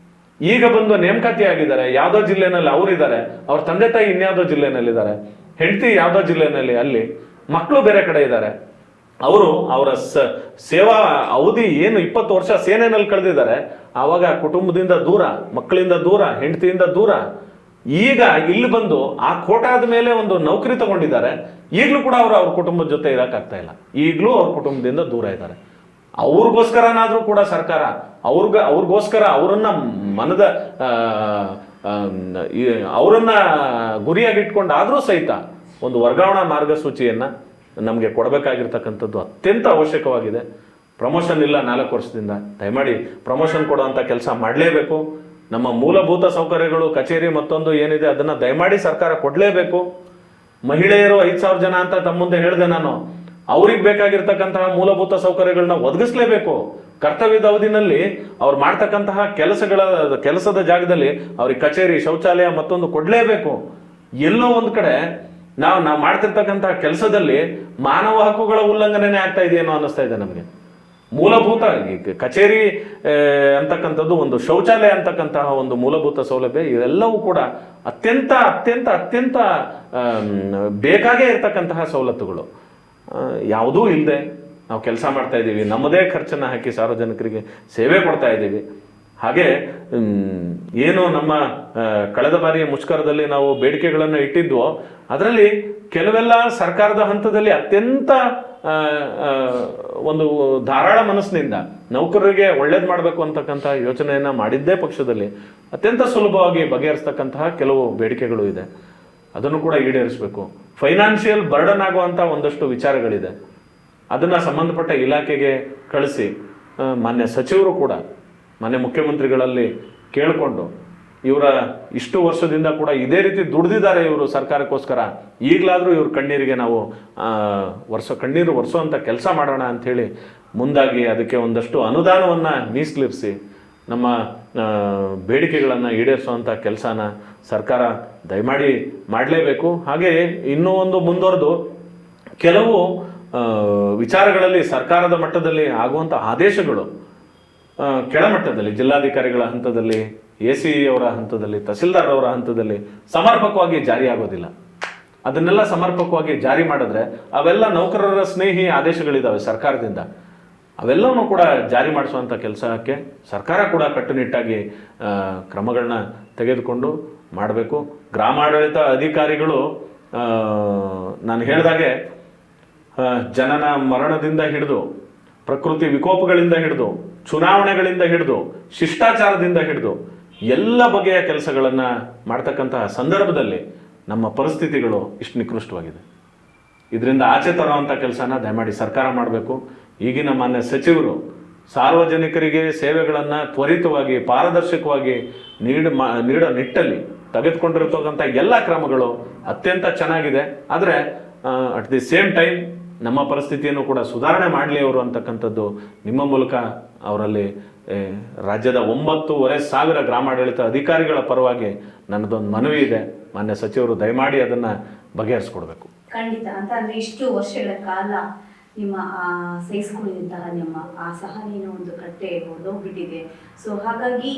ಈಗ ಬಂದು ನೇಮಕಾತಿ ಆಗಿದ್ದಾರೆ, ಯಾವ್ದೋ ಜಿಲ್ಲೆನಲ್ಲಿ ಅವರಿದ್ದಾರೆ, ಅವ್ರ ತಂದೆ ತಾಯಿ ಇನ್ಯಾವುದೋ ಜಿಲ್ಲೆನಲ್ಲಿದ್ದಾರೆ, ಹೆಂಡತಿ ಯಾವ್ದೋ ಜಿಲ್ಲೆನಲ್ಲಿ, ಅಲ್ಲಿ ಮಕ್ಕಳು ಬೇರೆ ಕಡೆ ಇದ್ದಾರೆ. ಅವರ ಸೇವಾ ಅವಧಿ ಏನು 20 ವರ್ಷ ಸೇನೆಯಲ್ಲಿ ಕಳೆದಿದ್ದಾರೆ, ಆವಾಗ ಕುಟುಂಬದಿಂದ ದೂರ, ಮಕ್ಕಳಿಂದ ದೂರ, ಹೆಂಡತಿಯಿಂದ ದೂರ. ಈಗ ಇಲ್ಲಿ ಬಂದು ಆ ಕೋಟಾದ ಮೇಲೆ ಒಂದು ನೌಕರಿ ತಗೊಂಡಿದ್ದಾರೆ, ಈಗಲೂ ಕೂಡ ಅವ್ರ ಕುಟುಂಬದ ಜೊತೆ ಇರಕ್ಕಾಗ್ತಾ ಇಲ್ಲ, ಈಗಲೂ ಅವ್ರ ಕುಟುಂಬದಿಂದ ದೂರ ಇದ್ದಾರೆ. ಅವ್ರಿಗೋಸ್ಕರನಾದ್ರೂ ಕೂಡ ಸರ್ಕಾರ ಅವ್ರಿಗೋಸ್ಕರ ಅವರನ್ನ ಮನದ ಅವರನ್ನ ಗುರಿಯಾಗಿಟ್ಕೊಂಡಾದ್ರೂ ಸಹಿತ ಒಂದು ವರ್ಗಾವಣಾ ಮಾರ್ಗಸೂಚಿಯನ್ನ ನಮಗೆ ಕೊಡಬೇಕಾಗಿರ್ತಕ್ಕಂಥದ್ದು ಅತ್ಯಂತ ಅವಶ್ಯಕವಾಗಿದೆ. ಪ್ರಮೋಷನ್ ಇಲ್ಲ 4 ವರ್ಷದಿಂದ, ದಯಮಾಡಿ ಪ್ರಮೋಷನ್ ಕೊಡುವಂಥ ಕೆಲಸ ಮಾಡಲೇಬೇಕು. ನಮ್ಮ ಮೂಲಭೂತ ಸೌಕರ್ಯಗಳು, ಕಚೇರಿ ಮತ್ತೊಂದು ಏನಿದೆ ಅದನ್ನು ದಯಮಾಡಿ ಸರ್ಕಾರ ಕೊಡಲೇಬೇಕು. ಮಹಿಳೆಯರು 5,000 ಜನ ಅಂತ ತಮ್ಮ ಮುಂದೆ ಹೇಳಿದೆ ನಾನು, ಅವ್ರಿಗೆ ಬೇಕಾಗಿರ್ತಕ್ಕಂತಹ ಮೂಲಭೂತ ಸೌಕರ್ಯಗಳನ್ನ ಒದಗಿಸ್ಲೇಬೇಕು. ಕರ್ತವ್ಯದ ಅವಧಿನಲ್ಲಿ ಅವ್ರು ಮಾಡ್ತಕ್ಕಂತಹ ಕೆಲಸದ ಜಾಗದಲ್ಲಿ ಅವ್ರಿಗೆ ಕಚೇರಿ, ಶೌಚಾಲಯ ಮತ್ತೊಂದು ಕೊಡಲೇಬೇಕು. ಎಲ್ಲೋ ಒಂದು ಕಡೆ ನಾವು ಮಾಡ್ತಿರ್ತಕ್ಕಂತಹ ಕೆಲಸದಲ್ಲಿ ಮಾನವ ಹಕ್ಕುಗಳ ಉಲ್ಲಂಘನೆ ಆಗ್ತಾ ಇದೆಯೇನೋ ಅನ್ನಿಸ್ತಾ ಇದೆ ನಮಗೆ. ಮೂಲಭೂತ ಕಚೇರಿ ಅಂತಕ್ಕಂಥದ್ದು, ಒಂದು ಶೌಚಾಲಯ ಅಂತಕ್ಕಂತಹ ಒಂದು ಮೂಲಭೂತ ಸೌಲಭ್ಯ, ಇವೆಲ್ಲವೂ ಕೂಡ ಅತ್ಯಂತ ಅತ್ಯಂತ ಅತ್ಯಂತ ಬೇಕಾಗೇ ಇರತಕ್ಕಂತಹ ಸವಲತ್ತುಗಳು. ಯಾವುದೂ ಇಲ್ಲದೆ ನಾವು ಕೆಲಸ ಮಾಡ್ತಾ ಇದ್ದೀವಿ, ನಮ್ಮದೇ ಖರ್ಚನ್ನು ಹಾಕಿ ಸಾರ್ವಜನಿಕರಿಗೆ ಸೇವೆ ಕೊಡ್ತಾ ಇದ್ದೀವಿ. ಹಾಗೆ ಏನು ನಮ್ಮ ಕಳೆದ ಬಾರಿಯ ಮುಷ್ಕರದಲ್ಲಿ ನಾವು ಬೇಡಿಕೆಗಳನ್ನು ಇಟ್ಟಿದ್ವೋ ಅದರಲ್ಲಿ ಕೆಲವೆಲ್ಲ ಸರ್ಕಾರದ ಹಂತದಲ್ಲಿ ಅತ್ಯಂತ ಒಂದು ಧಾರಾಳ ಮನಸ್ಸಿನಿಂದ ನೌಕರರಿಗೆ ಒಳ್ಳೇದು ಮಾಡಬೇಕು ಅಂತಕ್ಕಂಥ ಯೋಚನೆಯನ್ನ ಮಾಡಿದ್ದೇ ಪಕ್ಷದಲ್ಲಿ ಅತ್ಯಂತ ಸುಲಭವಾಗಿ ಬಗೆಹರಿಸ್ತಕ್ಕಂತಹ ಕೆಲವು ಬೇಡಿಕೆಗಳು ಇದೆ, ಅದನ್ನು ಕೂಡ ಈಡೇರಿಸಬೇಕು. ಫೈನಾನ್ಷಿಯಲ್ ಬರ್ಡನ್ ಆಗುವಂಥ ಒಂದಷ್ಟು ವಿಚಾರಗಳಿದೆ, ಅದನ್ನು ಸಂಬಂಧಪಟ್ಟ ಇಲಾಖೆಗೆ ಕಳಿಸಿ ಮಾನ್ಯ ಸಚಿವರು ಕೂಡ ಮಾನ್ಯ ಮುಖ್ಯಮಂತ್ರಿಗಳಲ್ಲಿ ಕೇಳಿಕೊಂಡು, ಇವರ ಇಷ್ಟು ವರ್ಷದಿಂದ ಕೂಡ ಇದೇ ರೀತಿ ದುಡ್ದಿದ್ದಾರೆ ಇವರು ಸರ್ಕಾರಕ್ಕೋಸ್ಕರ, ಈಗಲಾದರೂ ಇವ್ರ ಕಣ್ಣೀರಿಗೆ ನಾವು ಕಣ್ಣೀರು ಒರೆಸುವಂಥ ಕೆಲಸ ಮಾಡೋಣ ಅಂಥೇಳಿ ಮುಂದಾಗಿ ಅದಕ್ಕೆ ಒಂದಷ್ಟು ಅನುದಾನವನ್ನು ಮೀಸಲಿರಿಸಿ ನಮ್ಮ ಬೇಡಿಕೆಗಳನ್ನು ಈಡೇರಿಸುವಂಥ ಕೆಲಸನ ಸರ್ಕಾರ ದಯಮಾಡಿ ಮಾಡಲೇಬೇಕು. ಹಾಗೆ ಇನ್ನೂ ಒಂದು ಮುಂದುವರೆದು ಕೆಲವು ವಿಚಾರಗಳಲ್ಲಿ ಸರ್ಕಾರದ ಮಟ್ಟದಲ್ಲಿ ಆಗುವಂಥ ಆದೇಶಗಳು ಕೆಳಮಟ್ಟದಲ್ಲಿ ಜಿಲ್ಲಾಧಿಕಾರಿಗಳ ಹಂತದಲ್ಲಿ, AC ಅವರ ಹಂತದಲ್ಲಿ, ತಹಸೀಲ್ದಾರ್ ಅವರ ಹಂತದಲ್ಲಿ ಸಮರ್ಪಕವಾಗಿ ಜಾರಿಯಾಗೋದಿಲ್ಲ. ಅದನ್ನೆಲ್ಲ ಸಮರ್ಪಕವಾಗಿ ಜಾರಿ ಮಾಡಿದ್ರೆ ಅವೆಲ್ಲ ನೌಕರರ ಸ್ನೇಹಿ ಆದೇಶಗಳಿದ್ದಾವೆ ಸರ್ಕಾರದಿಂದ, ಅವೆಲ್ಲವನ್ನೂ ಕೂಡ ಜಾರಿ ಮಾಡಿಸುವಂಥ ಕೆಲಸಕ್ಕೆ ಸರ್ಕಾರ ಕೂಡ ಕಟ್ಟುನಿಟ್ಟಾಗಿ ಕ್ರಮಗಳನ್ನ ತೆಗೆದುಕೊಂಡು ಮಾಡಬೇಕು. ಗ್ರಾಮಾಡಳಿತ ಅಧಿಕಾರಿಗಳು ನಾನು ಹೇಳಿದಾಗೆ ಜನನ ಮರಣದಿಂದ ಹಿಡಿದು, ಪ್ರಕೃತಿ ವಿಕೋಪಗಳಿಂದ ಹಿಡಿದು, ಚುನಾವಣೆಗಳಿಂದ ಹಿಡಿದು, ಶಿಷ್ಟಾಚಾರದಿಂದ ಹಿಡಿದು ಎಲ್ಲ ಬಗೆಯ ಕೆಲಸಗಳನ್ನು ಮಾಡ್ತಕ್ಕಂತಹ ಸಂದರ್ಭದಲ್ಲಿ ನಮ್ಮ ಪರಿಸ್ಥಿತಿಗಳು ಇಷ್ಟು ನಿಕೃಷ್ಟವಾಗಿದೆ. ಇದರಿಂದ ಆಚೆ ತರುವಂಥ ಕೆಲಸನ ದಯಮಾಡಿ ಸರ್ಕಾರ ಮಾಡಬೇಕು. ಈಗಿನ ಮಾನ್ಯ ಸಚಿವರು ಸಾರ್ವಜನಿಕರಿಗೆ ಸೇವೆಗಳನ್ನು ತ್ವರಿತವಾಗಿ, ಪಾರದರ್ಶಕವಾಗಿ ನೀಡೋ ನಿಟ್ಟಲ್ಲಿ ತೆಗೆದುಕೊಂಡಿರ್ತಕ್ಕಂಥ ಎಲ್ಲ ಕ್ರಮಗಳು ಅತ್ಯಂತ ಚೆನ್ನಾಗಿದೆ. ಆದರೆ ಅಟ್ ದಿ ಸೇಮ್ ಟೈಮ್ ನಮ್ಮ ಪರಿಸ್ಥಿತಿಯನ್ನು ಕೂಡ ಸುಧಾರಣೆ ಮಾಡಲಿ ಅವರು ಅಂತಕ್ಕಂಥದ್ದು ನಿಮ್ಮ ಮೂಲಕ ಅವರಲ್ಲಿ ರಾಜ್ಯದ 9,500 ಗ್ರಾಮಾಡಳಿತ ಅಧಿಕಾರಿಗಳ ಪರವಾಗಿ ನನ್ನದೊಂದು ಮನವಿ ಇದೆ. ಮಾನ್ಯ ಸಚಿವರು ದಯಮಾಡಿ ಅದನ್ನು ಬಗೆಹರಿಸ್ಕೊಡ್ಬೇಕು. ಖಂಡಿತ. ಅಂತ ಅಂದರೆ ಇಷ್ಟು ವರ್ಷಗಳ ಕಾಲ ನಿಮ್ಮ ಸಹಿಸ್ಕೊಳ್ಳಿದಂತಹ ನಿಮ್ಮ ಆ ಸಹನೆಯ ಒಂದು ಕಟ್ಟೆ ಹೊಡೆದೋಗ್ಬಿಟ್ಟಿದೆ. ಸೊ ಹಾಗಾಗಿ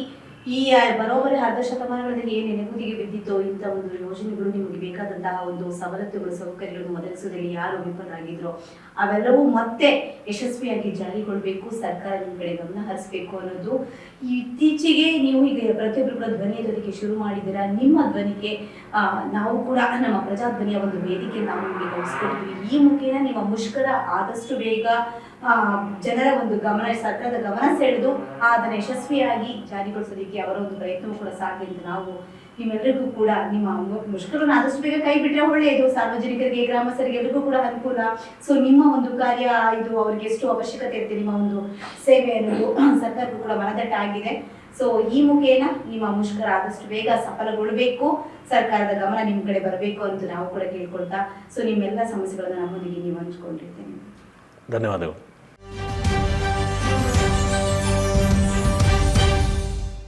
ಈ ಬರೋಬ್ಬರಿ ಅರ್ಧ ಶತಮಾನಗಳಲ್ಲಿ ಏನು ನೆನೆಗುದಿಗೆ ಬಿದ್ದಿತ್ತೋ ಇಂಥ ಒಂದು ಯೋಜನೆಗಳು ನಿಮಗೆ ಬೇಕಾದಂತಹ ಒಂದು ಸವಲತ್ತುಗಳು ಸೌಕರ್ಯಗಳನ್ನು ಒದಗಿಸುವುದರಲ್ಲಿ ಯಾರು ವಿಫಲರಾಗಿದ್ರು ಅವೆಲ್ಲವೂ ಮತ್ತೆ ಯಶಸ್ವಿಯಾಗಿ ಜಾರಿಗೊಳ್ಬೇಕು, ಸರ್ಕಾರ ನಿಮ್ಮ ಕಡೆ ಗಮನ ಹರಿಸಬೇಕು ಅನ್ನೋದು ಇತ್ತೀಚೆಗೆ ನೀವು ಈಗ ಪ್ರತಿಯೊಬ್ಬರ ಧ್ವನಿ ಎತ್ತೋದಕ್ಕೆ ಶುರು ಮಾಡಿದ್ದೀರಾ. ನಿಮ್ಮ ಧ್ವನಿಗೆ ನಾವು ಕೂಡ ನಮ್ಮ ಪ್ರಜಾಧ್ವನಿಯ ಒಂದು ವೇದಿಕೆ ನಾವು ನಿಮಗೆ ಕಳಿಸ್ಕೊಡ್ತೀವಿ. ಈ ಮುಖೇನ ನಿಮ್ಮ ಮುಷ್ಕರ ಆದಷ್ಟು ಬೇಗ ಜನರ ಒಂದು ಗಮನ, ಸರ್ಕಾರದ ಗಮನ ಸೆಳೆದು ಅದನ್ನು ಯಶಸ್ವಿಯಾಗಿ ಜಾರಿಗೊಳಿಸೋದಕ್ಕೆ ಅವರ ಒಂದು ಪ್ರಯತ್ನವೂ ಕೂಡ ಸಾಧ್ಯ ಅಂತ ನಾವು ನಿಮ್ಮೆಲ್ಲರಿಗೂ ಕೂಡ ನಿಮ್ಮ ಮುಷ್ಕರವನ್ನು ಆದಷ್ಟು ಬೇಗ ಕೈ ಬಿಟ್ಟರೆ ಒಳ್ಳೆಯದು. ಸಾರ್ವಜನಿಕರಿಗೆ, ಗ್ರಾಮಸ್ಥರಿಗೆ ಎಲ್ಲರಿಗೂ ಕೂಡ ಅನುಕೂಲ. ಸೊ ನಿಮ್ಮ ಒಂದು ಕಾರ್ಯ ಇದು ಅವ್ರಿಗೆ ಎಷ್ಟು ಅವಶ್ಯಕತೆ ಇರುತ್ತೆ ನಿಮ್ಮ ಒಂದು ಸೇವೆ ಅನ್ನೋದು ಸರ್ಕಾರಕ್ಕೂ ಕೂಡ ಮನದಟ್ಟಾಗಿದೆ. ಸೊ ಈ ಮುಖೇನ ನಿಮ್ಮ ಮುಷ್ಕರ ಆದಷ್ಟು ಬೇಗ ಸಫಲಗೊಳ್ಳಬೇಕು, ಸರ್ಕಾರದ ಗಮನ ನಿಮ್ಮ ಕಡೆ ಬರಬೇಕು ಅಂತ ನಾವು ಕೂಡ ಕೇಳ್ಕೊಳ್ತಾ, ಸೊ ನಿಮ್ಮೆಲ್ಲ ಸಮಸ್ಯೆಗಳನ್ನು ನಮ್ಮೊಂದಿಗೆ ನೀವು ಹಂಚ್ಕೊಂಡಿರ್ತೇನೆ. ಧನ್ಯವಾದಗಳು.